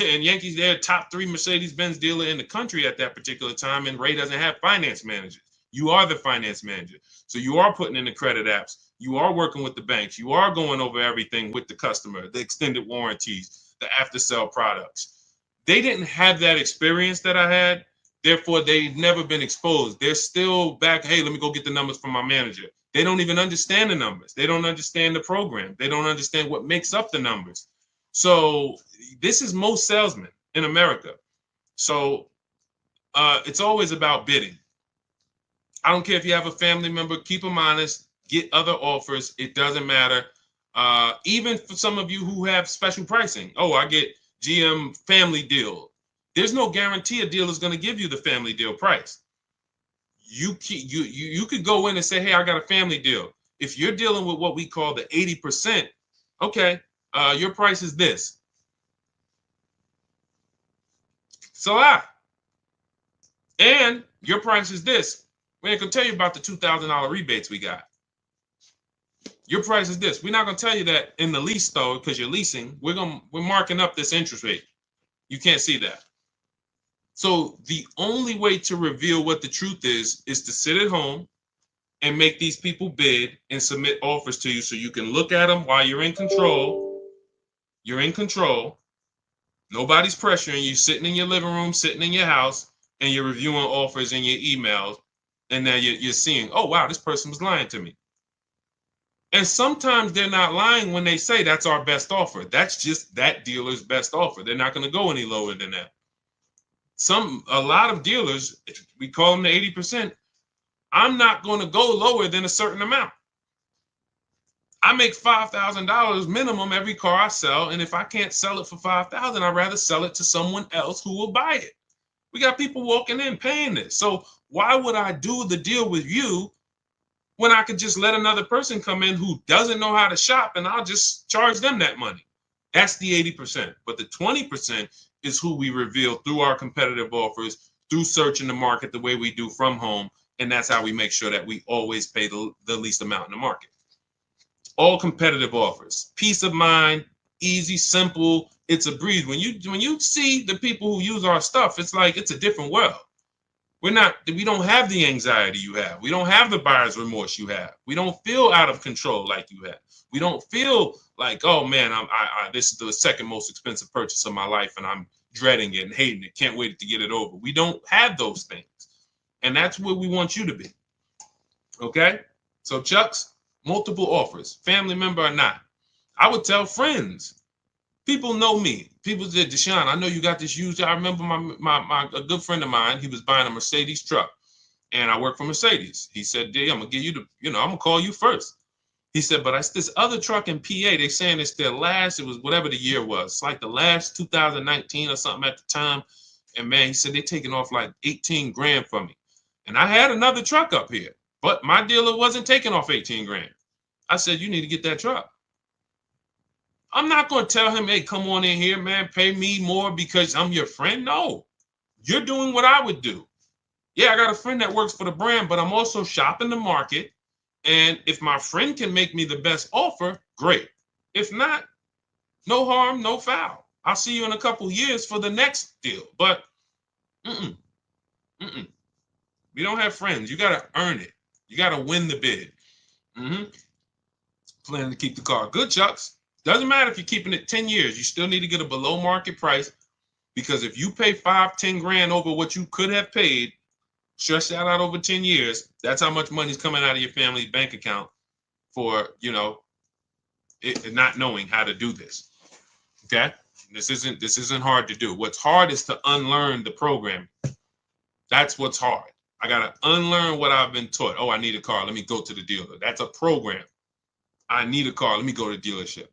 And Yankees, they're top 3 Mercedes-Benz dealer in the country at that particular time, and Ray doesn't have finance managers. You are the finance manager. So you are putting in the credit apps. You are working with the banks. You are going over everything with the customer, the extended warranties, the after sale products. They didn't have that experience that I had. Therefore, they've never been exposed. They're still back. Hey, let me go get the numbers from my manager. They don't even understand the numbers. They don't understand the program. They don't understand what makes up the numbers. So this is most salesmen in America. So it's always about bidding. I don't care if you have a family member, keep them honest, get other offers. It doesn't matter. Even for some of you who have special pricing. Oh, I get GM family deal. There's no guarantee a deal is going to give you the family deal price. You could go in and say, hey, I got a family deal. If you're dealing with what we call the 80%, okay, your price is this. It's a lot. And your price is this. We ain't gonna tell you about the $2,000 rebates we got. Your price is this. We're not gonna tell you that in the lease though, because you're leasing. We're marking up this interest rate. You can't see that. So the only way to reveal what the truth is to sit at home and make these people bid and submit offers to you so you can look at them while you're in control. You're in control. Nobody's pressuring you, sitting in your living room, sitting in your house, and you're reviewing offers in your emails. And now you're seeing, oh, wow, this person was lying to me. And sometimes they're not lying when they say that's our best offer. That's just that dealer's best offer. They're not going to go any lower than that. A lot of dealers, we call them the 80%. I'm not going to go lower than a certain amount. I make $5,000 minimum every car I sell. And if I can't sell it for $5,000, I'd rather sell it to someone else who will buy it. We got people walking in paying this. So why would I do the deal with you when I could just let another person come in who doesn't know how to shop and I'll just charge them that money? That's the 80%. But the 20% is who we reveal through our competitive offers, through searching the market the way we do from home. And that's how we make sure that we always pay the least amount in the market. All competitive offers, peace of mind, easy, simple. It's a breeze. When you see the people who use our stuff, it's like it's a different world. We don't have the anxiety you have. We don't have the buyer's remorse you have. We don't feel out of control like you have. We don't feel like, oh man, this is the second most expensive purchase of my life and I'm dreading it and hating it. Can't wait to get it over. We don't have those things. And that's where we want you to be. Okay? So Chucks, multiple offers, family member or not. I would tell friends. People know me. People said, Deshone, I know you got this used. I remember a good friend of mine, he was buying a Mercedes truck. And I work for Mercedes. He said, D, I'm going to give you I'm going to call you first. He said, but it's this other truck in PA. They saying it's their last, it was whatever the year was. It's like the last 2019 or something at the time. And man, he said, they're taking off like 18 grand from me. And I had another truck up here, but my dealer wasn't taking off 18 grand. I said, you need to get that truck. I'm not going to tell him, hey, come on in here, man, pay me more because I'm your friend. No, you're doing what I would do. Yeah, I got a friend that works for the brand, but I'm also shopping the market. And if my friend can make me the best offer, great. If not, no harm, no foul. I'll see you in a couple years for the next deal. But we don't have friends. You got to earn it. You got to win the bid. Planning to keep the car. Good, Chucks. Doesn't matter if you're keeping it 10 years. You still need to get a below market price because if you pay 5-10 grand over what you could have paid, stretch that out over 10 years, that's how much money's coming out of your family's bank account for, not knowing how to do this. Okay? This isn't hard to do. What's hard is to unlearn the program. That's what's hard. I got to unlearn what I've been taught. Oh, I need a car. Let me go to the dealer. That's a program. I need a car. Let me go to the dealership.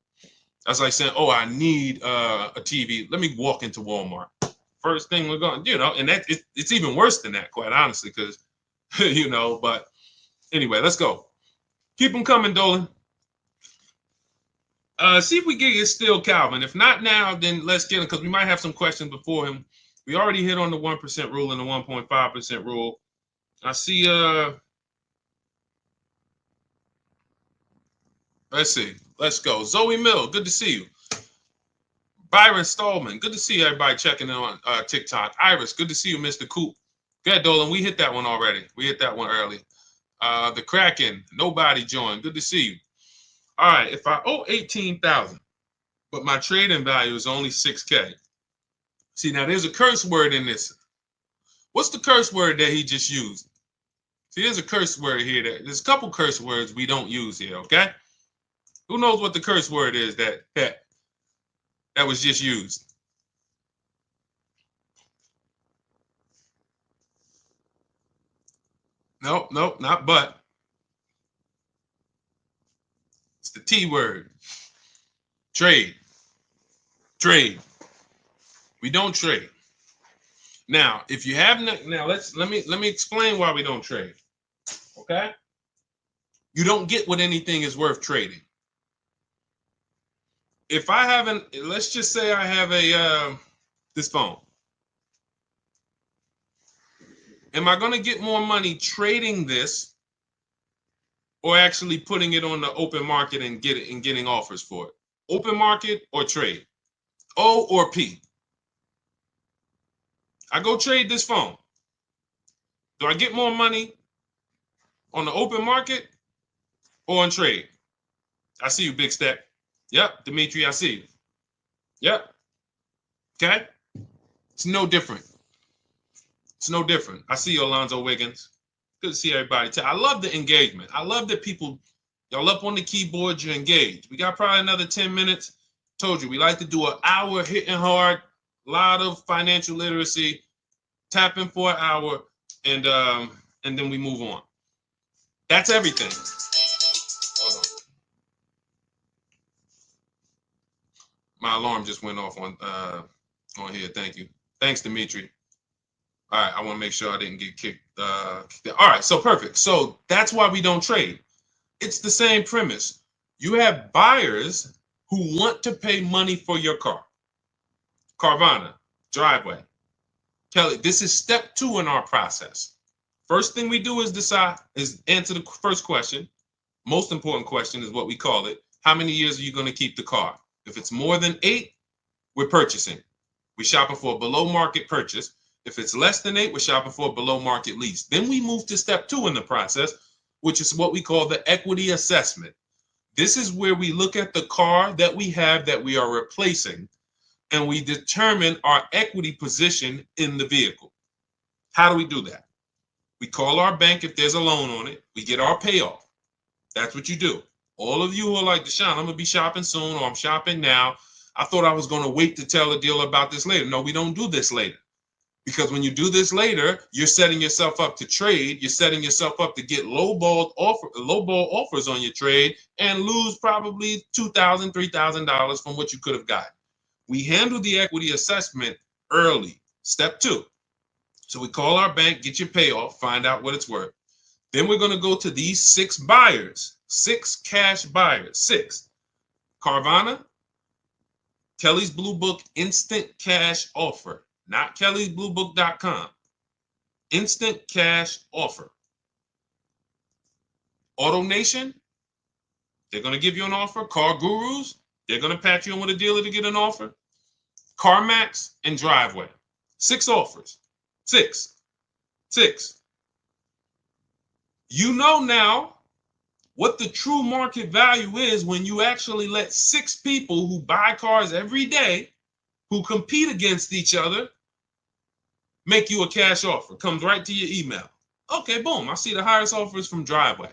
That's like saying, oh, I need a TV. Let me walk into Walmart. First thing we're going, and that it's even worse than that, quite honestly, because, but anyway, let's go. Keep them coming, Dolan. See if we can get Still Calvin. If not now, then let's get him because we might have some questions before him. We already hit on the 1% rule and the 1.5% rule. I see, let's see. Let's go. Zoe Mill, good to see you. Byron Stallman, good to see everybody checking in on TikTok. Iris, good to see you, Mr. Coop. Good, Dolan. We hit that one already. We hit that one early. The Kraken, nobody joined. Good to see you. All right, if I owe 18,000, but my trading value is only 6K. See, now there's a curse word in this. What's the curse word that he just used? See, there's a curse word here. There's a couple curse words we don't use here, okay? Who knows what the curse word is that was just used? Nope, not but. It's the T word. Trade. Trade. We don't trade. Now, if you have now let me explain why we don't trade. Okay? You don't get what anything is worth trading. If I haven't, let's just say I have a this phone. Am I going to get more money trading this or actually putting it on the open market and getting offers for it? Open market or trade? O or P? I go trade this phone. Do I get more money on the open market or on trade? I see you, Big Step. Yep, Dimitri, I see you. Yep. Okay. It's no different. It's no different. I see you, Alonzo Wiggins. Good to see everybody. I love the engagement. I love that people, y'all up on the keyboard, you're engaged. We got probably another 10 minutes. Told you, we like to do an hour hitting hard, a lot of financial literacy, tapping for an hour, and then we move on. That's everything. Hold on. My alarm just went off on here. Thank you. Thanks, Dimitri. All right, I want to make sure I didn't get kicked. All right, so perfect. So that's why we don't trade. It's the same premise. You have buyers who want to pay money for your car. Carvana, driveway. Kelly, this is step 2 in our process. First thing we do is answer the first question. Most important question is what we call it. How many years are you going to keep the car? If it's more than 8, we're purchasing. We're shopping for a below market purchase. If it's less than 8, we're shopping for a below market lease. Then we move to step 2 in the process, which is what we call the equity assessment. This is where we look at the car that we have that we are replacing, and we determine our equity position in the vehicle. How do we do that? We call our bank if there's a loan on it. We get our payoff. That's what you do. All of you who are like, Deshone, I'm going to be shopping soon, or I'm shopping now. I thought I was going to wait to tell a deal about this later. No, we don't do this later. Because when you do this later, you're setting yourself up to trade. You're setting yourself up to get lowball offers on your trade and lose probably $2,000, $3,000 from what you could have gotten. We handle the equity assessment early, step 2. So we call our bank, get your payoff, find out what it's worth. Then we're going to go to these 6 buyers, 6 cash buyers, 6. Carvana, Kelly's Blue Book instant cash offer. Not kellysbluebook.com. Instant cash offer. AutoNation, they're going to give you an offer. Car Gurus, they're going to patch you in with a dealer to get an offer. CarMax and Driveway. 6 offers. 6. You know now what the true market value is when you actually let 6 people who buy cars every day, who compete against each other, make you a cash offer. Comes right to your email. Okay, boom. I see the highest offers from Driveway.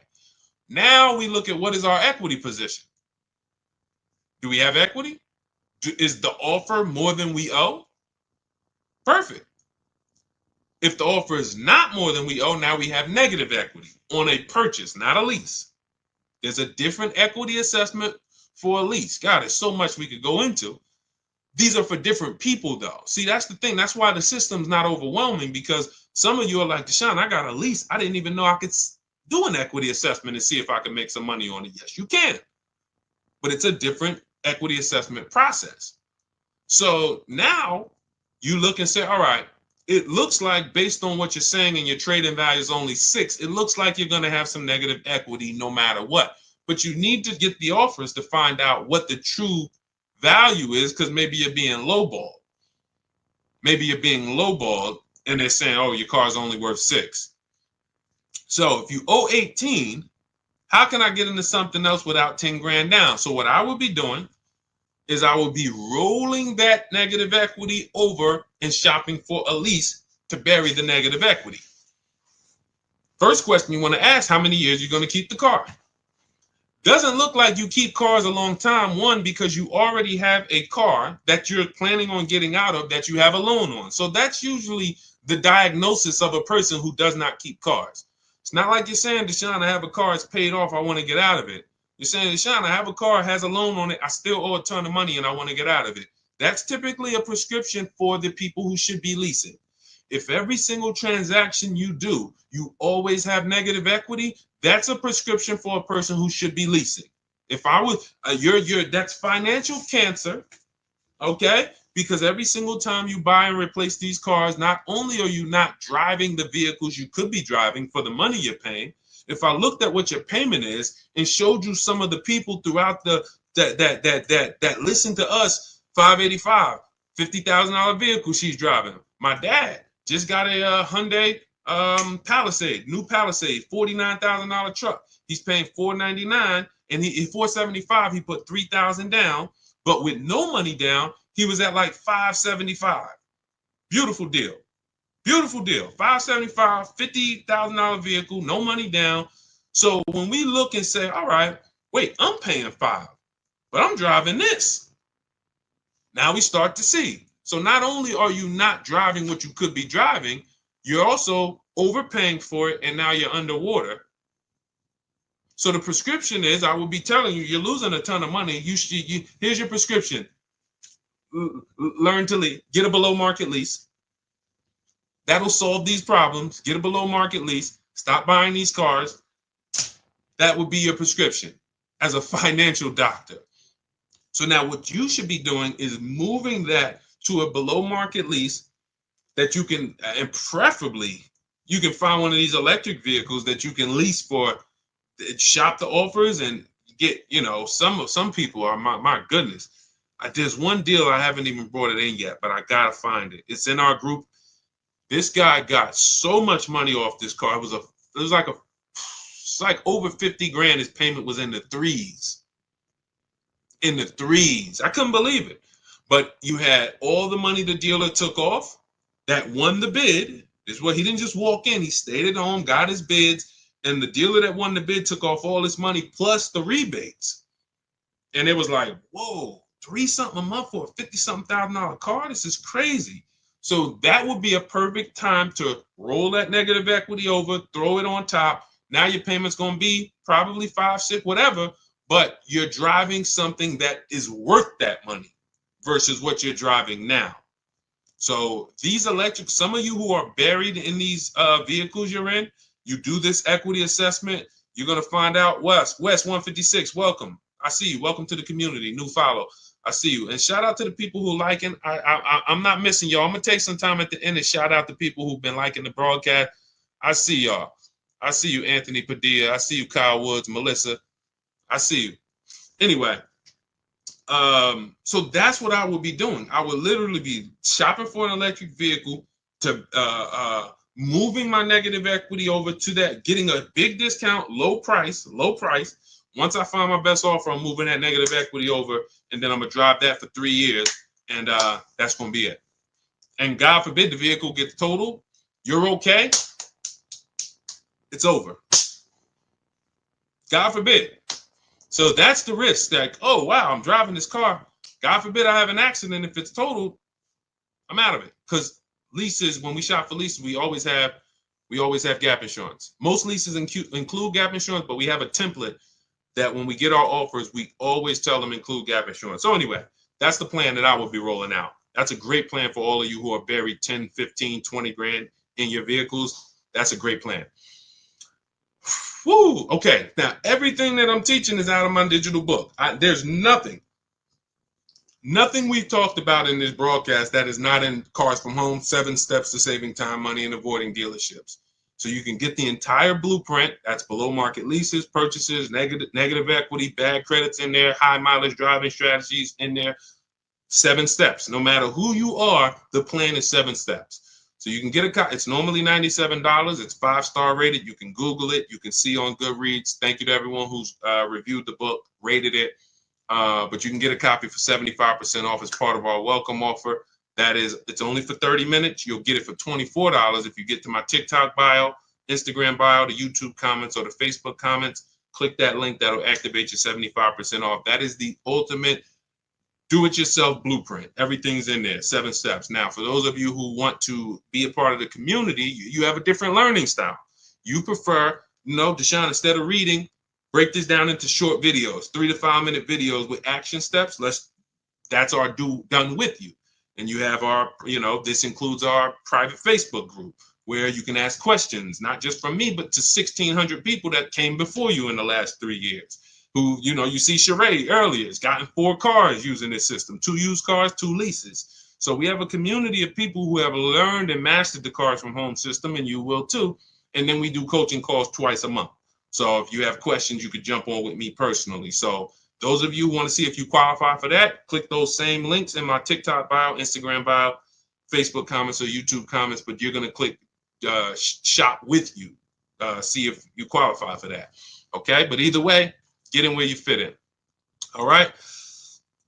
Now we look at what is our equity position. Do we have equity? Is the offer more than we owe? Perfect. If the offer is not more than we owe, now we have negative equity on a purchase, not a lease. There's a different equity assessment for a lease. God, there's so much we could go into. These are for different people, though. See, that's the thing. That's why the system's not overwhelming, because some of you are like, Deshone, I got a lease. I didn't even know I could do an equity assessment and see if I can make some money on it. Yes, you can. But it's a different equity assessment process. So now you look and say, all right, it looks like based on what you're saying and your trading value is only 6, it looks like you're going to have some negative equity no matter what. But you need to get the offers to find out what the true value is, because maybe you're being lowballed. Maybe you're being lowballed and they're saying, oh, your car's only worth 6. So if you owe 18, how can I get into something else without 10 grand down? So what I would be doing is I would be rolling that negative equity over and shopping for a lease to bury the negative equity. First question you want to ask, how many years you're going to keep the car? Doesn't look like you keep cars a long time. One, because you already have a car that you're planning on getting out of that you have a loan on. So that's usually the diagnosis of a person who does not keep cars. It's not like you're saying, Deshone, I have a car, it's paid off, I want to get out of it. You're saying, Deshone, I have a car, has a loan on it, I still owe a ton of money and I want to get out of it. That's typically a prescription for the people who should be leasing. If every single transaction you do, you always have negative equity, that's a prescription for a person who should be leasing. If I was, that's financial cancer, okay? Because every single time you buy and replace these cars, not only are you not driving the vehicles you could be driving for the money you're paying, if I looked at what your payment is and showed you some of the people throughout that listen to us, 585, $50,000 vehicle she's driving. My dad just got a Hyundai Palisade, new Palisade, $49,000 truck. He's paying $499 and he $475. He put $3,000 down, but with no money down, he was at like $575. Beautiful deal. Beautiful deal. $575, $50,000 vehicle, no money down. So when we look and say, all right, wait, I'm paying $5, but I'm driving this. Now we start to see. So not only are you not driving what you could be driving, you're also overpaying for it, and now you're underwater. So the prescription is, I will be telling you, you're losing a ton of money. Here's your prescription. Learn to lease. Get a below market lease. That'll solve these problems. Get a below market lease. Stop buying these cars. That would be your prescription as a financial doctor. So now what you should be doing is moving that to a below market lease that you can, and preferably you can find one of these electric vehicles that you can lease for, shop the offers and get, some people are, my goodness. There's one deal I haven't even brought it in yet, but I gotta find it. It's in our group. This guy got so much money off this car. It's like over 50 grand. His payment was in the threes. In the threes. I couldn't believe it. But you had all the money the dealer took off that won the bid. This is what he didn't just walk in. He stayed at home, got his bids, and the dealer that won the bid took off all this money plus the rebates. And it was like, whoa, $3-something a month for a $50-something thousand car? This is crazy. So that would be a perfect time to roll that negative equity over, throw it on top. Now your payment's going to be probably 5, 6, whatever, but you're driving something that is worth that money versus what you're driving now. So these electric, some of you who are buried in these vehicles you're in, you do this equity assessment, you're going to find out. West 156, welcome. I see you. Welcome to the community. New follow. I see you. And shout out to the people who liking. I'm not missing y'all. I'm going to take some time at the end and shout out to people who've been liking the broadcast. I see y'all. I see you, Anthony Padilla. I see you, Kyle Woods, Melissa. I see you. Anyway, so that's what I would be doing. I would literally be shopping for an electric vehicle, to moving my negative equity over to that, getting a big discount, low price. Once I find my best offer, I'm moving that negative equity over, and then I'm gonna drive that for 3 years, and that's gonna be it. And God forbid the vehicle gets totaled, you're okay. It's over. God forbid. So that's the risk. That, oh wow, I'm driving this car. God forbid I have an accident. If it's totaled, I'm out of it. Because leases, when we shop for leases, we always have gap insurance. Most leases include gap insurance, but we have a template that when we get our offers, we always tell them include gap insurance. So anyway, that's the plan that I will be rolling out. That's a great plan for all of you who are buried 10, 15, 20 grand in your vehicles. That's a great plan. Woo! Okay, now everything that I'm teaching is out of my digital book. There's nothing we've talked about in this broadcast that is not in Cars from Home, 7 Steps to Saving Time, Money, and Avoiding Dealerships. So you can get the entire blueprint. That's below market leases, purchases, negative equity, bad credits in there, high mileage driving strategies in there. 7 steps. No matter who you are, the plan is 7 steps. So you can get a copy. It's normally $97. It's 5-star rated. You can Google it. You can see on Goodreads. Thank you to everyone who's reviewed the book, rated it. But you can get a copy for 75% off as part of our welcome offer. That is, it's only for 30 minutes. You'll get it for $24 if you get to my TikTok bio, Instagram bio, the YouTube comments, or the Facebook comments. Click that link. That'll activate your 75% off. That is the ultimate do-it-yourself blueprint. Everything's in there, 7 steps. Now, for those of you who want to be a part of the community, you have a different learning style. You prefer, Deshone, instead of reading, break this down into short videos, 3 to 5 minute videos with action steps. That's our done with you. And you have our, this includes our private Facebook group where you can ask questions, not just from me, but to 1,600 people that came before you in the last 3 years. Who, you see Sheree earlier has gotten 4 cars using this system, 2 used cars, 2 leases. So we have a community of people who have learned and mastered the Cars from Home system, and you will too. And then we do coaching calls twice a month. So if you have questions, you could jump on with me personally. So those of you who want to see if you qualify for that, click those same links in my TikTok bio, Instagram bio, Facebook comments, or YouTube comments, but you're going to click shop with you, see if you qualify for that. Okay, but either way, get in where you fit in. All right.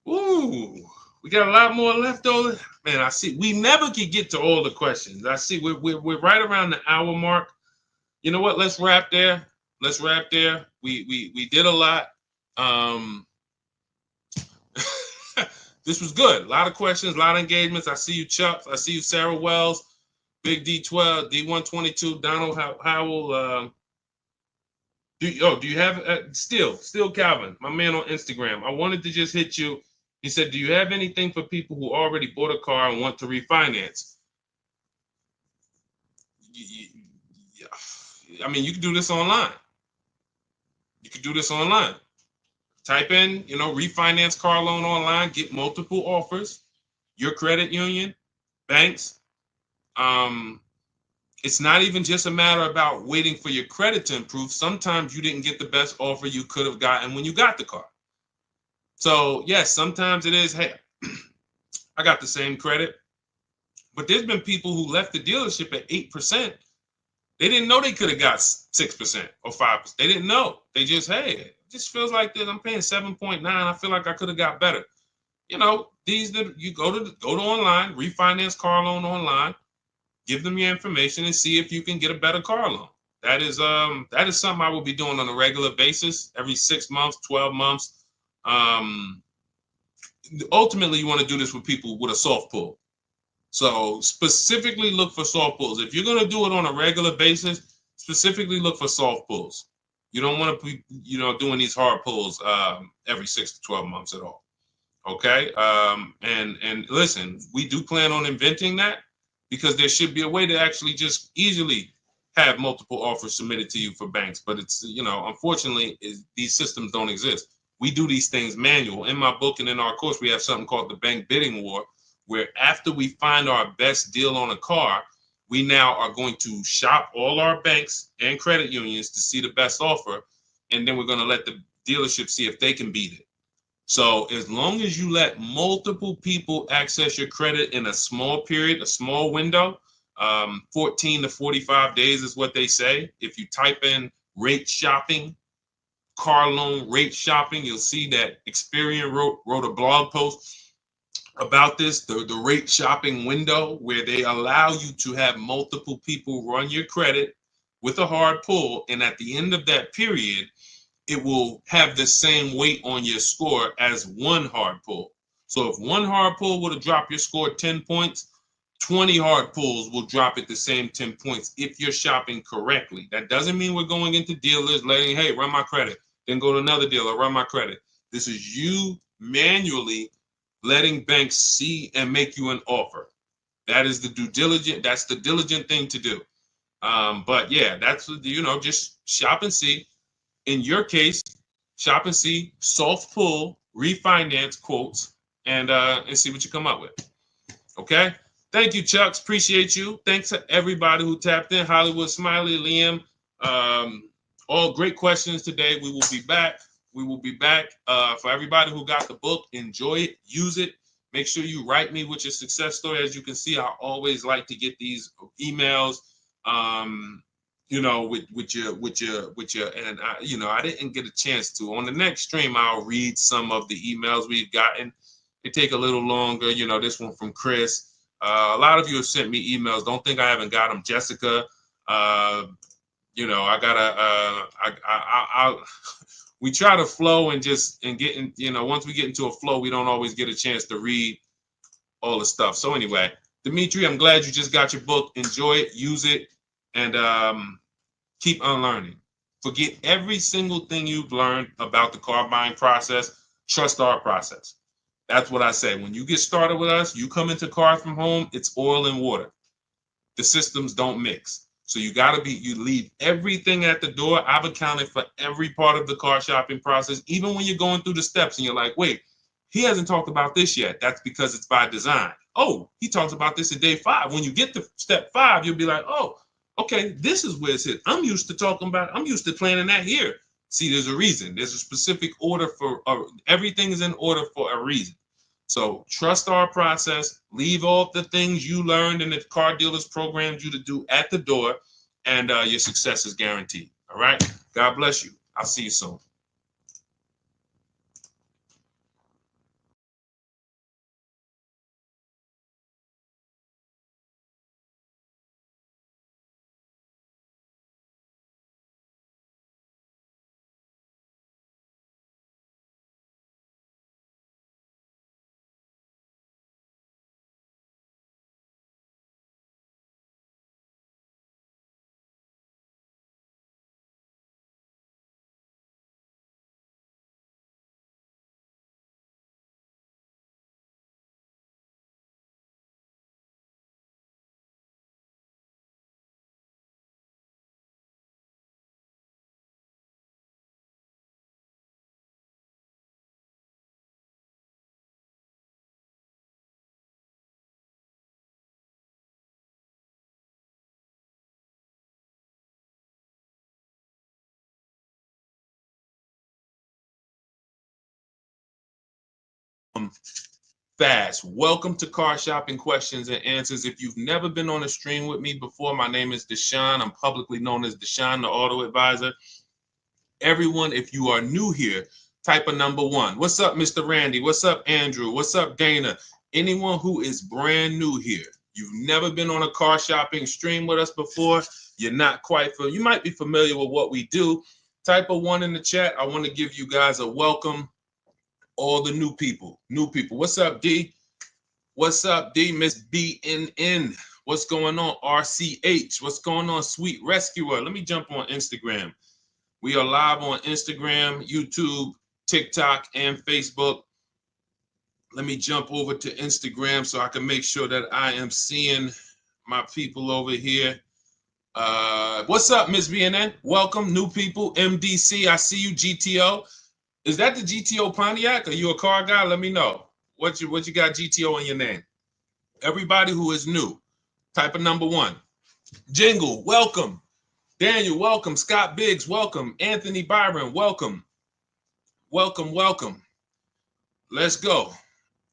Ooh, we got a lot more left over. Man, I see we never could get to all the questions. I see we're right around the hour mark. You know what? Let's wrap there. We did a lot. This was good. A lot of questions, a lot of engagements. I see you, Chuck. I see you, Sarah Wells, Big D12, D122, Donald Howell. Do you have still Calvin, my man on Instagram? I wanted to just hit you. He said, do you have anything for people who already bought a car and want to refinance? I mean, you can do this online. Type in, refinance car loan online, get multiple offers, your credit union, banks. It's not even just a matter about waiting for your credit to improve. Sometimes you didn't get the best offer you could have gotten when you got the car. So yes, sometimes it is, hey, I got the same credit, but there's been people who left the dealership at 8%. They didn't know they could have got 6% or 5%. They didn't know. They just, hey, it just feels like this. I'm paying 7.9. I feel like I could have got better. You go to online, refinance car loan online. Give them your information and see if you can get a better car loan. That is something I will be doing on a regular basis, every 6 months, 12 months. Ultimately, you want to do this with people with a soft pull. So specifically look for soft pulls. If you're going to do it on a regular basis, specifically look for soft pulls. You don't want to be, doing these hard pulls every 6 to 12 months at all. Okay. And listen, we do plan on inventing that, because there should be a way to actually just easily have multiple offers submitted to you for banks. But it's, unfortunately, these systems don't exist. We do these things manual. In my book and in our course, we have something called the bank bidding war, where after we find our best deal on a car, we now are going to shop all our banks and credit unions to see the best offer. And then we're going to let the dealership see if they can beat it. So as long as you let multiple people access your credit in a small period, a small window, 14 to 45 days is what they say. If you type in rate shopping, car loan rate shopping, you'll see that Experian wrote a blog post about this, the rate shopping window, where they allow you to have multiple people run your credit with a hard pull. And at the end of that period, it will have the same weight on your score as one hard pull. So if one hard pull would have dropped your score 10 points, 20 hard pulls will drop it the same 10 points if you're shopping correctly. That doesn't mean we're going into dealers letting, hey, run my credit, then go to another dealer, run my credit. This is you manually letting banks see and make you an offer. That is the due diligent. That's the diligent thing to do. But yeah, that's, just shop and see. In your case, shop and see, soft pull, refinance quotes, and see what you come up with. Okay. Thank you, Chucks. Appreciate you. Thanks to everybody who tapped in. Hollywood Smiley, Liam. All great questions today. We will be back. For everybody who got the book, enjoy it, use it. Make sure you write me with your success story. As you can see, I always like to get these emails, and I didn't get a chance to. On the next stream, I'll read some of the emails we've gotten. They take a little longer. This one from Chris. A lot of you have sent me emails. Don't think I haven't got them. Jessica, I gotta, we try to flow and get in, once we get into a flow, we don't always get a chance to read all the stuff. So anyway, Dimitri, I'm glad you just got your book. Enjoy it, use it, and keep unlearning. Forget every single thing you've learned about the car buying process. Trust our process. That's what I say. When you get started with us, you come into Cars from Home, it's oil and water. The systems don't mix. So you leave everything at the door. I've accounted for every part of the car shopping process, even when you're going through the steps and you're like, wait, he hasn't talked about this yet. That's because it's by design. Oh, he talks about this at day 5. When you get to step 5, you'll be like, oh, okay, this is where it's hit. I'm used to planning that here. See, there's a reason. There's a specific order everything is in order for a reason. So trust our process, leave all the things you learned and the car dealers programmed you to do at the door, and your success is guaranteed. All right. God bless you. I'll see you soon. Fast. Welcome to Car Shopping Questions and Answers. If you've never been on a stream with me before, my name is Deshone. I'm publicly known as Deshone, the Auto Advisor. Everyone, if you are new here, type a number 1. What's up, Mr. Randy? What's up, Andrew? What's up, Dana? Anyone who is brand new here, you've never been on a car shopping stream with us before, you might be familiar with what we do. Type a 1 in the chat. I want to give you guys a welcome. All the new people. What's up, D? What's up, D? Miss BNN. What's going on, RCH? What's going on, Sweet Rescuer? Let me jump on Instagram. We are live on Instagram, YouTube, TikTok, and Facebook. Let me jump over to Instagram so I can make sure that I am seeing my people over here. What's up, Miss BNN? Welcome, new people. MDC, I see you. GTO. Is that the GTO Pontiac? Are you a car guy? Let me know. What you got GTO in your name? Everybody who is new, type of number 1. Jingle, welcome. Daniel, welcome. Scott Biggs, welcome. Anthony Byron, welcome. Welcome. Let's go.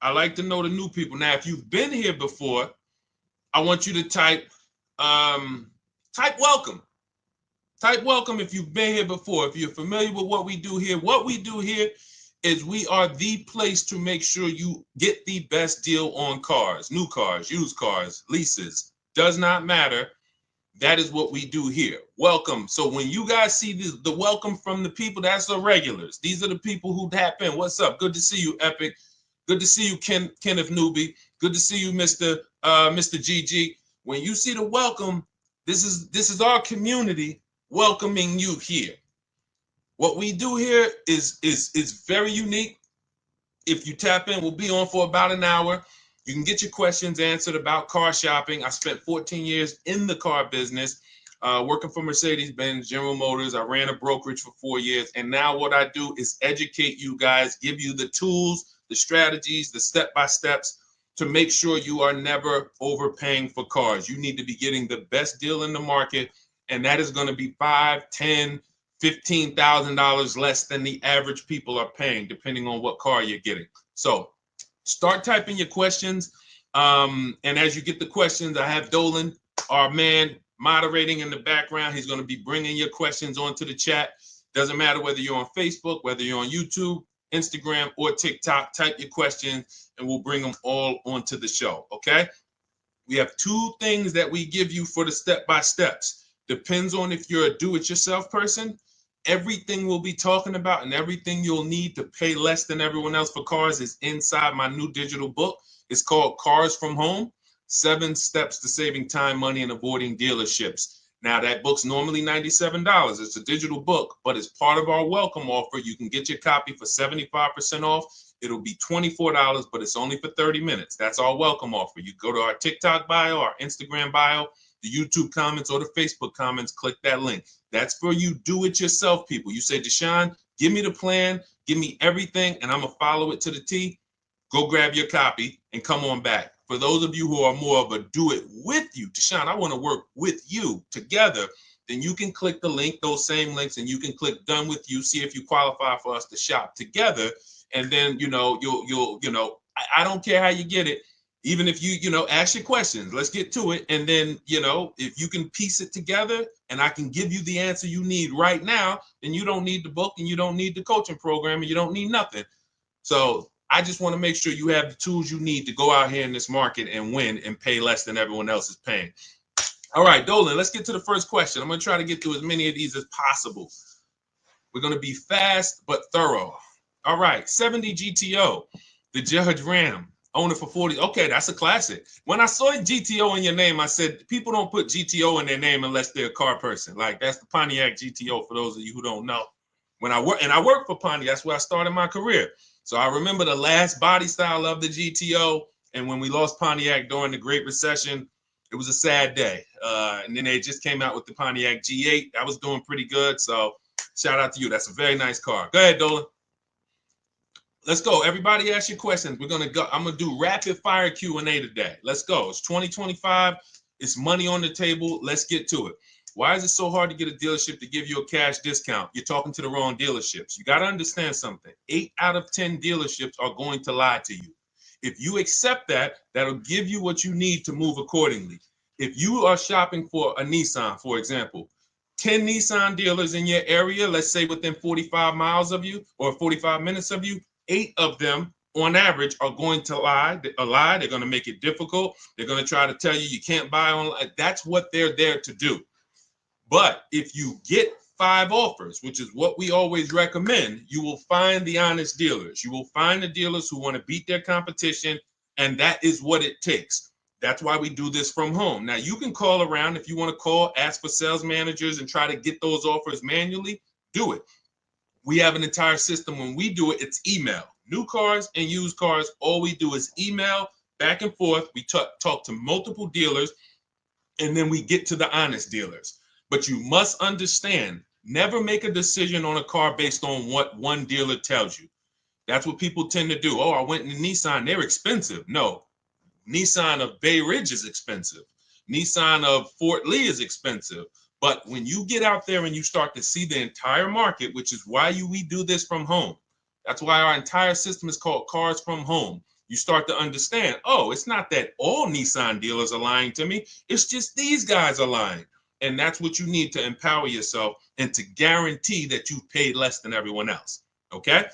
I like to know the new people. Now, if you've been here before, I want you to type welcome. Type welcome if you've been here before. If you're familiar with what we do here is we are the place to make sure you get the best deal on cars, new cars, used cars, leases. Does not matter. That is what we do here. Welcome. So when you guys see the welcome from the people, that's the regulars. These are the people who tap in. What's up? Good to see you, Epic. Good to see you, Kenneth Newby. Good to see you, Mr. GG. When you see the welcome, this is our community welcoming you here. What we do here is very unique. If you tap in, we'll be on for about an hour. You can get your questions answered about car shopping. I spent 14 years in the car business, working for Mercedes-Benz, General Motors. I ran a brokerage for 4 years. And now what I do is educate you guys, give you the tools, the strategies, the step-by-steps to make sure you are never overpaying for cars. You need to be getting the best deal in the market, and that is going to be $5,000, $10,000, $15,000 less than the average people are paying, depending on what car you're getting. So Start typing your questions. And as you get the questions, I have Dolan, our man, moderating in the background. He's going to be bringing your questions onto the chat. Doesn't matter whether you're on Facebook, whether you're on YouTube, Instagram, or TikTok. Type your questions and we'll bring them all onto the show. Okay. We have 2 things that we give you for the step-by-steps. Depends on if you're a do-it-yourself person. Everything we'll be talking about and everything you'll need to pay less than everyone else for cars is inside my new digital book. It's called Cars from Home, 7 Steps to Saving Time, Money, and Avoiding Dealerships. Now, that book's normally $97. It's a digital book, but as part of our welcome offer, you can get your copy for 75% off. It'll be $24, but it's only for 30 minutes. That's our welcome offer. You go to our TikTok bio, our Instagram bio, the YouTube comments, or the Facebook comments, click that link. That's for you do-it-yourself people. You say, Deshone, give me the plan, give me everything, and I'm going to follow it to the T. Go grab your copy and come on back. For those of you who are more of a do-it-with-you, Deshone, I want to work with you together, then you can click the link, those same links, and you can click done with you, see if you qualify for us to shop together. And then, you'll I don't care how you get it. Even if you ask your questions, let's get to it. And then, if you can piece it together and I can give you the answer you need right now, then you don't need the book and you don't need the coaching program and you don't need nothing. So I just want to make sure you have the tools you need to go out here in this market and win and pay less than everyone else is paying. All right, Dolan, let's get to the first question. I'm going to try to get through as many of these as possible. We're going to be fast but thorough. All right, 70 GTO, the Judge Ram, own it for 40. Okay, that's a classic. When I saw GTO in your name, I said, people don't put GTO in their name unless they're a car person. Like, that's the Pontiac GTO for those of you who don't know. When I work for Pontiac, that's where I started my career. So I remember the last body style of the GTO. And when we lost Pontiac during the Great Recession, it was a sad day. And then they just came out with the Pontiac G8. That was doing pretty good. So shout out to you. That's a very nice car. Go ahead, Dolan. Let's go. Everybody ask your questions. We're going to go. I'm going to do rapid fire Q&A today. Let's go. It's 2025. It's money on the table. Let's get to it. Why is it so hard to get a dealership to give you a cash discount? You're talking to the wrong dealerships. You got to understand something. 8 out of 10 dealerships are going to lie to you. If you accept that, that'll give you what you need to move accordingly. If you are shopping for a Nissan, for example, 10 Nissan dealers in your area, let's say within 45 miles of you or 45 minutes of you, 8 of them on average are going to lie. They're going to make it difficult. They're going to try to tell you can't buy online. That's what they're there to do. But if you get 5 offers, which is what we always recommend, you will find the honest dealers. You will find the dealers who want to beat their competition, and that is what it takes. That's why we do this from home. Now, you can call around if you want to call, ask for sales managers and try to get those offers manually, do it. We have an entire system. When we do it, it's email. New cars and used cars, all we do is email back and forth. We talk to multiple dealers, and then we get to the honest dealers. But you must understand, never make a decision on a car based on what one dealer tells you. That's what people tend to do. Oh, I went in Nissan, they're expensive. No, Nissan of Bay Ridge is expensive. Nissan of Fort Lee is expensive. But when you get out there and you start to see the entire market, which is why we do this from home. That's why our entire system is called Cars from Home. You start to understand, oh, it's not that all Nissan dealers are lying to me. It's just these guys are lying. And that's what you need to empower yourself and to guarantee that you've paid less than everyone else. Okay?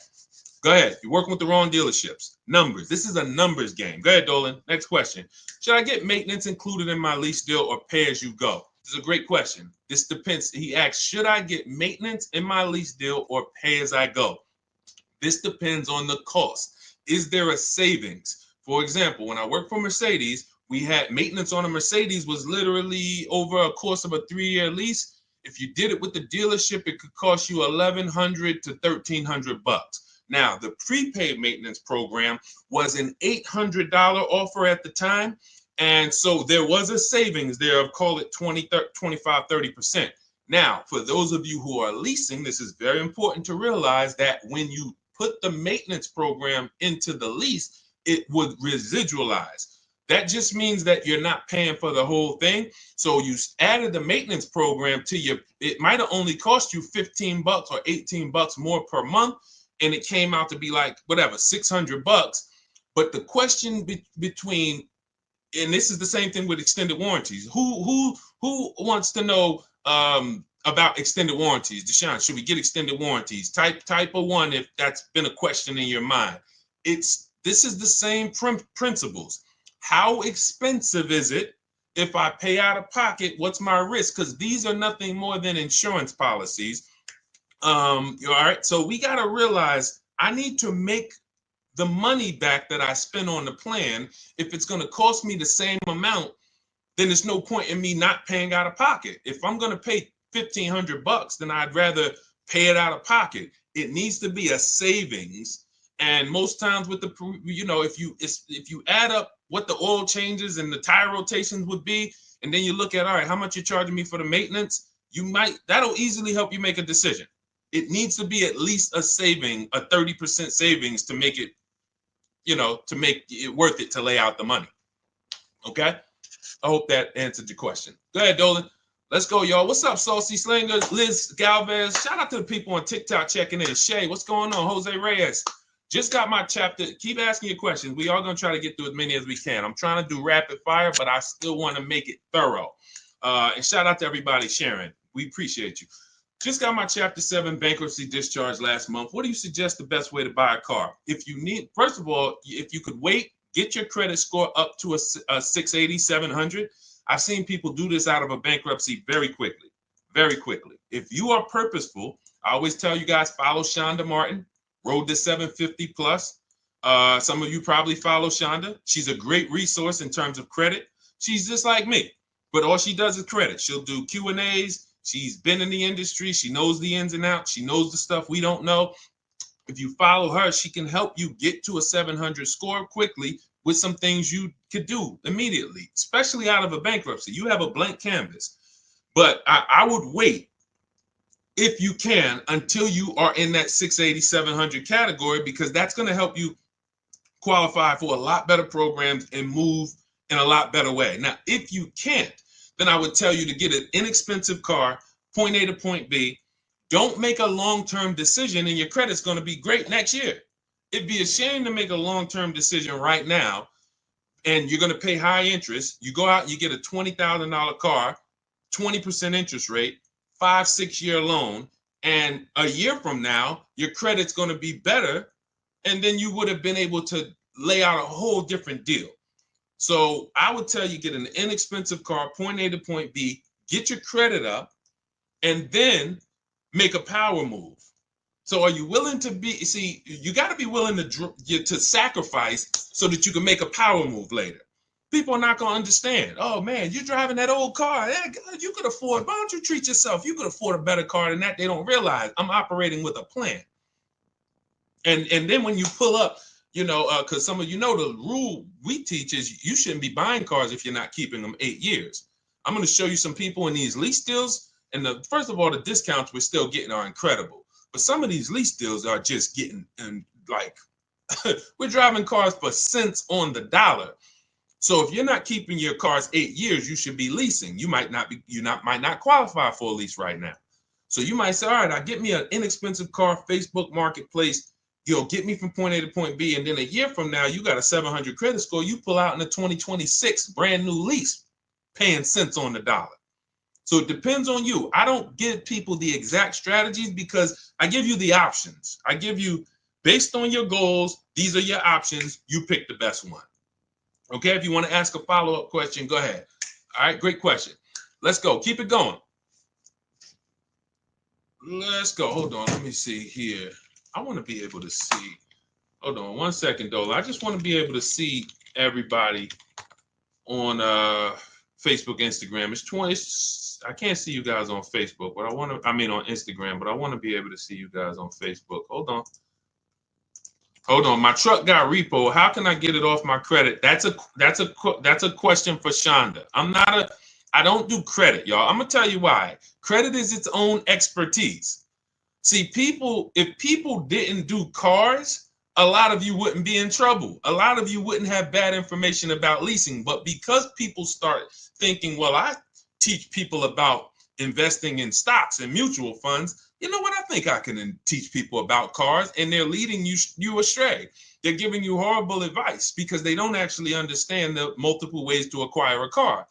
Go ahead. You're working with the wrong dealerships. Numbers. This is a numbers game. Go ahead, Dolan. Next question. Should I get maintenance included in my lease deal or pay as you go? This is a great question. This depends. He asks, should I get maintenance in my lease deal or pay as I go? This depends on the cost. Is there a savings? For example, when I worked for Mercedes, we had maintenance on a Mercedes was literally over a course of a 3-year lease. If you did it with the dealership, it could cost you $1,100 to $1,300. Now, the prepaid maintenance program was an $800 offer at the time. And so there was a savings there of, call it 20, 25, 30%. Now, for those of you who are leasing, this is very important to realize that when you put the maintenance program into the lease, it would residualize. That just means that you're not paying for the whole thing. So you added the maintenance program to your, it might have only cost you $15 or $18 more per month. And it came out to be like, whatever, $600. But the question between, and this is the same thing with extended warranties. Who wants to know about extended warranties? Deshone, should we get extended warranties? Type of one if that's been a question in your mind. This is the same principles. How expensive is it if I pay out of pocket? What's my risk? Because these are nothing more than insurance policies. All right, so we got to realize I need to make the money back that I spent on the plan. If it's going to cost me the same amount, then there's no point in me not paying out of pocket. If I'm going to pay $1,500, then I'd rather pay it out of pocket. It needs to be a savings. And most times with the, if you add up what the oil changes and the tire rotations would be, and then you look at, all right, how much you're charging me for the maintenance, that'll easily help you make a decision. It needs to be at least a saving, a 30% savings to make it, to make it worth it to lay out the money. Okay? I hope that answered your question. Go ahead, Dolan. Let's go, y'all. What's up, Saucy Slinger, Liz Galvez? Shout out to the people on TikTok checking in. Shay, what's going on? Jose Reyes. Just got my chapter. Keep asking your questions. We are going to try to get through as many as we can. I'm trying to do rapid fire, but I still want to make it thorough. And shout out to everybody sharing. We appreciate you. Just got my Chapter 7 bankruptcy discharge last month. What do you suggest the best way to buy a car? If you need, first of all, if you could wait, get your credit score up to a 680, 700. I've seen people do this out of a bankruptcy very quickly, very quickly. If you are purposeful, I always tell you guys, follow Shonda Martin, Road to 750 Plus. Some of you probably follow Shonda. She's a great resource in terms of credit. She's just like me, but all she does is credit. She'll do Q&As. She's been in the industry. She knows the ins and outs. She knows the stuff we don't know. If you follow her, she can help you get to a 700 score quickly with some things you could do immediately, especially out of a bankruptcy. You have a blank canvas. But I would wait, if you can, until you are in that 680, 700 category, because that's going to help you qualify for a lot better programs and move in a lot better way. Now, if you can't, then I would tell you to get an inexpensive car, point A to point B. Don't make a long-term decision and your credit's going to be great next year. It'd be a shame to make a long-term decision right now and you're going to pay high interest. You go out and you get a $20,000 car, 20% interest rate, 5-6 year loan, and a year from now, your credit's going to be better, and then you would have been able to lay out a whole different deal. So I would tell you, get an inexpensive car, point A to point B, get your credit up, and then make a power move. So are you willing to you got to be willing to sacrifice so that you can make a power move later. People are not going to understand. Oh, man, you're driving that old car. Yeah, God, you could afford, why don't you treat yourself? You could afford a better car than that. They don't realize I'm operating with a plan. And then when you pull up, because some of the rule we teach is you shouldn't be buying cars if you're not keeping them 8 years. I'm going to show you some people in these lease deals. And first of all, the discounts we're still getting are incredible. But some of these lease deals are just getting, and like, we're driving cars for cents on the dollar. So if you're not keeping your cars 8 years, you should be leasing. You might not qualify for a lease right now. So you might say, all right, I get me an inexpensive car, Facebook Marketplace, get me from point A to point B. And then a year from now, you got a 700 credit score. You pull out in a 2026 brand new lease, paying cents on the dollar. So it depends on you. I don't give people the exact strategies because I give you the options. I give you, based on your goals, these are your options. You pick the best one. Okay, if you want to ask a follow-up question, go ahead. All right, great question. Let's go. Keep it going. Let's go. Hold on. Let me see here. I want to be able to see. Hold on 1 second, Dola. I just want to be able to see everybody on Facebook, Instagram. It's 20. I can't see you guys on Facebook, but on Instagram, but I want to be able to see you guys on Facebook. Hold on. My truck got repo. How can I get it off my credit? That's a question for Shonda. I don't do credit, y'all. I'm gonna tell you why. Credit is its own expertise. See, if people didn't do cars, a lot of you wouldn't be in trouble. A lot of you wouldn't have bad information about leasing. But because people start thinking, well, I teach people about investing in stocks and mutual funds, you know what, I think I can teach people about cars, and they're leading you astray. They're giving you horrible advice because they don't actually understand the multiple ways to acquire a car.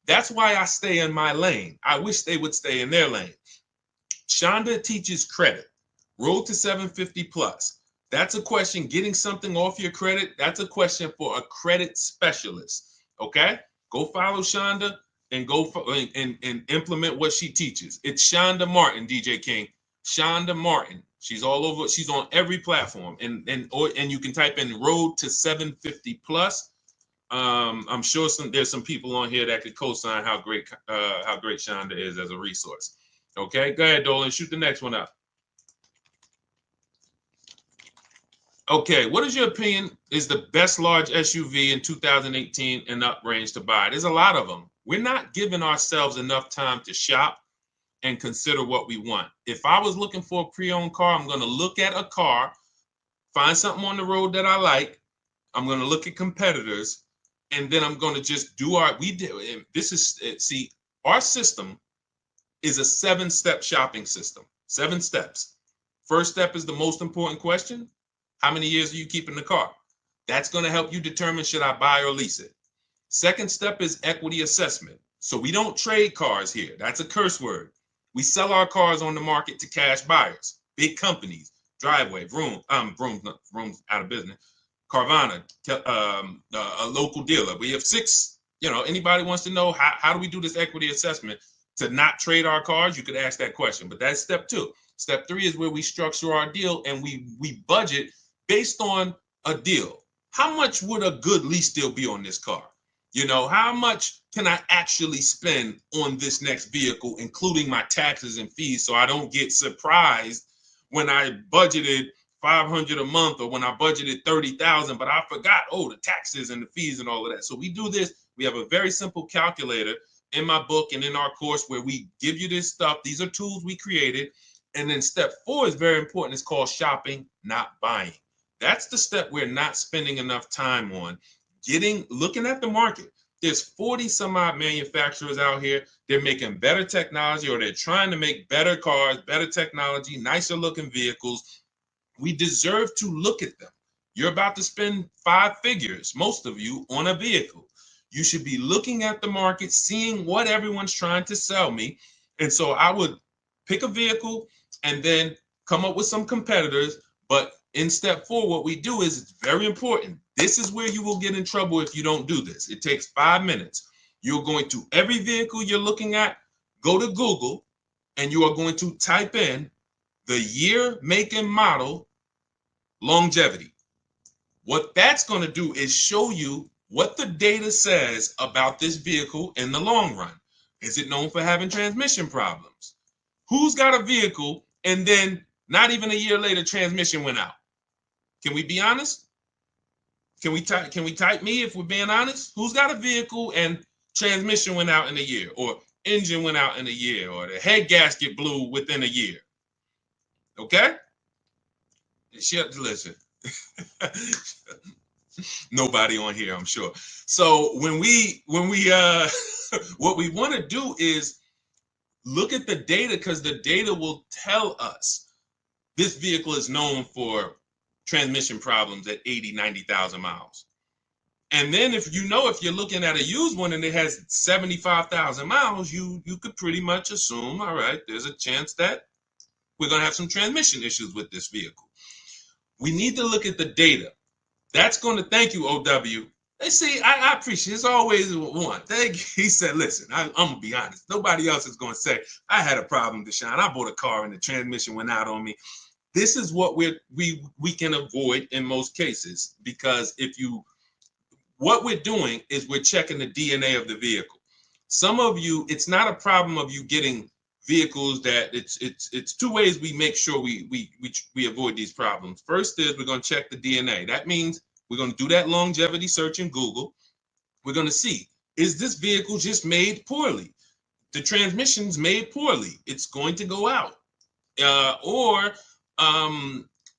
That's why I stay in my lane. I wish they would stay in their lane. Shonda teaches credit. Road to 750 plus. That's a question. Getting something off your credit, that's a question for a credit specialist. Okay? Go follow Shonda and go and implement what she teaches. It's Shonda Martin, DJ King. Shonda Martin. She's all over. She's on every platform. And you can type in Road to 750 plus. I'm sure there's some people on here that could co-sign how great Shonda is as a resource. Okay, go ahead, Dolan. Shoot the next one up. Okay, what is your opinion is the best large SUV in 2018 and up range to buy? There's a lot of them. We're not giving ourselves enough time to shop and consider what we want. If I was looking for a pre-owned car, I'm going to look at a car, find something on the road that I like. I'm going to look at competitors, and then I'm going to just do our, our system is a 7-step shopping system, 7 steps. First step is the most important question. How many years are you keeping the car? That's going to help you determine should I buy or lease it. Second step is equity assessment. So we don't trade cars here. That's a curse word. We sell our cars on the market to cash buyers, big companies, Driveway, Vroom out of business, Carvana, a local dealer. We have 6, anybody wants to know how do we do this equity assessment to not trade our cars? You could ask that question, but that's step 2. Step 3 is where we structure our deal and we budget based on a deal. How much would a good lease deal be on this car? How much can I actually spend on this next vehicle, including my taxes and fees, so I don't get surprised when I budgeted $500 a month or when I budgeted $30,000, but I forgot, the taxes and the fees and all of that. So we do this. We have a very simple calculator in my book and in our course where we give you this stuff. These are tools we created. And then step 4 is very important. It's called shopping, not buying. That's the step we're not spending enough time on. Looking at the market. There's 40 some odd manufacturers out here. They're making better technology, or they're trying to make better cars, better technology, nicer looking vehicles. We deserve to look at them. You're about to spend 5 figures, most of you, on a vehicle. You should be looking at the market, seeing what everyone's trying to sell me. And so I would pick a vehicle and then come up with some competitors. But in step 4, what we do is, it's very important. This is where you will get in trouble if you don't do this. It takes 5 minutes. You're going to every vehicle you're looking at, go to Google, and you are going to type in the year, make, and model, longevity. What that's going to do is show you what the data says about this vehicle in the long run. Is it known for having transmission problems? Who's got a vehicle and then not even a year later transmission went out? Can we be honest? Can we type me if we're being honest? Who's got a vehicle and transmission went out in a year, or engine went out in a year, or the head gasket blew within a year? Okay? Listen. Nobody on here, I'm sure. So when we what we want to do is look at the data, because the data will tell us this vehicle is known for transmission problems at 80, 90,000 miles. And then if you're looking at a used one and it has 75,000 miles, you could pretty much assume, all right, there's a chance that we're going to have some transmission issues with this vehicle. We need to look at the data. That's going to, thank you, OW. They see, I appreciate it. It's always one. He said, listen, I'm going to be honest. Nobody else is going to say, I had a problem, Deshone. I bought a car and the transmission went out on me. This is what we can avoid in most cases, because what we're doing is we're checking the DNA of the vehicle. Some of you, it's not a problem of you getting vehicles that it's 2 ways we make sure we avoid these problems. First is we're going to check the DNA. That means we're going to do that longevity search in Google. We're going to see, is this vehicle just made poorly? The transmission's made poorly. It's going to go out.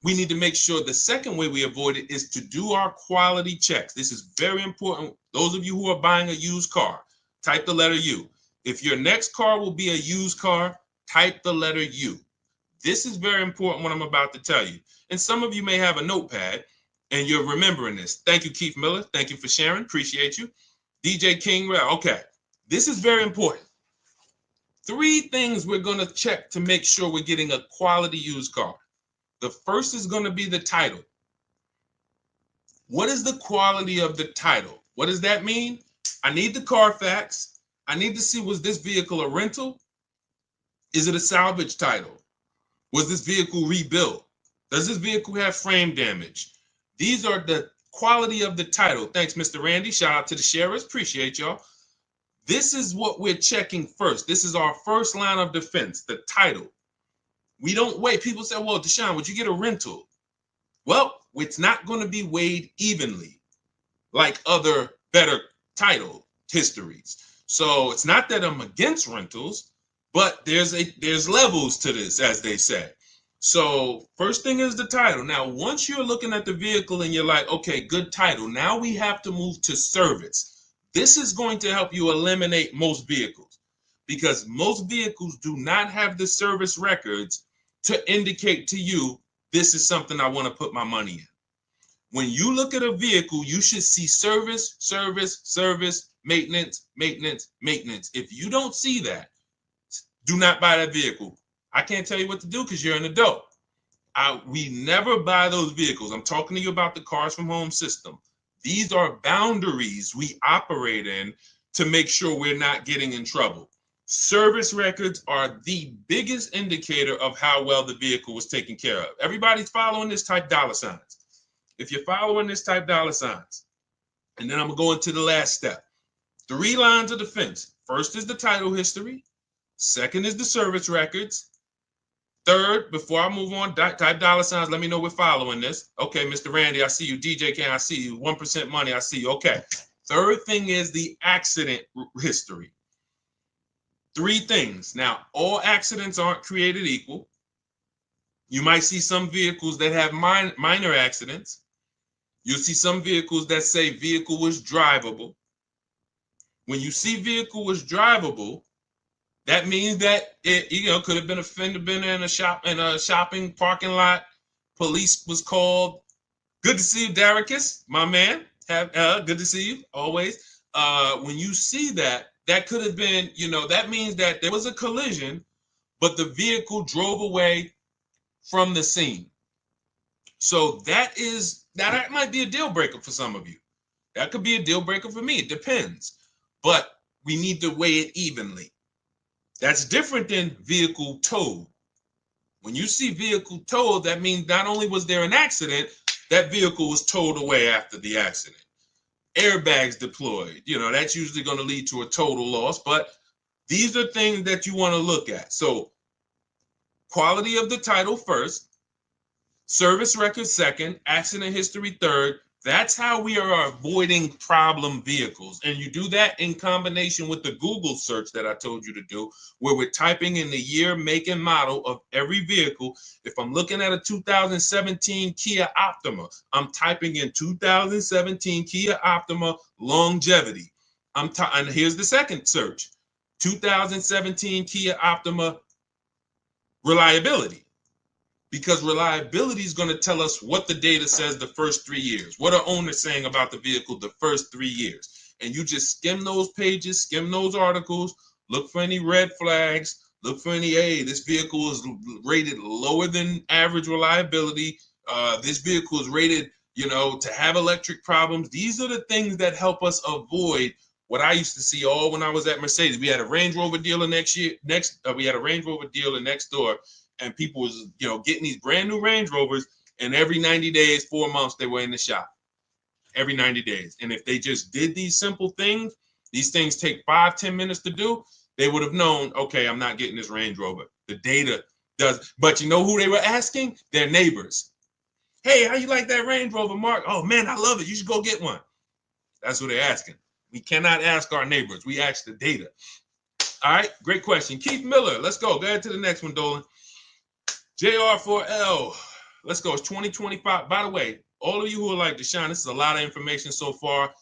We need to make sure the second way we avoid it is to do our quality checks. This is very important. Those of you who are buying a used car, type the letter U. If your next car will be a used car, type the letter U. This is very important what I'm about to tell you. And some of you may have a notepad and you're remembering this. Thank you, Keith Miller. Thank you for sharing. Appreciate you. DJ King. Okay. This is very important. 3 things we're going to check to make sure we're getting a quality used car. The first is going to be the title. What is the quality of the title? What does that mean? I need the Carfax. I need to see, was this vehicle a rental? Is it a salvage title? Was this vehicle rebuilt? Does this vehicle have frame damage? These are the quality of the title. Thanks, Mr. Randy. Shout out to the sharers. Appreciate y'all. This is what we're checking first. This is our first line of defense, the title. We don't wait. People say, well, Deshone, would you get a rental? Well, it's not going to be weighed evenly like other better title histories. So it's not that I'm against rentals, but there's levels to this, as they say. So first thing is the title. Now, once you're looking at the vehicle and you're like, okay, good title, now we have to move to service. This is going to help you eliminate most vehicles because most vehicles do not have the service records to indicate to you, this is something I want to put my money in. When you look at a vehicle, you should see service, service, service, maintenance, maintenance, maintenance. If you don't see that, do not buy that vehicle. I can't tell you what to do because you're an adult. We never buy those vehicles. I'm talking to you about the Cars from Home system. These are boundaries we operate in to make sure we're not getting in trouble. Service records are the biggest indicator of how well the vehicle was taken care of. Everybody's following this, type dollar signs. If you're following this, type dollar signs. And then I'm going to go into the last step. 3 lines of defense. First is the title history. Second is the service records. Third, before I move on, type dollar signs. Let me know we're following this. Okay, Mr. Randy, I see you. DJ King, I see you. 1% money, I see you. Okay. Third thing is the accident history. 3 things. Now, all accidents aren't created equal. You might see some vehicles that have minor accidents. You'll see some vehicles that say vehicle was drivable. When you see vehicle was drivable, that means that it, could have been a fender bender in a shopping parking lot. Police was called. Good to see you, Daricus, my man. Good to see you always. When you see that, that could have been, that means that there was a collision, but the vehicle drove away from the scene. So that might be a deal breaker for some of you. That could be a deal breaker for me. It depends. But we need to weigh it evenly. That's different than vehicle towed. When you see vehicle towed, that means not only was there an accident, that vehicle was towed away after the accident. Airbags deployed, that's usually going to lead to a total loss, but these are things that you want to look at. So quality of the title first, service record second, accident history third. That's how we are avoiding problem vehicles. And you do that in combination with the Google search that I told you to do, where we're typing in the year, make, and model of every vehicle. If I'm looking at a 2017 Kia Optima, I'm typing in 2017 Kia Optima longevity. And here's the second search, 2017 Kia Optima reliability. Because reliability is going to tell us what the data says the first 3 years. What are owners saying about the vehicle the first 3 years? And you just skim those pages, skim those articles, look for any red flags, look for any, hey, this vehicle is rated lower than average reliability. This vehicle is rated, to have electric problems. These are the things that help us avoid what I used to see all when I was at Mercedes. We had a Range Rover dealer we had a Range Rover dealer next door. And people was, getting these brand new Range Rovers, and every 90 days, 4 months, they were in the shop. Every 90 days. And if they just did these simple things, these things take 5-10 minutes to do, they would have known, okay, I'm not getting this Range Rover. The data does. But you know who they were asking? Their neighbors. Hey, how you like that Range Rover, Mark? Oh, man, I love it. You should go get one. That's what they're asking. We cannot ask our neighbors. We ask the data. All right, great question. Keith Miller, let's go. Go ahead to the next one, Dolan. JR4L, let's go. It's 2025. By the way, all of you who are like, Deshone, this is a lot of information so far.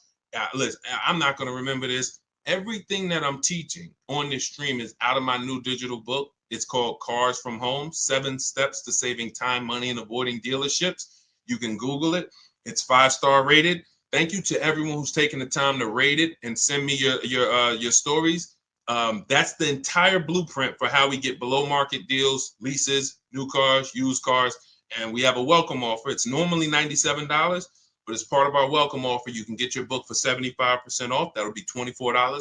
Listen, I'm not going to remember this. Everything that I'm teaching on this stream is out of my new digital book. It's called Cars from Home, 7 Steps to Saving Time, Money, and Avoiding Dealerships. You can Google it. It's 5-star rated. Thank you to everyone who's taken the time to rate it and send me your stories. That's the entire blueprint for how we get below market deals, leases, new cars, used cars, and we have a welcome offer. It's normally $97, but as part of our welcome offer, you can get your book for 75% off. That'll be $24.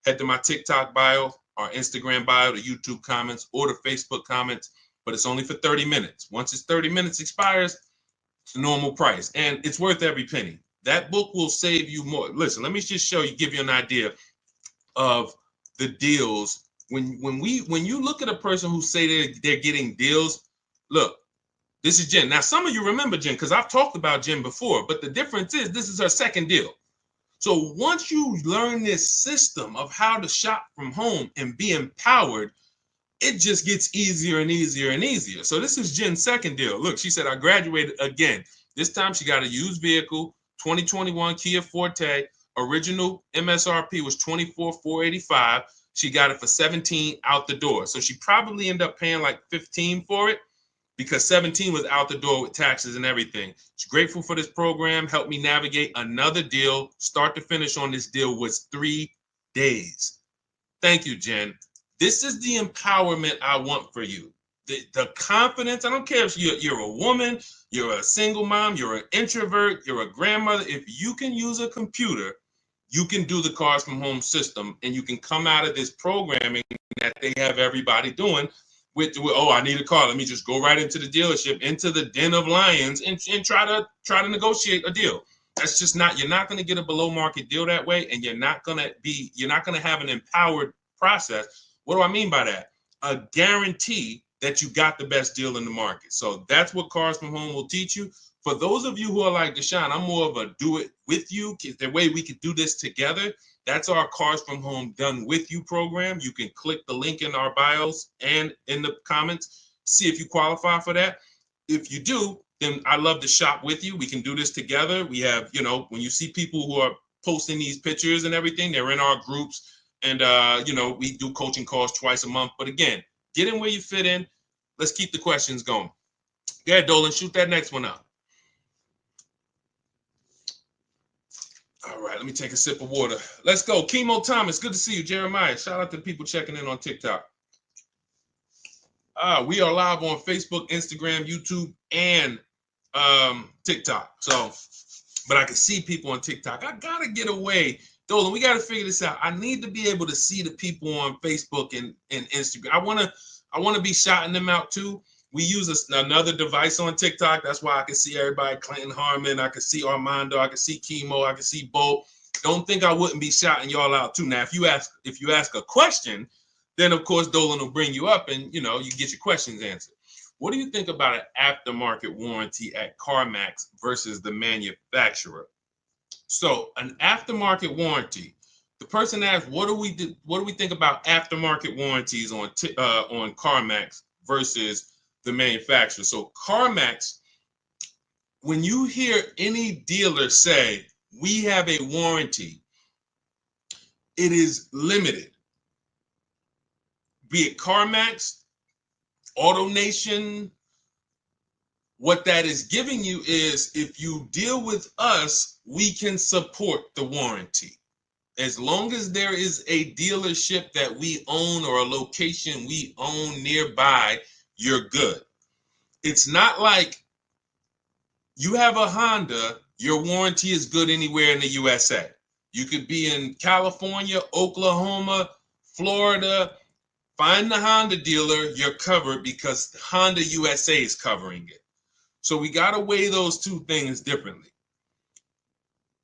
Head to my TikTok bio, our Instagram bio, the YouTube comments, or the Facebook comments, but it's only for 30 minutes. Once it's 30 minutes expires, it's the normal price, and it's worth every penny. That book will save you more. Listen, let me just show you, give you an idea of the deals. When you look at a person who say they're getting deals, look, this is Jen. Now, some of you remember Jen because I've talked about Jen before, but the difference is this is her second deal. So once you learn this system of how to shop from home and be empowered, it just gets easier and easier and easier. So this is Jen's second deal. Look, she said, I graduated again. This time she got a used vehicle, 2021 Kia Forte. Original MSRP was $24,485. She got it for $17 out the door. So she probably ended up paying like $15 for it because $17 was out the door with taxes and everything. She's grateful for this program. Helped me navigate another deal. Start to finish on this deal was 3 days. Thank you, Jen. This is the empowerment I want for you. The confidence. I don't care if you're a woman, you're a single mom, you're an introvert, you're a grandmother. If you can use a computer, you can do the Cars from Home system, and you can come out of this programming that they have everybody doing with oh, I need a car. Let me just go right into the dealership, into the den of lions, and try to negotiate a deal. That's just not. You're not going to get a below market deal that way, and you're not going to have an empowered process. What do I mean by that? A guarantee that you got the best deal in the market. So that's what Cars from Home will teach you. For those of you who are like Deshone, I'm more of a do it with you. The way we could do this together. That's our Cars from Home Done With You program. You can click the link in our bios and in the comments, see if you qualify for that. If you do, then I love to shop with you. We can do this together. We have, when you see people who are posting these pictures and everything, they're in our groups. And, we do coaching calls twice a month. But again, get in where you fit in. Let's keep the questions going. Go ahead, Dolan, shoot that next one up. All right, let me take a sip of water. Let's go. Chemo Thomas, good to see you. Jeremiah, shout out to people checking in on TikTok. We are live on Facebook, Instagram, YouTube, and TikTok. So, but I can see people on TikTok. I got to get away. Dolan, we got to figure this out. I need to be able to see the people on Facebook and Instagram. I want to be shouting them out too. We use another device on TikTok. That's why I can see everybody. Clinton Harmon. I can see Armando. I can see Chemo. I can see Bo. Don't think I wouldn't be shouting y'all out too. Now, if you ask a question, then of course Dolan will bring you up and you get your questions answered. What do you think about an aftermarket warranty at CarMax versus the manufacturer? So an aftermarket warranty. The person asked, what do we think about aftermarket warranties on CarMax versus the manufacturer? So CarMax, when you hear any dealer say we have a warranty, it is limited. Be it CarMax, AutoNation, what that is giving you is if you deal with us, we can support the warranty. As long as there is a dealership that we own or a location we own nearby, you're good. It's not like you have a Honda, your warranty is good anywhere in the USA. You could be in California, Oklahoma, Florida. Find the Honda dealer, you're covered because Honda USA is covering it. So we got to weigh those two things differently.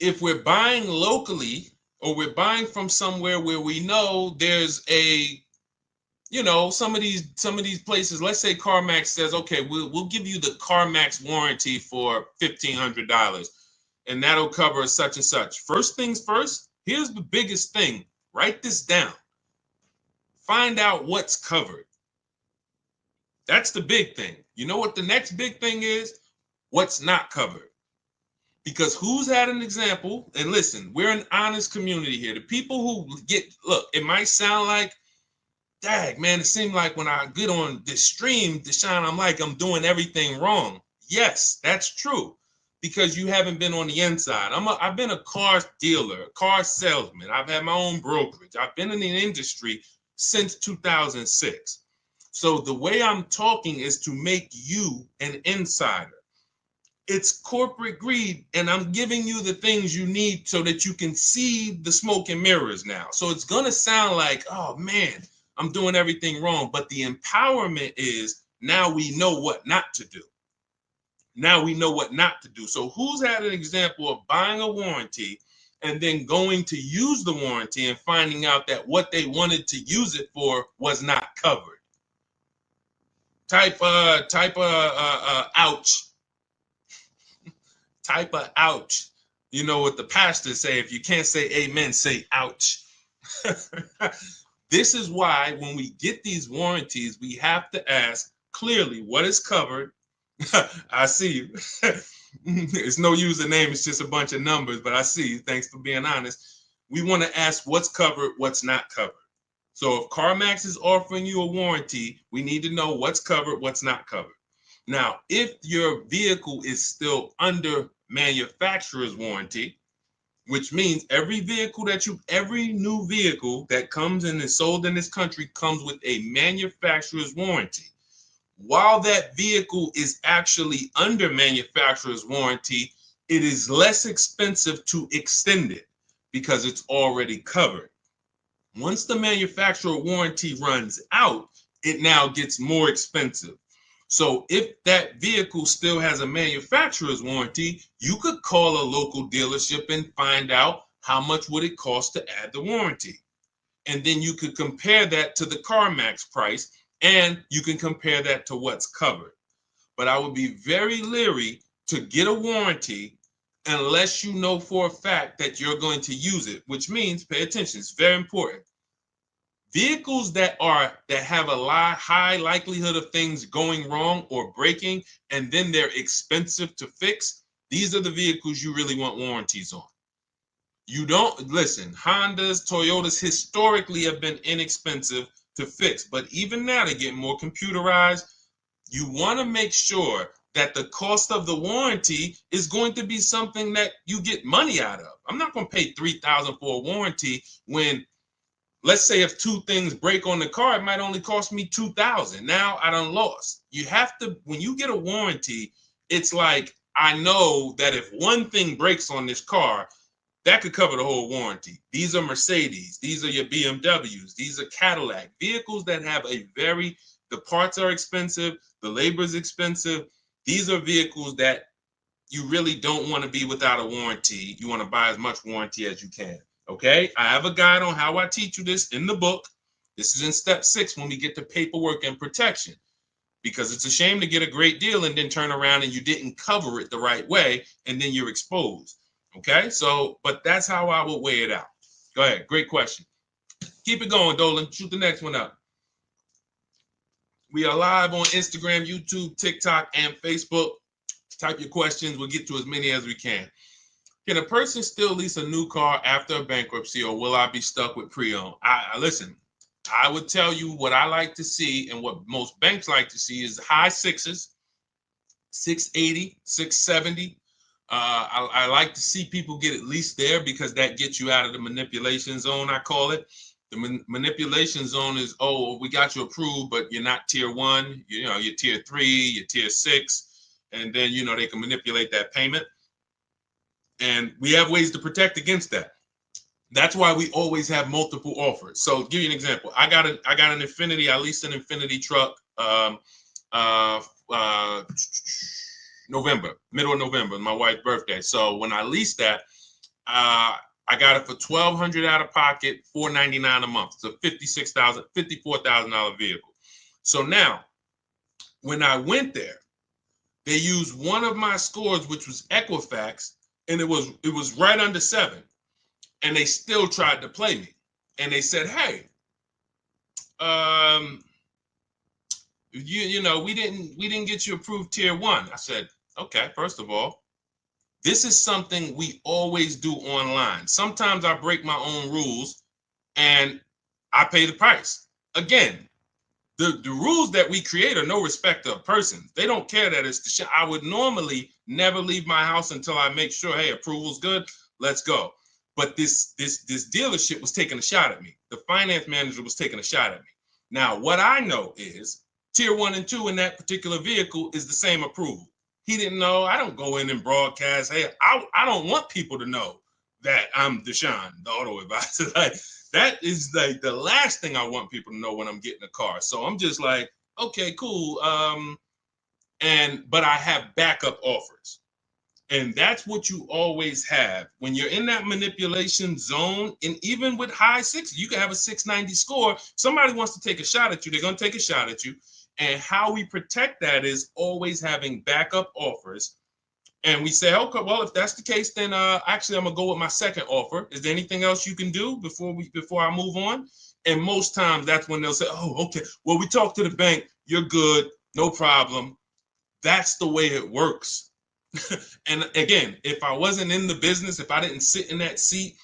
If we're buying locally or we're buying from somewhere where we know there's some of these places, let's say CarMax says, okay, we'll give you the CarMax warranty for $1,500 and that'll cover such and such. First things first, here's the biggest thing. Write this down. Find out what's covered. That's the big thing. You know what the next big thing is? What's not covered. Because who's had an example? And listen, we're an honest community here. The people who look, it might sound like Dag, man, it seemed like when I get on this stream, Deshone, I'm like I'm doing everything wrong. Yes, that's true, because you haven't been on the inside. I've been a car dealer, car salesman. I've had my own brokerage. I've been in the industry since 2006. So the way I'm talking is to make you an insider. It's corporate greed, and I'm giving you the things you need so that you can see the smoke and mirrors now. So it's going to sound like, oh man, I'm doing everything wrong. But the empowerment is now we know what not to do. Now we know what not to do. So who's had an example of buying a warranty and then going to use the warranty and finding out that what they wanted to use it for was not covered? Type ouch. Type of ouch. You know what the pastors say, if you can't say amen, say ouch. This is why when we get these warranties, we have to ask clearly what is covered. I see you. It's no username, it's just a bunch of numbers, but I see you. Thanks for being honest. We want to ask what's covered, what's not covered. So if CarMax is offering you a warranty, we need to know what's covered, what's not covered. Now, if your vehicle is still under manufacturer's warranty, which means every new vehicle that comes and is sold in this country comes with a manufacturer's warranty. While that vehicle is actually under manufacturer's warranty, it is less expensive to extend it because it's already covered. Once the manufacturer warranty runs out, it now gets more expensive. So if that vehicle still has a manufacturer's warranty, you could call a local dealership and find out how much would it cost to add the warranty. And then you could compare that to the CarMax price, and you can compare that to what's covered. But I would be very leery to get a warranty unless you know for a fact that you're going to use it, which means, pay attention, it's very important. Vehicles that have a high likelihood of things going wrong or breaking, and then they're expensive to fix, these are the vehicles you really want warranties on. You don't, listen, Hondas, Toyotas historically have been inexpensive to fix, but even now they're getting more computerized. You want to make sure that the cost of the warranty is going to be something that you get money out of. I'm not going to pay $3,000 for a warranty when, let's say, if two things break on the car, it might only cost me $2,000. Now I done lost. You have to, when you get a warranty, it's like, I know that if one thing breaks on this car, that could cover the whole warranty. These are Mercedes. These are your BMWs. These are Cadillac. Vehicles that have the parts are expensive, the labor is expensive. These are vehicles that you really don't want to be without a warranty. You want to buy as much warranty as you can. Okay, I have a guide on how I teach you this in the book. This is in step 6 when we get to paperwork and protection, because it's a shame to get a great deal and then turn around and you didn't cover it the right way and then you're exposed. Okay, so, but that's how I would weigh it out. Go ahead, great question. Keep it going, Dolan. Shoot the next one up. We are live on Instagram, YouTube, TikTok, and Facebook. Type your questions. We'll get to as many as we can. Can a person still lease a new car after a bankruptcy, or will I be stuck with pre-owned? Listen, I would tell you what I like to see, and what most banks like to see is high sixes, 680, 670. I like to see people get at least there, because that gets you out of the manipulation zone, I call it. The manipulation zone is, oh, we got you approved, but you're not tier 1. You're tier 3, you're tier 6. And then, they can manipulate that payment. And we have ways to protect against that. That's why we always have multiple offers. So I'll give you an example. I got an Infiniti. I leased an Infiniti truck middle of November, my wife's birthday. So when I leased that, I got it for $1,200 out of pocket, $499 a month. It's a $54,000 vehicle. So now, when I went there, they used one of my scores, which was Equifax, and it was right under 7. And they still tried to play me. And they said, hey, we didn't get you approved tier 1. I said, okay, first of all, this is something we always do online. Sometimes I break my own rules and I pay the price. again, the rules that we create are no respect of persons. They don't care that it's Deshone. I would normally never leave my house until I make sure, hey, approval's good. Let's go. But this dealership was taking a shot at me. The finance manager was taking a shot at me. Now, what I know is tier 1 and 2 in that particular vehicle is the same approval. He didn't know. I don't go in and broadcast. Hey, I don't want people to know that I'm Deshone, the auto advisor. Like, that is like the last thing I want people to know when I'm getting a car. So I'm just like, okay, cool. But I have backup offers. And that's what you always have when you're in that manipulation zone. And even with high sixes, you can have a 690 score. Somebody wants to take a shot at you. They're going to take a shot at you. And how we protect that is always having backup offers. And we say, okay, well, if that's the case, then actually I'm gonna go with my second offer. Is there anything else you can do before I move on? And most times that's when they'll say, oh, okay, well, we talked to the bank, you're good, no problem. That's the way it works. And again, if I wasn't in the business, if I didn't sit in that seat,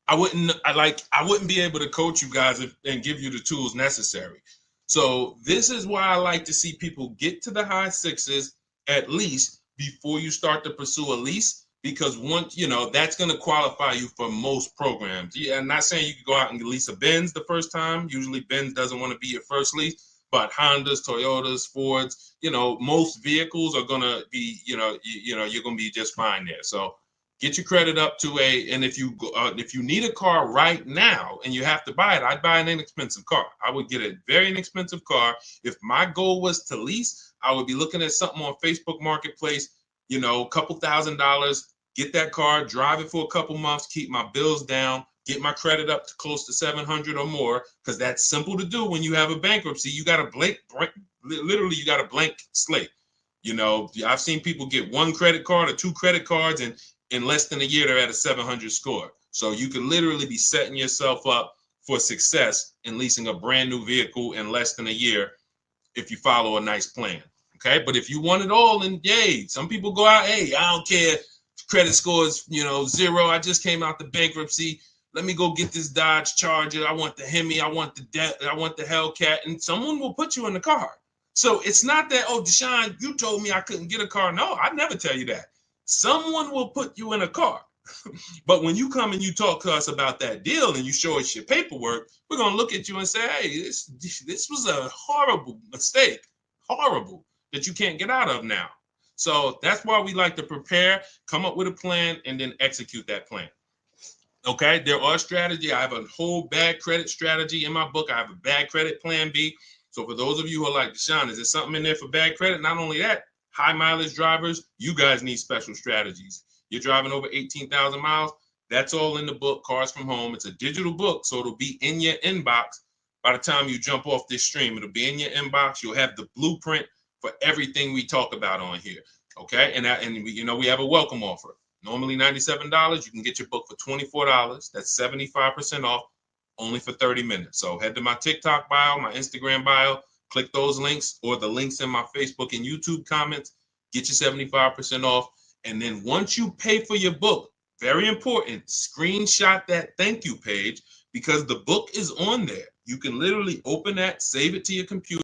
I wouldn't be able to coach you guys and give you the tools necessary. So this is why I like to see people get to the high sixes at least before you start to pursue a lease, because once that's going to qualify you for most programs. Yeah, I'm not saying you can go out and lease a Benz the first time. Usually Benz doesn't want to be your first lease, but Hondas, Toyotas, Fords, most vehicles are going to be, you're going to be just fine there. So get your credit up to and if you need a car right now and you have to buy it, I'd buy an inexpensive car. I would get a very inexpensive car. If my goal was to lease, I would be looking at something on Facebook Marketplace, a couple $1,000s, get that car, drive it for a couple months, keep my bills down, get my credit up to close to 700 or more, because that's simple to do when you have a bankruptcy. You got a literally you got a blank slate. I've seen people get one credit card or two credit cards, and in less than a year, they're at a 700 score. So you can literally be setting yourself up for success in leasing a brand new vehicle in less than a year if you follow a nice plan. Okay. But if you want it all, then yay. Some people go out, hey, I don't care. Credit score is, 0. I just came out the bankruptcy. Let me go get this Dodge Charger. I want the Hemi. I want the Hellcat. And someone will put you in the car. So it's not that, oh, Deshone, you told me I couldn't get a car. No, I'd never tell you that. Someone will put you in a car. But when you come and you talk to us about that deal and you show us your paperwork, we're going to look at you and say, hey, this was a horrible mistake, horrible, that you can't get out of now. So that's why we like to prepare, come up with a plan, and then execute that plan. Okay, there are strategies. I have a whole bad credit strategy in my book. I have a bad credit plan B. So for those of you who are like, Deshone, is there something in there for bad credit? Not only that, high mileage drivers, you guys need special strategies. You're driving over 18,000 miles. That's all in the book, Cars from Home. It's a digital book, so it'll be in your inbox by the time you jump off this stream. It'll be in your inbox. You'll have the blueprint for everything we talk about on here. Okay, and we have a welcome offer. Normally $97. You can get your book for $24. That's 75% off, only for 30 minutes. So head to my TikTok bio, my Instagram bio, click those links or the links in my Facebook and YouTube comments, get your 75% off. And then once you pay for your book, very important, screenshot that thank you page, because the book is on there. You can literally open that, save it to your computer,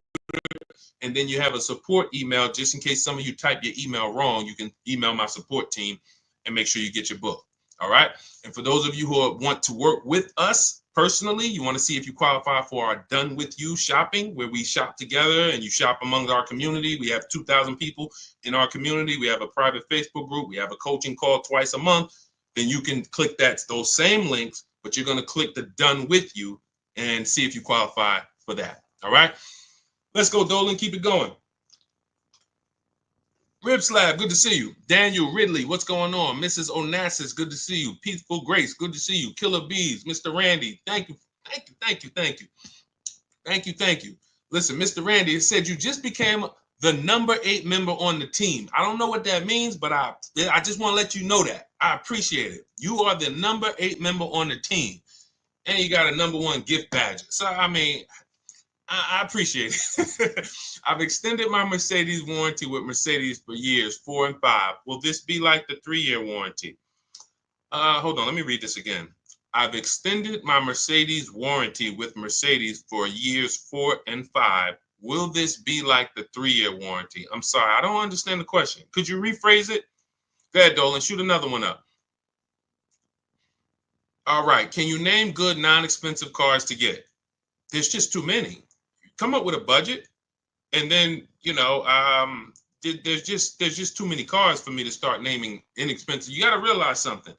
and then you have a support email. Just in case some of you type your email wrong, you can email my support team and make sure you get your book. All right. And for those of you who want to work with us personally, you want to see if you qualify for our Done With You shopping, where we shop together and you shop among our community. We have 2,000 people in our community. We have a private Facebook group. We have a coaching call twice a month. Then you can click those same links, but you're going to click the Done With You and see if you qualify for that. All right. Let's go, Dolan. Keep it going. Rib Slab, good to see you. Daniel Ridley, what's going on? Mrs. Onassis, good to see you. Peaceful Grace, good to see you. Killer Bees, Mr. Randy, thank you. Listen, Mr. Randy, it said you just became the number 8 member on the team. I don't know what that means, but I just want to let you know that. I appreciate it. You are the number 8 member on the team. And you got a number 1 gift badge. So, I mean, I appreciate it. I've extended my Mercedes warranty with Mercedes for years, 4 and 5. Will this be like the 3-year warranty? Hold on, let me read this again. I've extended my Mercedes warranty with Mercedes for years 4 and 5. Will this be like the 3-year warranty? I'm sorry, I don't understand the question. Could you rephrase it? Go ahead, Dolan, shoot another one up. All right, can you name good non-expensive cars to get? There's just too many. Come up with a budget, and then there's just too many cars for me to start naming inexpensive. You got to realize something.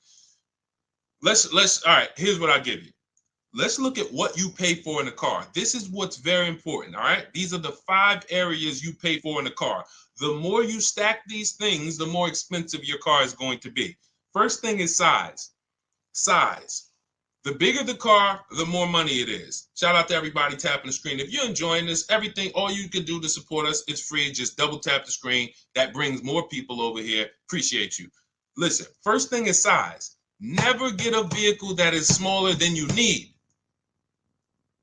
Let's all right. Here's what I give you. Let's look at what you pay for in a car. This is what's very important. All right. These are the 5 areas you pay for in a car. The more you stack these things, the more expensive your car is going to be. First thing is size. Size. The bigger the car, the more money it is. Shout out to everybody tapping the screen. If you're enjoying this, all you can do to support us is free. Just double tap the screen. That brings more people over here. Appreciate you. Listen, first thing is size. Never get a vehicle that is smaller than you need.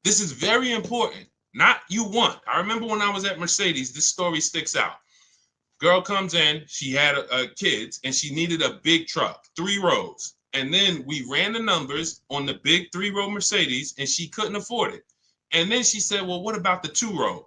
This is very important. Not you want. I remember when I was at Mercedes, this story sticks out. Girl comes in, she had kids, and she needed a big truck, 3 rows. And then we ran the numbers on the big 3-row Mercedes, and she couldn't afford it. And then she said, well, what about the 2-row?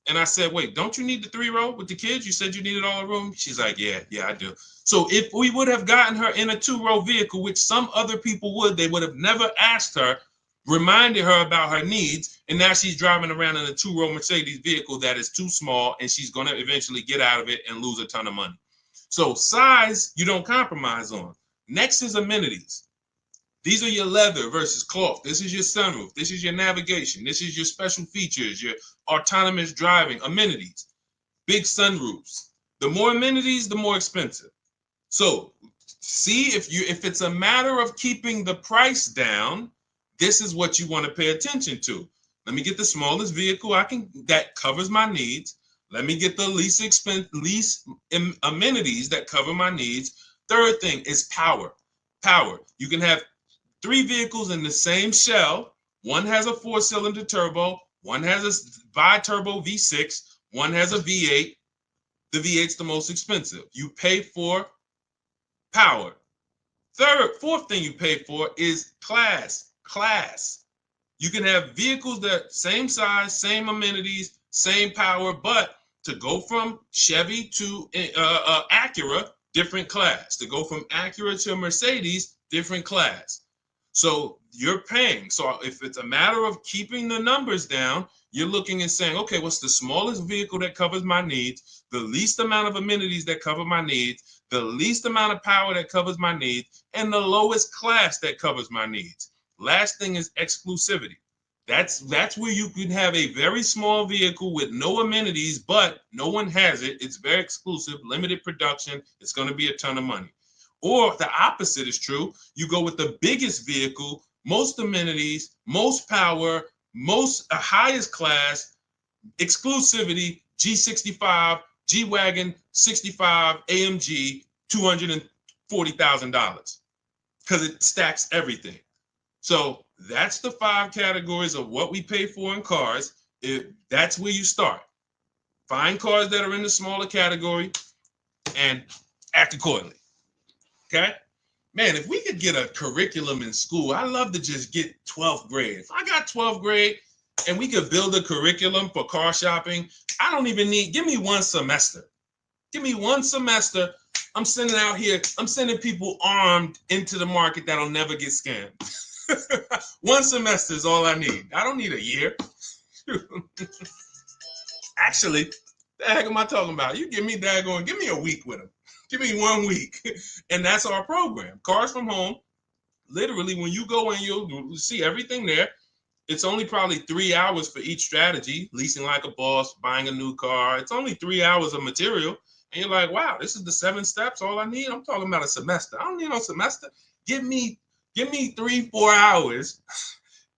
And I said, wait, don't you need the 3-row with the kids? You said you needed all the room. She's like, yeah, I do. So if we would have gotten her in a 2-row vehicle, which some other people would, they would have never asked her, reminded her about her needs, and now she's driving around in a 2-row Mercedes vehicle that is too small, and she's going to eventually get out of it and lose a ton of money. So size, you don't compromise on. Next is amenities. These are your leather versus cloth. This is your sunroof. This is your navigation. This is your special features, your autonomous driving, amenities, big sunroofs. The more amenities, the more expensive. So see if it's a matter of keeping the price down, this is what you want to pay attention to. Let me get the smallest vehicle that covers my needs. Let me get the least amenities that cover my needs. Third thing is power. Power. You can have 3 vehicles in the same shell. One has a 4-cylinder turbo. One has a bi-turbo V6. One has a V8. The V8's the most expensive. You pay for power. Fourth thing you pay for is class. You can have vehicles that same size, same amenities, same power, but to go from Chevy to Acura, different class. To go from Acura to Mercedes, different class. So you're paying. So if it's a matter of keeping the numbers down, you're looking and saying, okay, what's the smallest vehicle that covers my needs, the least amount of amenities that cover my needs, the least amount of power that covers my needs, and the lowest class that covers my needs. Last thing is exclusivity. That's where you can have a very small vehicle with no amenities, but no one has it. It's very exclusive, limited production. It's going to be a ton of money. Or the opposite is true. You go with the biggest vehicle, most amenities, most power, most highest class, exclusivity, G65, G-Wagon, 65, AMG, $240,000 because it stacks everything. So that's the 5 categories of what we pay for in cars. That's where you start. Find cars that are in the smaller category and act accordingly. Okay? Man, if we could get a curriculum in school, I'd love to just get 12th grade. If I got 12th grade and we could build a curriculum for car shopping, I don't even give me 1 semester. Give me 1 semester. I'm sending people armed into the market that'll never get scammed. 1 semester is all I need. I don't need a year. Actually, the heck am I talking about? You give me a week with them. Give me 1 week. And that's our program. Cars from Home. Literally, when you go in, you'll see everything there. It's only probably 3 hours for each strategy. Leasing like a boss, buying a new car. It's only 3 hours of material. And you're like, wow, this is the 7 steps, all I need? I'm talking about a semester. I don't need no semester. Give me 3-4 hours,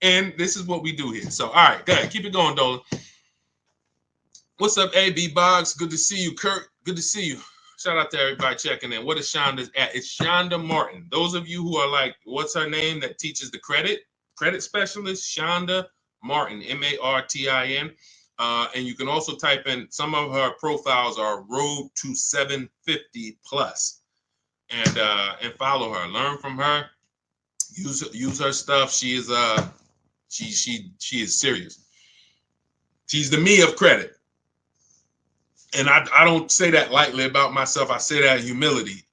and this is what we do here. So, all right, go ahead. Keep it going, Dolan. What's up, AB Boggs? Good to see you, Kurt. Good to see you. Shout out to everybody checking in. What is Shonda's at? It's Shonda Martin. Those of you who are like, what's her name that teaches the credit specialist? Shonda Martin, Martin. And you can also type in, some of her profiles are Road to 750 Plus, and follow her. Learn from her. Use her stuff. She is she is serious. She's the me of credit. And I don't say that lightly about myself. I say that in humility.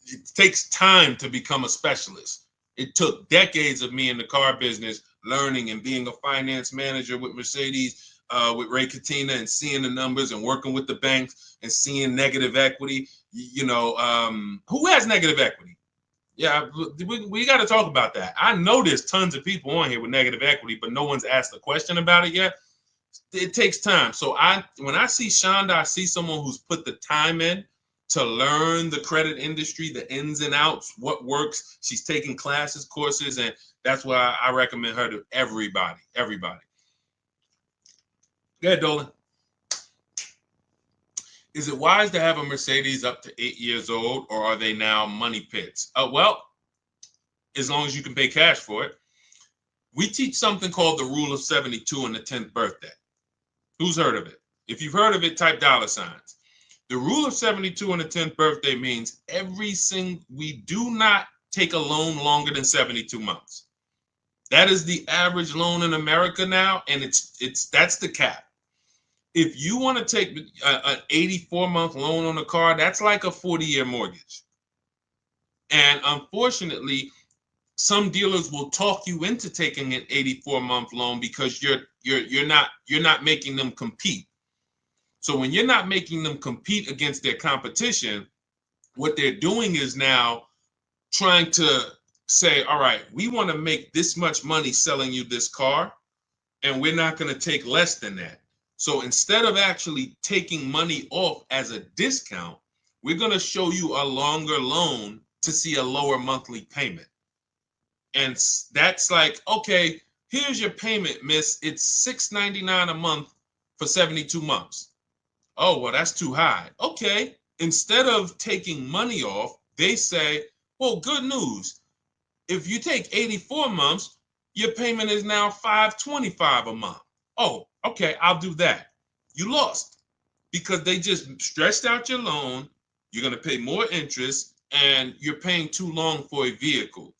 It takes time to become a specialist. It took decades of me in the car business learning and being a finance manager with Mercedes, with Ray Katina, and seeing the numbers and working with the banks and seeing negative equity. Who has negative equity? Yeah, we got to talk about that. I know there's tons of people on here with negative equity, but no one's asked a question about it yet. It takes time. So when I see Shonda, I see someone who's put the time in to learn the credit industry, the ins and outs, what works. She's taking classes, courses, and that's why I recommend her to everybody. Everybody. Go ahead, Dolan. Is it wise to have a Mercedes up to 8 years old, or are they now money pits? Well, as long as you can pay cash for it. We teach something called the rule of 72 on the 10th birthday. Who's heard of it? If you've heard of it, type $signs. The rule of 72 on the 10th birthday means we do not take a loan longer than 72 months. That is the average loan in America now, and that's the cap. If you want to take an 84-month loan on a car, that's like a 40-year mortgage. And unfortunately, some dealers will talk you into taking an 84-month loan because you're not making them compete. So when you're not making them compete against their competition, what they're doing is now trying to say, all right, we want to make this much money selling you this car, and we're not going to take less than that. So instead of actually taking money off as a discount, we're going to show you a longer loan to see a lower monthly payment. And that's like, okay, here's your payment, miss. It's $6.99 a month for 72 months. Oh, well, that's too high. Okay. Instead of taking money off, they say, well, good news. If you take 84 months, your payment is now $525 a month. Oh, okay, I'll do that. You lost because they just stretched out your loan. You're going to pay more interest, and you're paying too long for a vehicle.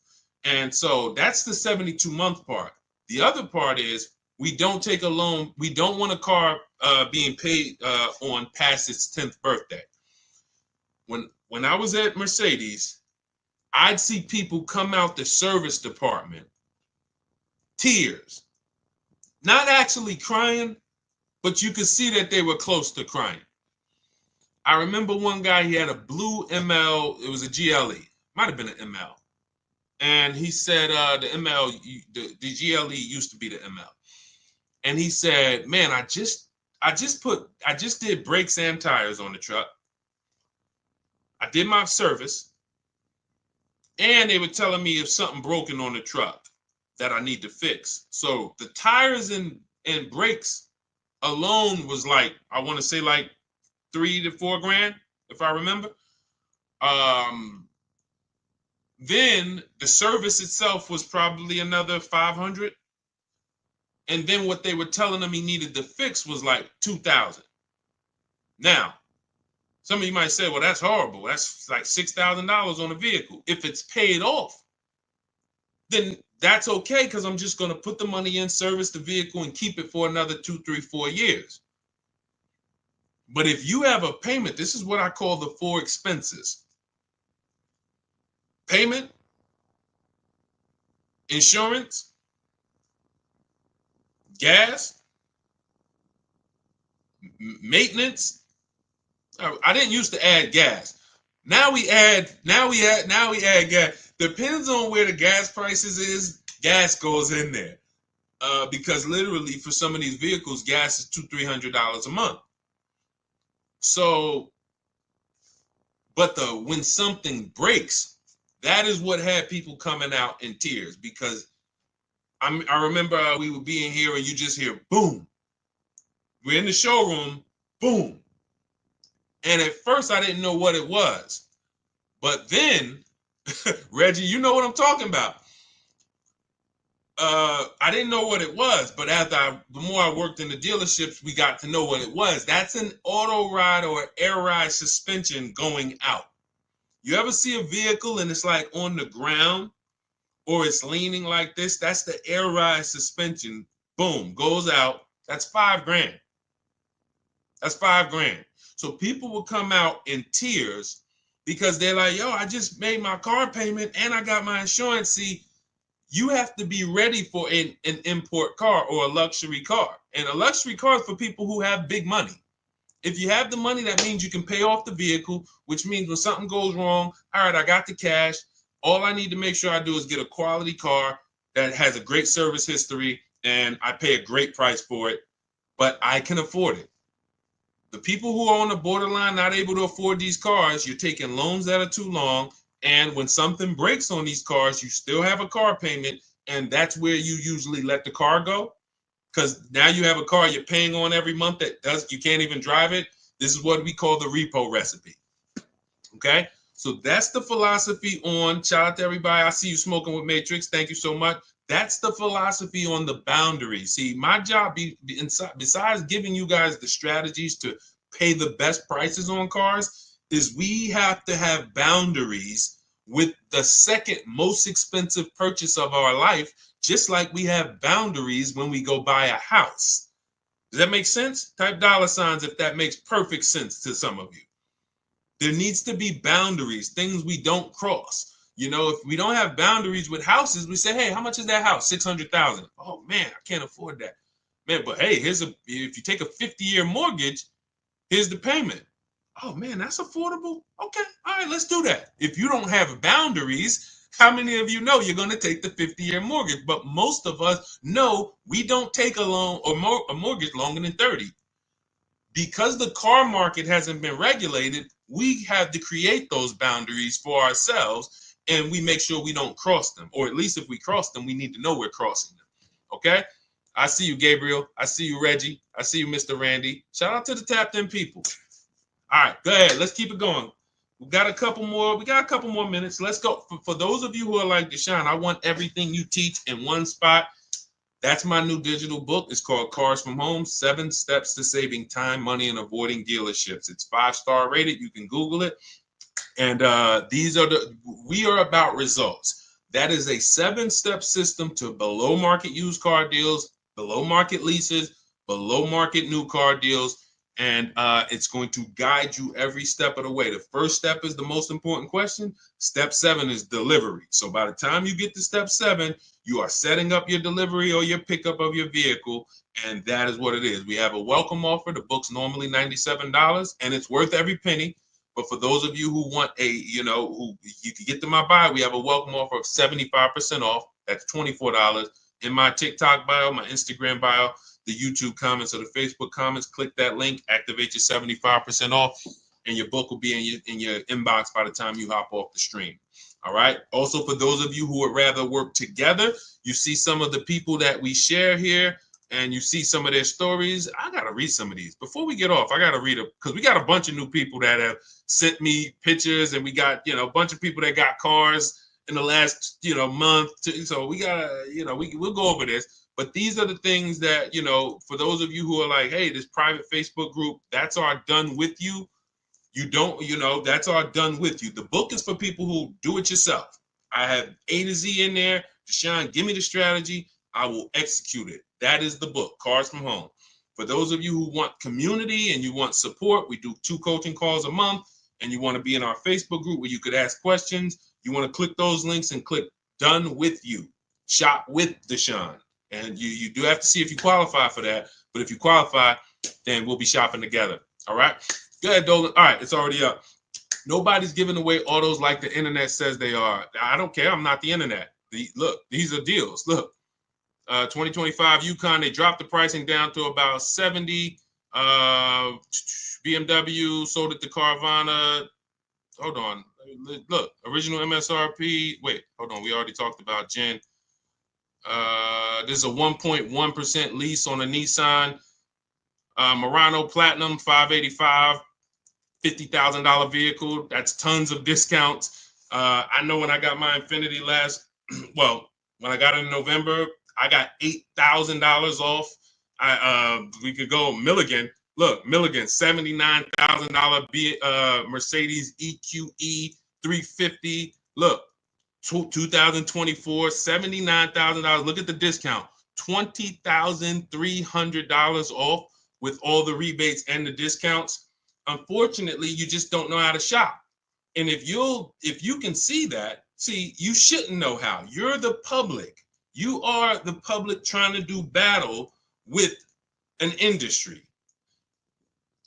And so that's the 72-month part. The other part is we don't take a loan. We don't want a car being paid on past its 10th birthday. When I was at Mercedes, I'd see people come out the service department, tears, not actually crying, but you could see that they were close to crying. I remember one guy, he had a blue ML, it was a GLE, might have been an ML. And he said the ML, the GLE used to be the ML. And he said, man, I just did brakes and tires on the truck. I did my service. And they were telling me if something broken on the truck that I need to fix. So the tires and brakes alone was like, I want to say like $3 to $4 grand, if I remember. Then the service itself was probably another 500. And then what they were telling him he needed to fix was like 2,000. Now, some of you might say, well, that's horrible. That's like $6,000 on a vehicle. If it's paid off, then that's okay, because I'm just going to put the money in, service the vehicle, and keep it for another 2, 3, 4 years. But if you have a payment, this is what I call the 4 expenses. Payment, insurance, gas, maintenance. I didn't used to add gas. Now we add gas. Depends on where the gas prices is, gas goes in there. Because literally for some of these vehicles, gas is $200-300 a month. So, but when something breaks, that is what had people coming out in tears, because I remember we would be in here and you just hear boom. We're in the showroom, boom. And at first I didn't know what it was. But then, Reggie, you know what I'm talking about. I didn't know what it was, but the more I worked in the dealerships, we got to know what it was. That's an auto ride or air ride suspension going out. You ever see a vehicle and it's like on the ground, or it's leaning like this, that's the air ride suspension. Boom, goes out. That's $5,000. That's $5,000. So people will come out in tears because they're like, yo, I just made my car payment and I got my insurance. See, you have to be ready for an import car or a luxury car. And a luxury car is for people who have big money. If you have the money, that means you can pay off the vehicle, which means when something goes wrong, all right, I got the cash. All I need to make sure I do is get a quality car that has a great service history and I pay a great price for it, but I can afford it. The people who are on the borderline, not able to afford these cars, you're taking loans that are too long. And when something breaks on these cars, you still have a car payment. And that's where you usually let the car go. Because now you have a car you're paying on every month you can't even drive it. This is what we call the repo recipe. Okay. So that's the philosophy on, shout out to everybody. I see you smoking with Matrix. Thank you so much. That's the philosophy on the boundaries. See, my job, besides giving you guys the strategies to pay the best prices on cars, is we have to have boundaries with the second most expensive purchase of our life, just like we have boundaries when we go buy a house. Does that make sense? Type $ if that makes perfect sense to some of you. There needs to be boundaries, things we don't cross. You know, if we don't have boundaries with houses, we say, hey, how much is that house? $600,000. Oh man, I can't afford that. Man, but hey, if you take a 50-year mortgage, here's the payment. Oh man, that's affordable. Okay, all right, let's do that. If you don't have boundaries, how many of you know you're going to take the 50-year mortgage? But most of us know we don't take a loan or a mortgage longer than 30. Because the car market hasn't been regulated, we have to create those boundaries for ourselves. And we make sure we don't cross them, or at least if we cross them, we need to know we're crossing them. Okay? I see you, Gabriel. I see you, Reggie. I see you, Mr. Randy. Shout out to the tapped in people. All right, go ahead. Let's keep it going. We got a couple more minutes. Let's go. For those of you who are like Deshone, I want everything you teach in one spot. That's my new digital book. It's called Cars from Home, 7 Steps to Saving Time, Money, and Avoiding Dealerships. It's 5-star rated. You can Google it. And we are about results. That is a 7-step system to below market used car deals, below market leases, below market new car deals. And it's going to guide you every step of the way. The first step is the most important question. Step 7 is delivery. So by the time you get to step 7, you are setting up your delivery or your pickup of your vehicle. And that is what it is. We have a welcome offer. The book's normally $97 and it's worth every penny. But for those of you who want who you can get to my bio, we have a welcome offer of 75% off. That's $24 in my TikTok bio, my Instagram bio, the YouTube comments or the Facebook comments. Click that link, activate your 75% off, and your book will be in your inbox by the time you hop off the stream. All right. Also, for those of you who would rather work together, you see some of the people that we share here. And you see some of their stories. I got to read some of these. Before we get off, I got to read it because we got a bunch of new people that have sent me pictures, and we got, a bunch of people that got cars in the last, month. So we got to, we'll go over this. But these are the things that, for those of you who are like, hey, this private Facebook group, that's our done with you. You don't, that's our done with you. The book is for people who do it yourself. I have A to Z in there. Deshone, give me the strategy. I will execute it. That is the book, Cars from Home. For those of you who want community and you want support, we do 2 coaching calls a month, and you want to be in our Facebook group where you could ask questions. You want to click those links and click Done With You. Shop with Deshone. And you do have to see if you qualify for that. But if you qualify, then we'll be shopping together. All right? Go ahead, Dolan. All right, it's already up. Nobody's giving away autos like the internet says they are. I don't care. I'm not the internet. Look, these are deals. Look. 2025 Yukon, they dropped the pricing down to about 70. BMW sold it to Carvana. Hold on. Look, original MSRP. Wait, hold on. We already talked about Jen. This is a 1.1% lease on a Nissan Murano Platinum 585, $50,000 vehicle. That's tons of discounts. I know when I got my Infiniti when I got it in November, I got $8,000 off. We could go Milligan. Look, Milligan, $79,000 Mercedes EQE 350. Look, 2024, $79,000. Look at the discount, $20,300 off with all the rebates and the discounts. Unfortunately, you just don't know how to shop. And if you can see that, you shouldn't know how. You're the public. You are the public trying to do battle with an industry.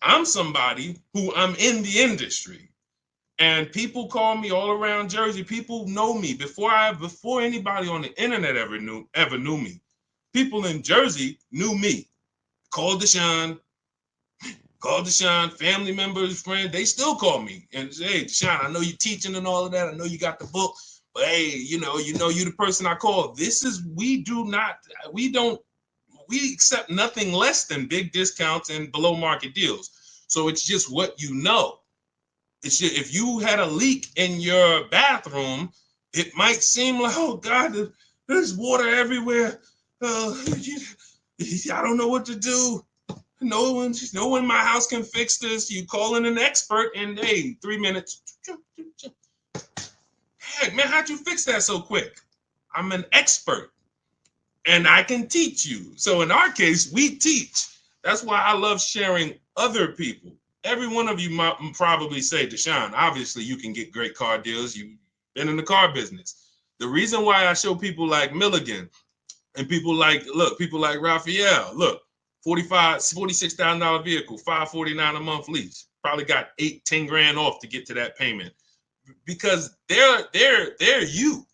I'm somebody who I'm in the industry. And people call me all around Jersey. People know me before anybody on the internet ever knew me. People in Jersey knew me. Call Deshone, family members, friends. They still call me and say, "Hey, Deshone, I know you're teaching and all of that. I know you got the book, but hey, you know you're the person I call." We accept nothing less than big discounts and below market deals. So it's just what you know. If you had a leak in your bathroom, it might seem like, oh God, there's water everywhere. I don't know what to do. No one in my house can fix this. You call in an expert and hey, 3 minutes. Heck, man, how'd you fix that so quick? I'm an expert and I can teach you. So in our case, we teach. That's why I love sharing other people. Every one of you might probably say, Deshone, obviously you can get great car deals. You've been in the car business. The reason why I show people like Milligan and people like Raphael, look, $46,000 vehicle, $549 a month lease. Probably got 8-10 grand off to get to that payment because they're you.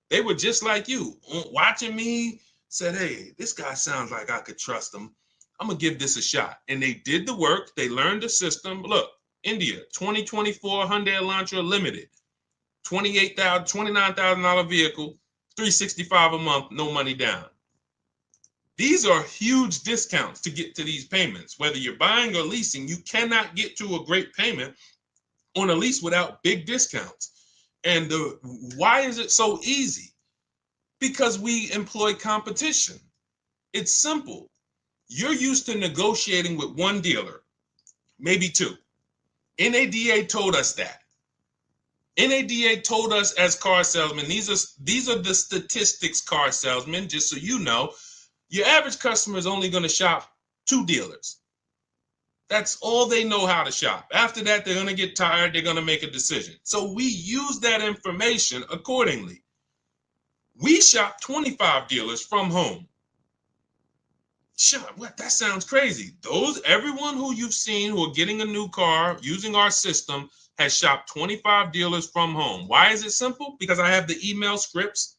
They were just like you, watching me, said, hey, this guy sounds like I could trust him. I'm going to give this a shot. And they did the work. They learned the system. Look, India, 2024 Hyundai Elantra Limited, $29,000 vehicle, $365 a month, no money down. These are huge discounts to get to these payments. Whether you're buying or leasing, you cannot get to a great payment on a lease without big discounts. And why is it so easy? Because we employ competition. It's simple. You're used to negotiating with one dealer, maybe two. NADA told us that. NADA told us as car salesmen, these are the statistics, car salesmen, just so you know, your average customer is only going to shop 2 dealers. That's all they know how to shop. After that, they're going to get tired. They're going to make a decision. So we use that information accordingly. We shop 25 dealers from home. What? That sounds crazy. Everyone who you've seen who are getting a new car using our system has shopped 25 dealers from home. Why is it simple? Because I have the email scripts.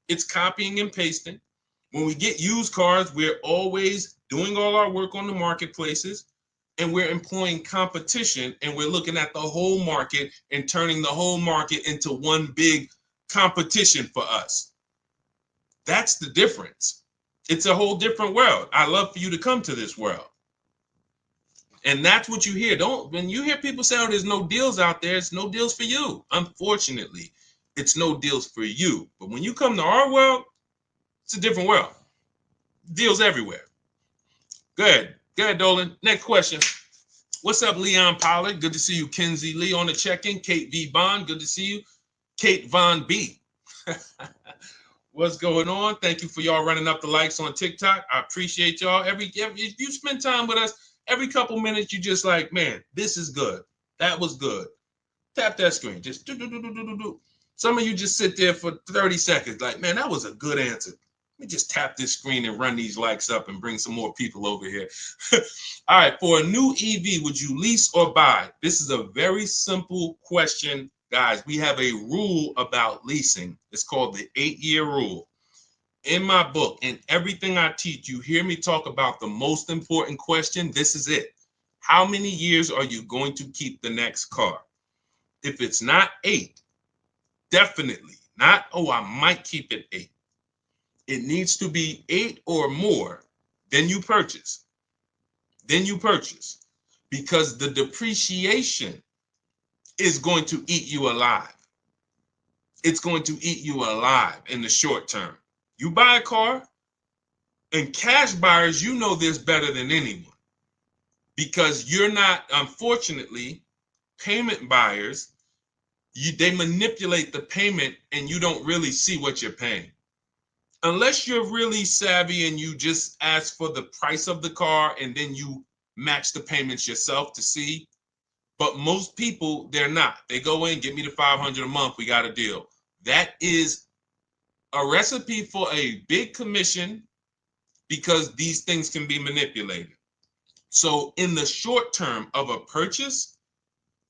It's copying and pasting. When we get used cars, we're always doing all our work on the marketplaces, and we're employing competition, and we're looking at the whole market and turning the whole market into one big competition for us. That's the difference. It's a whole different world. I love for you to come to this world. And that's what you hear. When you hear people say, oh, there's no deals out there, it's no deals for you. Unfortunately, it's no deals for you. But when you come to our world, it's a different world. Deals everywhere. Good. Good, Dolan. Next question. What's up, Leon Pollard? Good to see you. Kenzie Lee on the check-in. Kate V. Bond. Good to see you. Kate Von B. What's going on? Thank you for y'all running up the likes on TikTok. I appreciate y'all. If you spend time with us, every couple minutes, you just like, man, this is good. That was good. Tap that screen. Just do. Some of you just sit there for 30 seconds like, man, that was a good answer. Let me just tap this screen and run these likes up and bring some more people over here. All right, for a new EV, would you lease or buy? This is a very simple question, guys. We have a rule about leasing. It's called the 8-year rule. In my book, in everything I teach, you hear me talk about the most important question. This is it. How many years are you going to keep the next car? If it's not 8, definitely not, oh, I might keep it 8. It needs to be 8 or more. Then you purchase. Because the depreciation is going to eat you alive. It's going to eat you alive in the short term. You buy a car, and cash buyers, you know this better than anyone. Because you're not, unfortunately, payment buyers, They manipulate the payment and you don't really see what you're paying. Unless you're really savvy and you just ask for the price of the car and then you match the payments yourself to see. But most people, they're not. They go in, give me the $500 a month, we got a deal. That is a recipe for a big commission because these things can be manipulated. So in the short term of a purchase,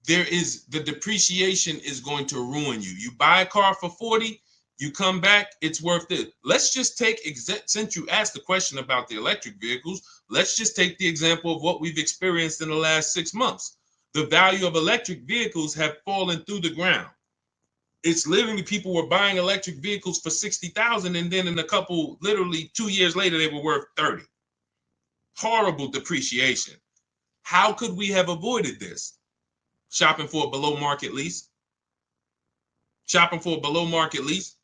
the depreciation is going to ruin you. You buy a car for 40, you come back, it's worth it. Let's just take, since you asked the question about the electric vehicles, let's just take the example of what we've experienced in the last 6 months. The value of electric vehicles have fallen through the ground. It's literally people were buying electric vehicles for 60,000 and then in a couple, literally 2 years later, they were worth 30. Horrible depreciation. How could we have avoided this? Shopping for a below market lease. Shopping for a below market lease.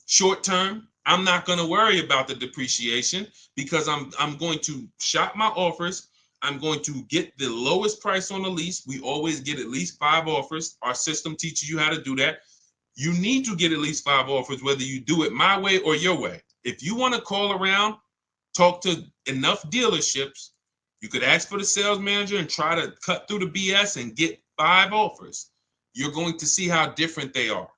Short term, I'm not going to worry about the depreciation because I'm going to shop my offers. I'm going to get the lowest price on the lease. We always get at least 5 offers. Our system teaches you how to do that. You need to get at least 5 offers, whether you do it my way or your way. If you want to call around, talk to enough dealerships, you could ask for the sales manager and try to cut through the BS and get 5 offers. You're going to see how different they are.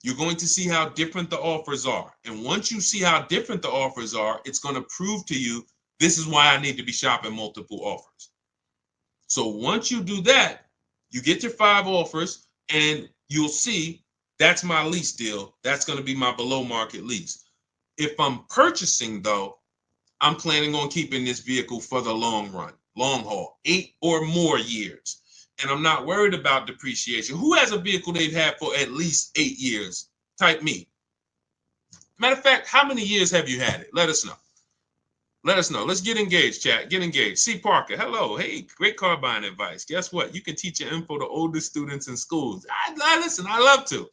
You're going to see how different the offers are. And once you see how different the offers are, it's going to prove to you, this is why I need to be shopping multiple offers. So once you do that, you get your 5 offers and you'll see that's my lease deal. That's going to be my below market lease. If I'm purchasing though, I'm planning on keeping this vehicle for the long run, long haul, 8 or more years. And I'm not worried about depreciation. Who has a vehicle they've had for at least 8 years? Type me. Matter of fact, how many years have you had it? Let us know. Let us know. Let's get engaged, chat. Get engaged. C. Parker, hello. Hey, great car buying advice. Guess what? You can teach your info to older students in schools. Listen, I love to.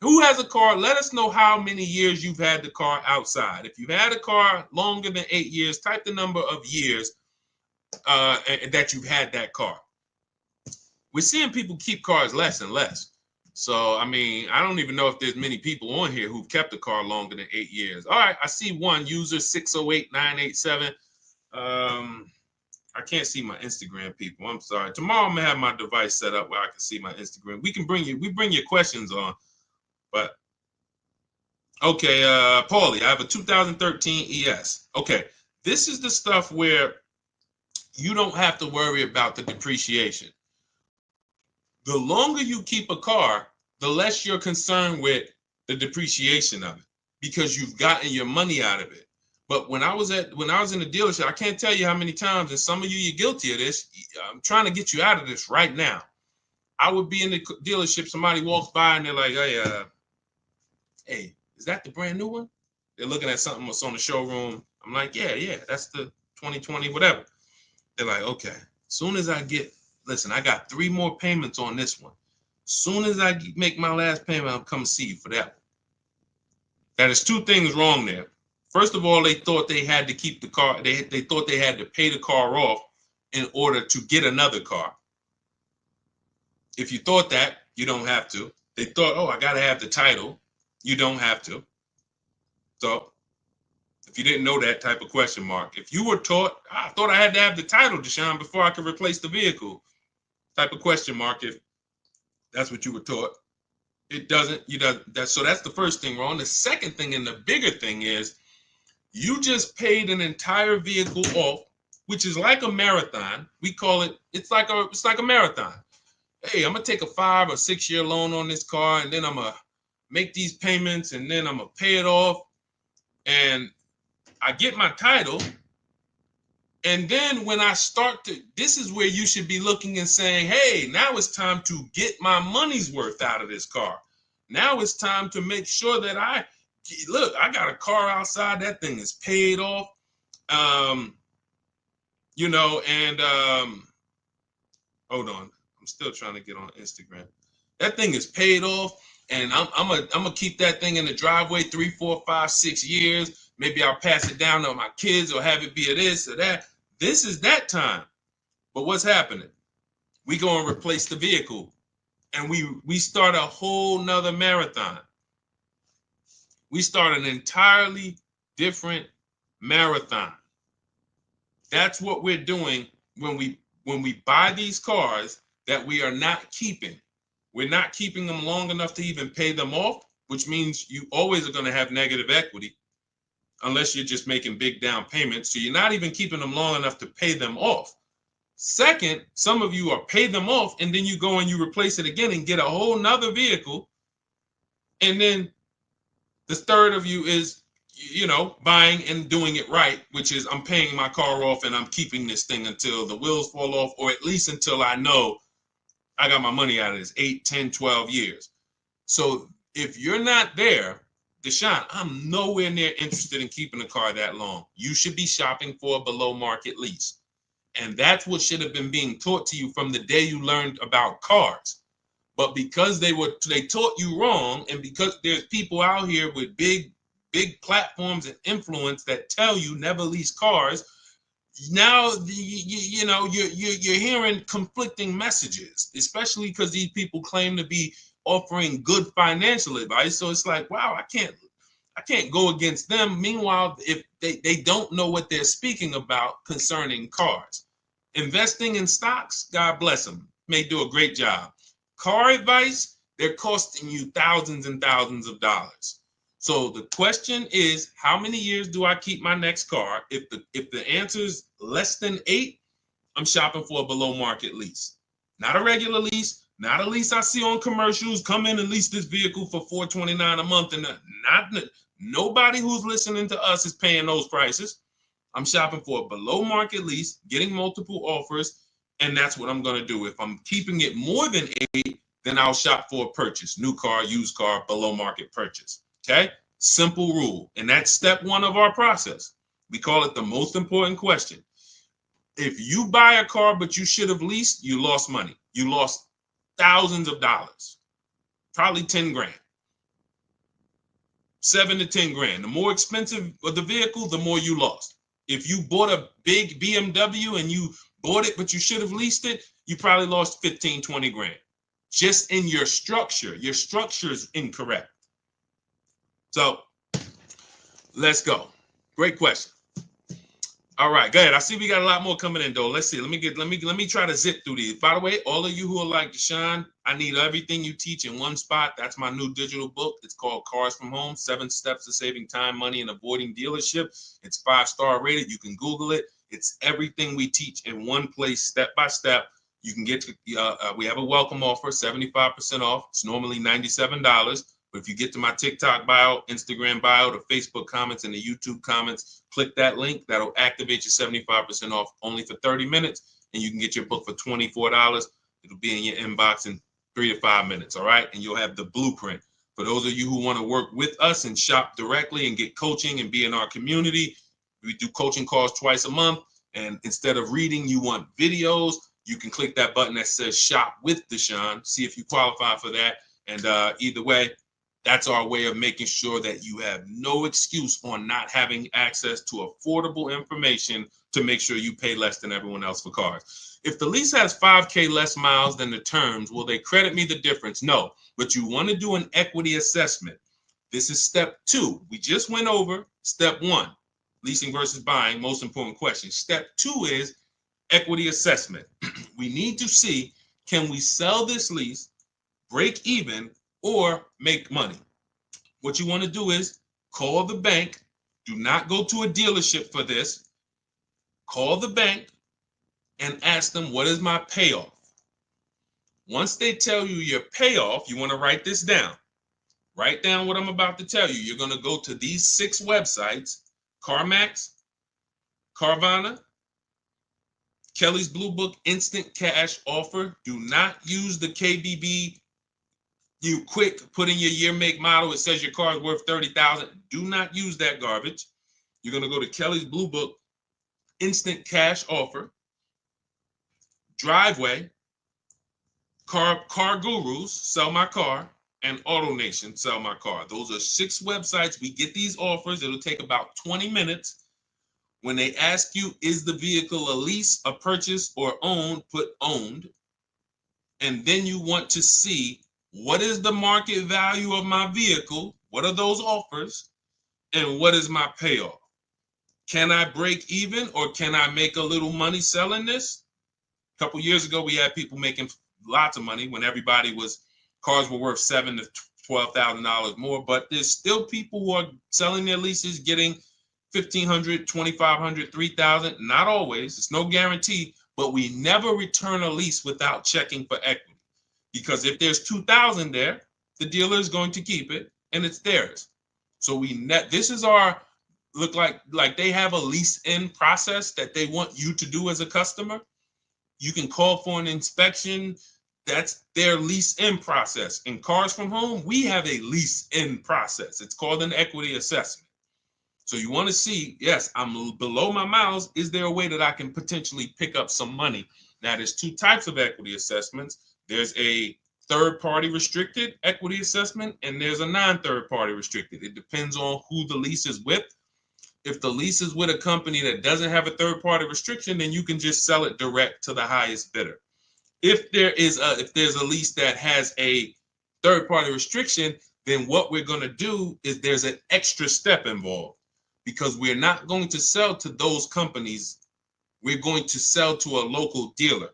Who has a car? Let us know how many years you've had the car outside. If you've had a car longer than 8 years, type the number of years that you've had that car. We're seeing people keep cars less and less. So, I mean, I don't even know if there's many people on here who've kept a car longer than 8 years. All right, I see one user 608987. I can't see my Instagram people. I'm sorry. Tomorrow I'm gonna have my device set up where I can see my Instagram. We bring your questions on, but okay, Paulie, I have a 2013 ES. Okay, this is the stuff where you don't have to worry about the depreciation. The longer you keep a car, the less you're concerned with the depreciation of it because you've gotten your money out of it. But when I was in the dealership, I can't tell you how many times, and some of you're guilty of this. I'm trying to get you out of this right now. I would be in the dealership, somebody walks by and they're like, hey, is that the brand new one? They're looking at something that's on the showroom. I'm like, yeah, that's the 2020, whatever. They're like, okay, soon as I got 3 more payments on this one. Soon as I make my last payment, I'll come see you for that one. That is 2 things wrong there. First of all, they thought they had to keep the car. They thought they had to pay the car off in order to get another car. If you thought that, you don't have to. They thought, oh, I got to have the title. You don't have to. So if you didn't know that, type of question mark. If you were taught, I thought I had to have the title, Deshone, before I could replace the vehicle, type of question mark. If that's what you were taught, it doesn't. So that's the first thing wrong. The second thing, and the bigger thing, is you just paid an entire vehicle off, which is like a marathon. We call it. It's like a marathon. Hey, I'm gonna take a 5 or 6 year loan on this car, and then I'm gonna make these payments, and then I'm gonna pay it off, and I get my title. And then when I this is where you should be looking and saying, hey, now it's time to get my money's worth out of this car. Now it's time to make sure that I got a car outside. That thing is paid off. Hold on. I'm still trying to get on Instagram. That thing is paid off. And I'm gonna keep that thing in the driveway 3, 4, 5, 6 years. Maybe I'll pass it down to my kids or have it be a this or that. This is that time. But what's happening? We go and replace the vehicle. and we start a whole nother marathon. We start an entirely different marathon. That's what we're doing when we buy these cars that we are not keeping. We're not keeping them long enough to even pay them off, which means you always are going to have negative equity unless you're just making big down payments. So you're not even keeping them long enough to pay them off. Second, some of you are pay them off and then you go and you replace it again and get a whole nother vehicle. And then the third of you is, buying and doing it right, which is I'm paying my car off and I'm keeping this thing until the wheels fall off, or at least until I know I got my money out of this 8, 10, 12 years. So if you're not there, Deshone, I'm nowhere near interested in keeping a car that long. You should be shopping for a below market lease. And that's what should have been being taught to you from the day you learned about cars. But because they taught you wrong, and because there's people out here with big platforms and influence that tell you never lease cars, now you're hearing conflicting messages, especially because these people claim to be offering good financial advice. So it's like, wow, I can't go against them. Meanwhile, if they don't know what they're speaking about concerning cars. Investing in stocks, God bless them, may do a great job. Car advice, they're costing you thousands and thousands of dollars. So the question is, how many years do I keep my next car? If the answer is less than 8, I'm shopping for a below market lease. Not a regular lease, not a lease I see on commercials. Come in and lease this vehicle for $429 a month, and nobody who's listening to us is paying those prices. I'm shopping for a below market lease, getting multiple offers, and that's what I'm going to do. If I'm keeping it more than 8, then I'll shop for a purchase, new car, used car, below market purchase. Okay? Simple rule. And that's step 1 of our process. We call it the most important question. If you buy a car but you should have leased, you lost money. You lost thousands of dollars, probably 10 grand. 7 to 10 grand. The more expensive of the vehicle, the more you lost. If you bought a big BMW and you bought it, but you should have leased it, you probably lost 15, 20 grand. Just in your structure. Your structure is incorrect. So let's go. Great question. All right, go ahead. I see we got a lot more coming in though. Let's see. Let me try to zip through these. By the way, all of you who are like Deshone, I need everything you teach in one spot. That's my new digital book. It's called Cars from Home: 7 Steps to Saving Time, Money, and Avoiding Dealership. It's 5-star rated. You can Google it. It's everything we teach in one place, step by step. You can get we have a welcome offer, 75% off. It's normally $97. But if you get to my TikTok bio, Instagram bio, the Facebook comments, and the YouTube comments, click that link. That'll activate your 75% off only for 30 minutes. And you can get your book for $24. It'll be in your inbox in 3 to 5 minutes. All right. And you'll have the blueprint. For those of you who want to work with us and shop directly and get coaching and be in our community, we do coaching calls twice a month. And instead of reading, you want videos, you can click that button that says Shop with Deshone. See if you qualify for that. And either way, that's our way of making sure that you have no excuse on not having access to affordable information to make sure you pay less than everyone else for cars. If the lease has 5K less miles than the terms, will they credit me the difference? No, but you want to do an equity assessment. This is step 2. We just went over step 1, leasing versus buying, most important question. Step 2 is equity assessment. We need to see, can we sell this lease, break even, or make money? What you want to do is call the bank. Do not go to a dealership for this. Call the bank and ask them, what is my payoff? Once they tell you your payoff, you want to write this down. Write down what I'm about to tell you. You're going to go to these 6 websites: CarMax, Carvana, Kelly's Blue Book Instant Cash Offer. Do not use the KBB. You quick put in your year, make, model. It says your car is worth $30,000. Do not use that garbage. You're going to go to Kelly's Blue Book Instant Cash Offer, Driveway, Car Gurus, Sell My Car, and AutoNation, Sell My Car. Those are 6 websites. We get these offers. It'll take about 20 minutes. When they ask you, is the vehicle a lease, a purchase, or owned, put owned. and then you want to see what is the market value of my vehicle, what are those offers, and what is my payoff. Can I break even, or can I make a little money selling this? A couple years ago, we had people making lots of money when cars were worth $7,000 to $12,000 more. But there's still people who are selling their leases, getting $1,500, $2,500, $3,000. Not always. It's no guarantee. But we never return a lease without checking for equity, because if there's $2,000 there, the dealer is going to keep it, and it's theirs. So this is our look like they have a lease in process that they want you to do as a customer. You can call for an inspection. That's their lease in process. In Cars from Home, we have a lease in process. It's called an equity assessment. So you want to see, yes, I'm below my miles. Is there a way that I can potentially pick up some money? Now, there's two types of equity assessments. There's a third-party restricted equity assessment, and there's a non-third-party restricted. It depends on who the lease is with. If the lease is with a company that doesn't have a third-party restriction, then you can just sell it direct to the highest bidder. If there's a lease that has a third-party restriction, then what we're going to do is there's an extra step involved, because we're not going to sell to those companies. We're going to sell to a local dealer.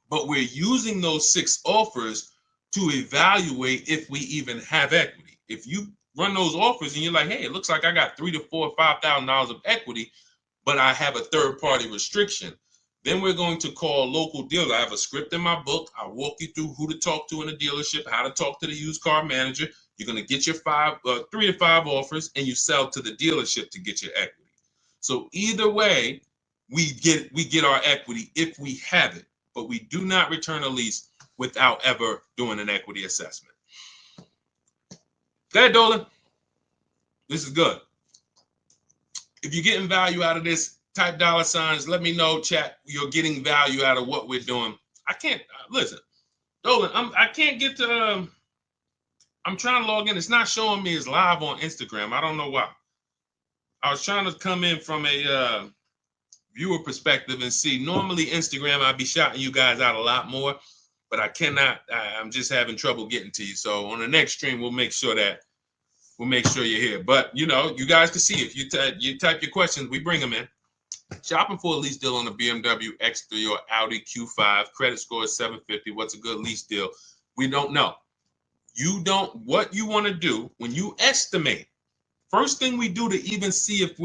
But we're using those 6 offers to evaluate if we even have equity. If you run those offers and you're like, hey, it looks like I got $3,000 to $4,000 or $5,000 of equity, but I have a third-party restriction, then we're going to call a local dealer. I have a script in my book. I'll walk you through who to talk to in a dealership, how to talk to the used car manager. You're going to get your 3 to 5 offers, and you sell to the dealership to get your equity. So either way, we get our equity if we have it, but we do not return a lease without ever doing an equity assessment. Go ahead, Dolan. This is good. If you're getting value out of this, type $signs. Let me know, chat. You're getting value out of what we're doing. I can't listen, Dolan. I can't get to. I'm trying to log in. It's not showing me as live on Instagram. I don't know why. I was trying to come in from a viewer perspective and see. Normally Instagram, I'd be shouting you guys out a lot more, but I cannot. I'm just having trouble getting to you. So on the next stream, we'll make sure you're here. But you guys can see if you type your questions, we bring them in. Shopping for a lease deal on a BMW X3 or Audi Q5. Credit score is 750. What's a good lease deal? We don't know. What you want to do when you estimate, first thing we do to even see if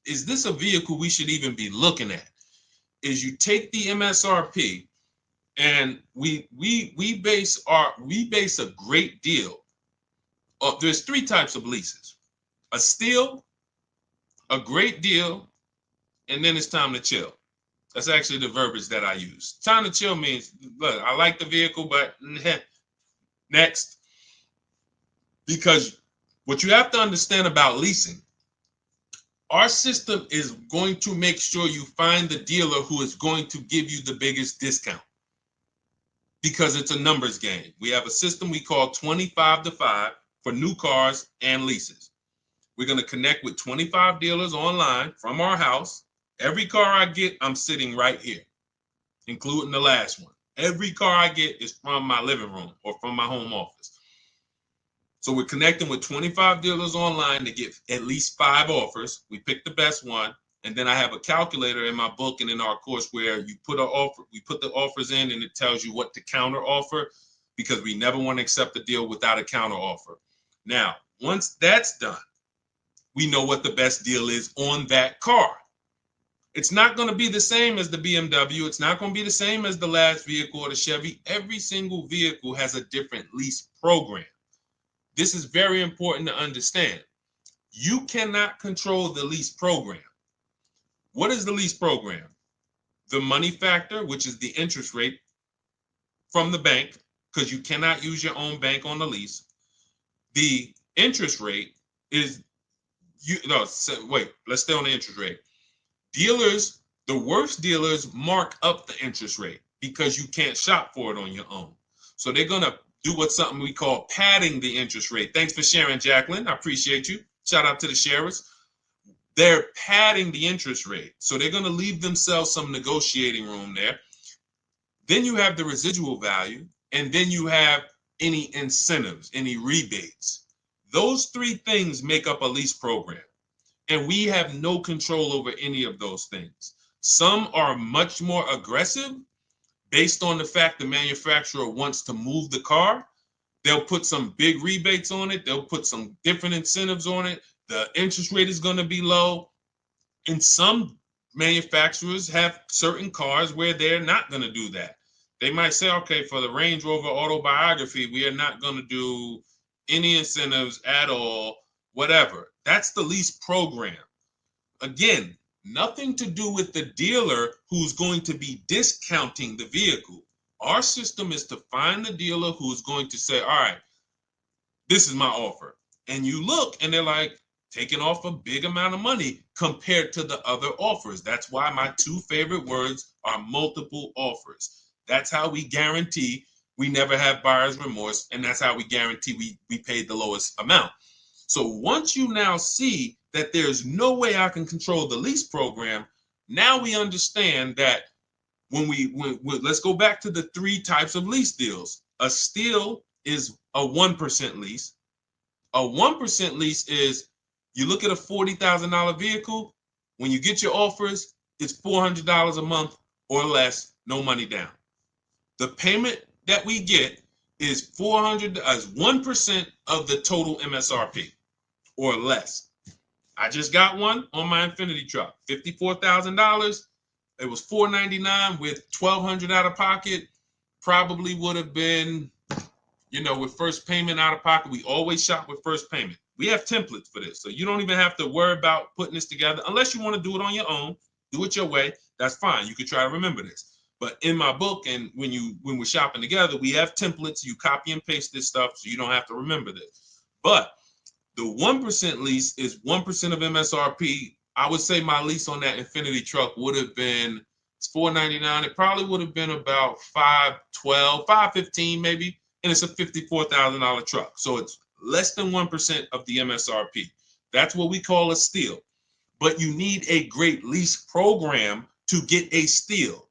is this a vehicle we should even be looking at, is you take the MSRP, and we base a great deal. There's 3 types of leases: a steal, a great deal, and then it's time to chill. That's actually the verbiage that I use. Time to chill means, look, I like the vehicle, but next. Because what you have to understand about leasing, our system is going to make sure you find the dealer who is going to give you the biggest discount, because it's a numbers game. We have a system we call 25 to 5 for new cars and leases. We're going to connect with 25 dealers online from our house. Every car I get, I'm sitting right here, including the last one. Every car I get is from my living room or from my home office. So we're connecting with 25 dealers online to get at least 5 offers. We pick the best one. And then I have a calculator in my book and in our course where we put the offers in, and it tells you what to counter offer, because we never want to accept a deal without a counter offer. Now, once that's done, we know what the best deal is on that car. It's not going to be the same as the BMW. It's not going to be the same as the last vehicle or the Chevy. Every single vehicle has a different lease program. This is very important to understand. You cannot control the lease program. What is the lease program? The money factor, which is the interest rate from the bank, because you cannot use your own bank on the lease. The interest rate is let's stay on the interest rate. Dealers, the worst dealers, mark up the interest rate because you can't shop for it on your own. So they're going to do something we call padding the interest rate. Thanks for sharing, Jacqueline. I appreciate you. Shout out to the sharers. They're padding the interest rate. So they're going to leave themselves some negotiating room there. Then you have the residual value, and then you have any incentives, any rebates. Those three things make up a lease program, and we have no control over any of those things. Some are much more aggressive based on the fact the manufacturer wants to move the car. They'll put some big rebates on it. They'll put some different incentives on it. The interest rate is going to be low. And some manufacturers have certain cars where they're not going to do that. They might say, okay, for the Range Rover Autobiography, we are not going to do any incentives at all, whatever. That's the lease program. Again, nothing to do with the dealer who's going to be discounting the vehicle. Our system is to find the dealer who's going to say, all right, this is my offer. And you look and they're like, taking off a big amount of money compared to the other offers. That's why my two favorite words are multiple offers. That's how we guarantee we never have buyer's remorse. And that's how we guarantee we paid the lowest amount. So once you now see that there's no way I can control the lease program, now we understand that when let's go back to the three types of lease deals. A steal is a 1% lease. A 1% lease is, you look at a $40,000 vehicle, when you get your offers, it's $400 a month or less, no money down. The payment that we get is 1% of the total MSRP or less. I just got one on my Infinity truck, $54,000. It was $499 with $1,200 out of pocket. Probably would have been, with first payment out of pocket. We always shop with first payment. We have templates for this, so you don't even have to worry about putting this together unless you want to do it on your own. Do it your way. That's fine. You can try to remember this. But in my book, and when we're shopping together, we have templates. You copy and paste this stuff, so you don't have to remember this. But the 1% lease is 1% of MSRP. I would say my lease on that Infinity truck would have been, it's $499. It probably would have been about $512, $515 maybe, and it's a $54,000 truck. So it's less than 1% of the MSRP. That's what we call a steal. But you need a great lease program to get a steal.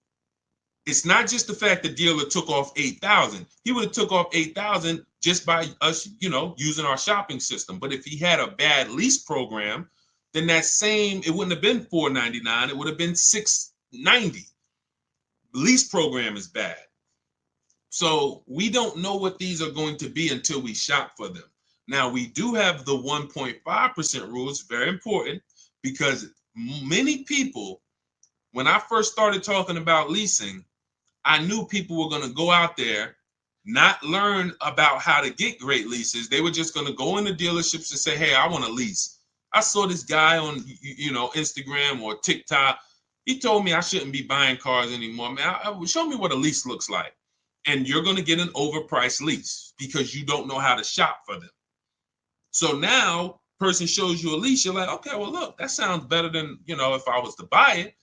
It's not just the fact the dealer took off $8,000. He would have took off $8,000 just by us, using our shopping system. But if he had a bad lease program, then it wouldn't have been $499. It would have been $690. Lease program is bad. So we don't know what these are going to be until we shop for them. Now, we do have the 1.5% rule. It's very important because many people, when I first started talking about leasing, I knew people were going to go out there, not learn about how to get great leases. They were just going to go into dealerships and say, hey, I want to lease. I saw this guy on, Instagram or TikTok. He told me I shouldn't be buying cars anymore. Man, show me what a lease looks like. And you're going to get an overpriced lease because you don't know how to shop for them. So now, person shows you a lease, you're like, okay, well, look, that sounds better than, if I was to buy it.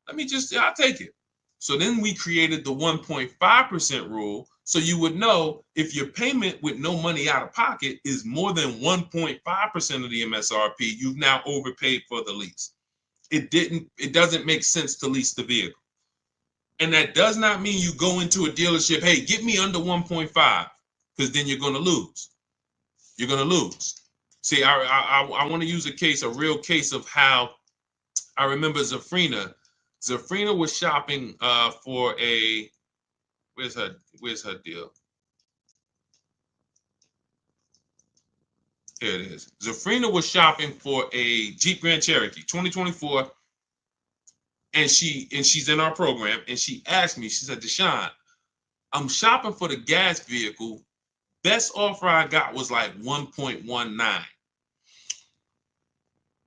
I'll take it. So then we created the 1.5% rule. So you would know if your payment with no money out of pocket is more than 1.5% of the MSRP, you've now overpaid for the lease. It doesn't make sense to lease the vehicle. And that does not mean you go into a dealership, hey, get me under 1.5, because then you're going to lose. You're going to lose. See, I want to use a real case of how I remember Zafrina. Zafrina was shopping for a, where's her deal? Here it is. Zafrina was shopping for a Jeep Grand Cherokee 2024. And she's in our program, and she asked me, she said, Deshone, I'm shopping for the gas vehicle. Best offer I got was like 1.19.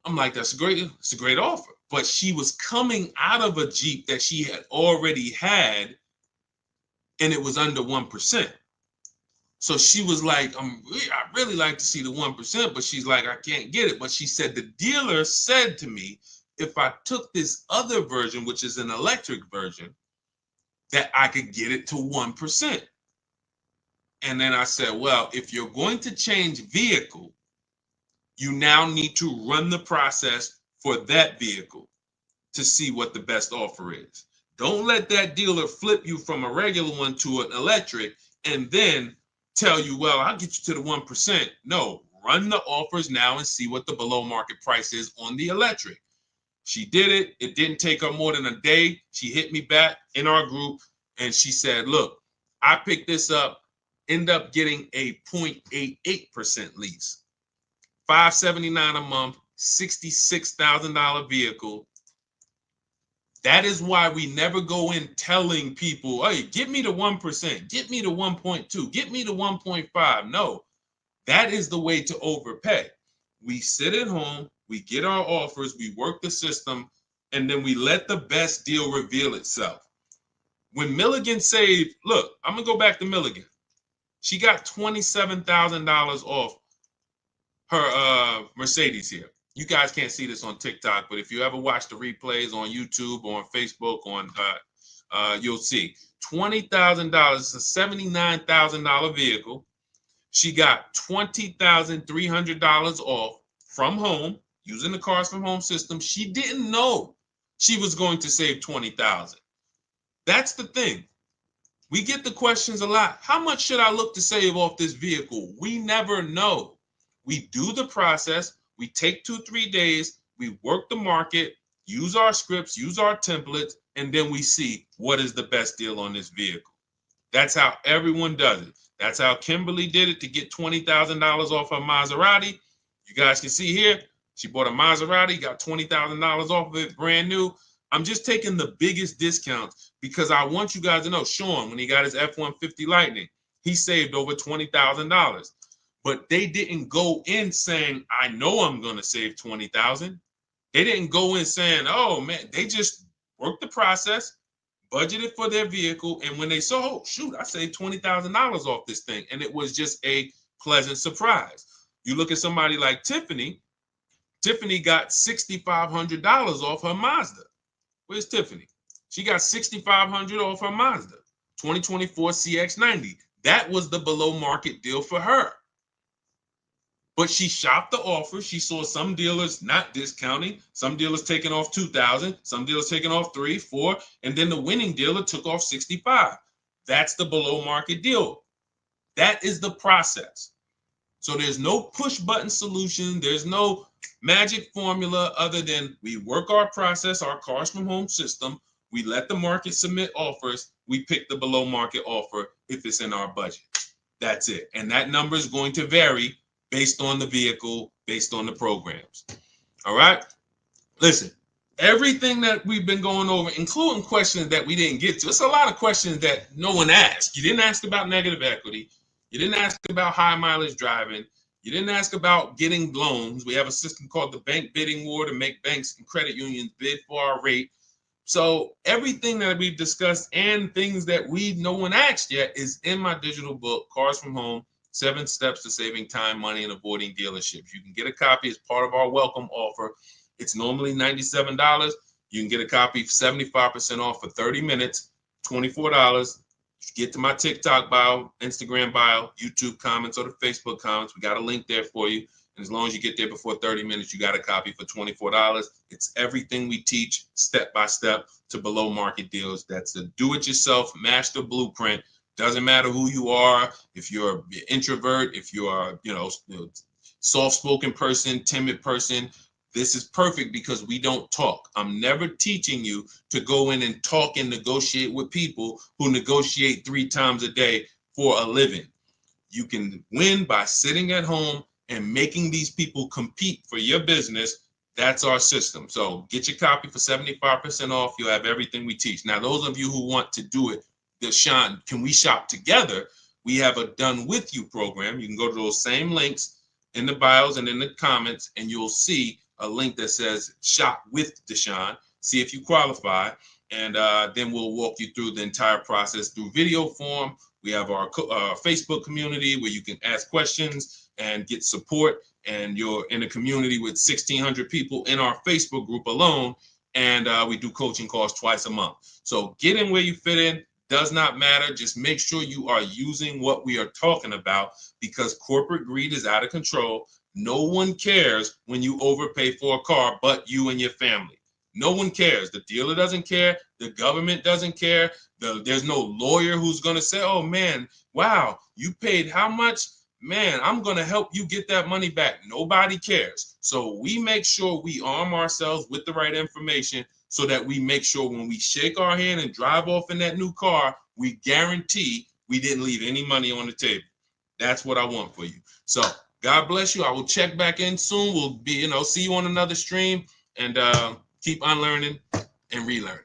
I'm like, it's a great offer. But she was coming out of a Jeep that she had already had, and it was under 1%. So she was like, I really like to see the 1%, but she's like, I can't get it. But she said, the dealer said to me, if I took this other version, which is an electric version, that I could get it to 1%. And then I said, well, if you're going to change vehicle, you now need to run the process for that vehicle to see what the best offer is. Don't let that dealer flip you from a regular one to an electric and then tell you, well, I'll get you to the 1%. No, run the offers now and see what the below market price is on the electric. She did it. It didn't take her more than a day. She hit me back in our group and she said, look, I picked this up, end up getting a 0.88% lease, $579 a month, $66,000 vehicle. That is why we never go in telling people, hey, get me to 1%, get me to 1.2, get me to 1.5. No, that is the way to overpay. We sit at home, we get our offers, we work the system, and then we let the best deal reveal itself. When Milligan saved, look, I'm going to go back to Milligan. She got $27,000 off her Mercedes here. You guys can't see this on TikTok, but if you ever watch the replays on YouTube or on Facebook, you'll see $20,000. It's a $79,000 vehicle. She got $20,300 off from home using the Cars from Home system. She didn't know she was going to save $20,000. That's the thing. We get the questions a lot. How much should I look to save off this vehicle? We never know. We do the process. We take 2-3 days. We work the market, use our scripts, use our templates, and then we see what is the best deal on this vehicle. That's how everyone does it. That's how Kimberly did it to get $20,000 off her Maserati. You guys can see here, she bought a Maserati, got $20,000 off of it, brand new. I'm just taking the biggest discounts because I want you guys to know, Sean, when he got his F-150 Lightning, he saved over $20,000. But they didn't go in saying, I know I'm going to save $20,000. They didn't go in saying, oh, man, they just worked the process, budgeted for their vehicle, and when they saw, oh, shoot, I saved $20,000 off this thing, and it was just a pleasant surprise. You look at somebody like Tiffany. Tiffany got $6,500 off her Mazda. Where's Tiffany? She got $6,500 off her Mazda, 2024 CX-90. That was the below market deal for her. But she shopped the offer. She saw some dealers not discounting, some dealers taking off $2,000, some dealers taking off $3,000, $4,000, and then the winning dealer took off $65,000. That's the below market deal. That is the process. So there's no push button solution. There's no magic formula other than we work our process, our Cars from Home system. We let the market submit offers. We pick the below market offer if it's in our budget. That's it. And that number is going to vary based on the vehicle, based on the programs. All right? Listen, everything that we've been going over, including questions that we didn't get to, it's a lot of questions that no one asked. You didn't ask about negative equity. You didn't ask about high mileage driving. You didn't ask about getting loans. We have a system called the bank bidding war to make banks and credit unions bid for our rate. So everything that we've discussed and things that no one asked yet is in my digital book, Cars from Home, 7 Steps to Saving Time, Money, and Avoiding Dealerships. You can get a copy as part of our welcome offer. It's normally $97. You can get a copy 75% off for 30 minutes, $24. Get to my TikTok bio, Instagram bio, YouTube comments, or the Facebook comments. We got a link there for you. And as long as you get there before 30 minutes, you got a copy for $24. It's everything we teach step by step to below market deals. That's a do-it-yourself master blueprint. Doesn't matter who you are, if you're an introvert, if you are, soft-spoken person, timid person, this is perfect because we don't talk. I'm never teaching you to go in and talk and negotiate with people who negotiate 3 times a day for a living. You can win by sitting at home and making these people compete for your business. That's our system. So get your copy for 75% off. You'll have everything we teach. Now, those of you who want to do it, Deshone, can we shop together? We have a done with you program. You can go to those same links in the bios and in the comments, and you'll see a link that says shop with Deshone. See if you qualify, and then we'll walk you through the entire process through video form. We have our Facebook community where you can ask questions and get support, and you're in a community with 1,600 people in our Facebook group alone, and we do coaching calls twice a month. So get in where you fit in. Does not matter. Just make sure you are using what we are talking about, because corporate greed is out of control. No one cares when you overpay for a car but you and your family. No one cares. The dealer doesn't care. The government doesn't care. There's no lawyer who's going to say, oh, man, wow, you paid how much? Man, I'm going to help you get that money back. Nobody cares. So we make sure we arm ourselves with the right information so that we make sure when we shake our hand and drive off in that new car, we guarantee we didn't leave any money on the table. That's what I want for you. So God bless you. I will check back in soon. We'll be, see you on another stream, and keep unlearning and relearning.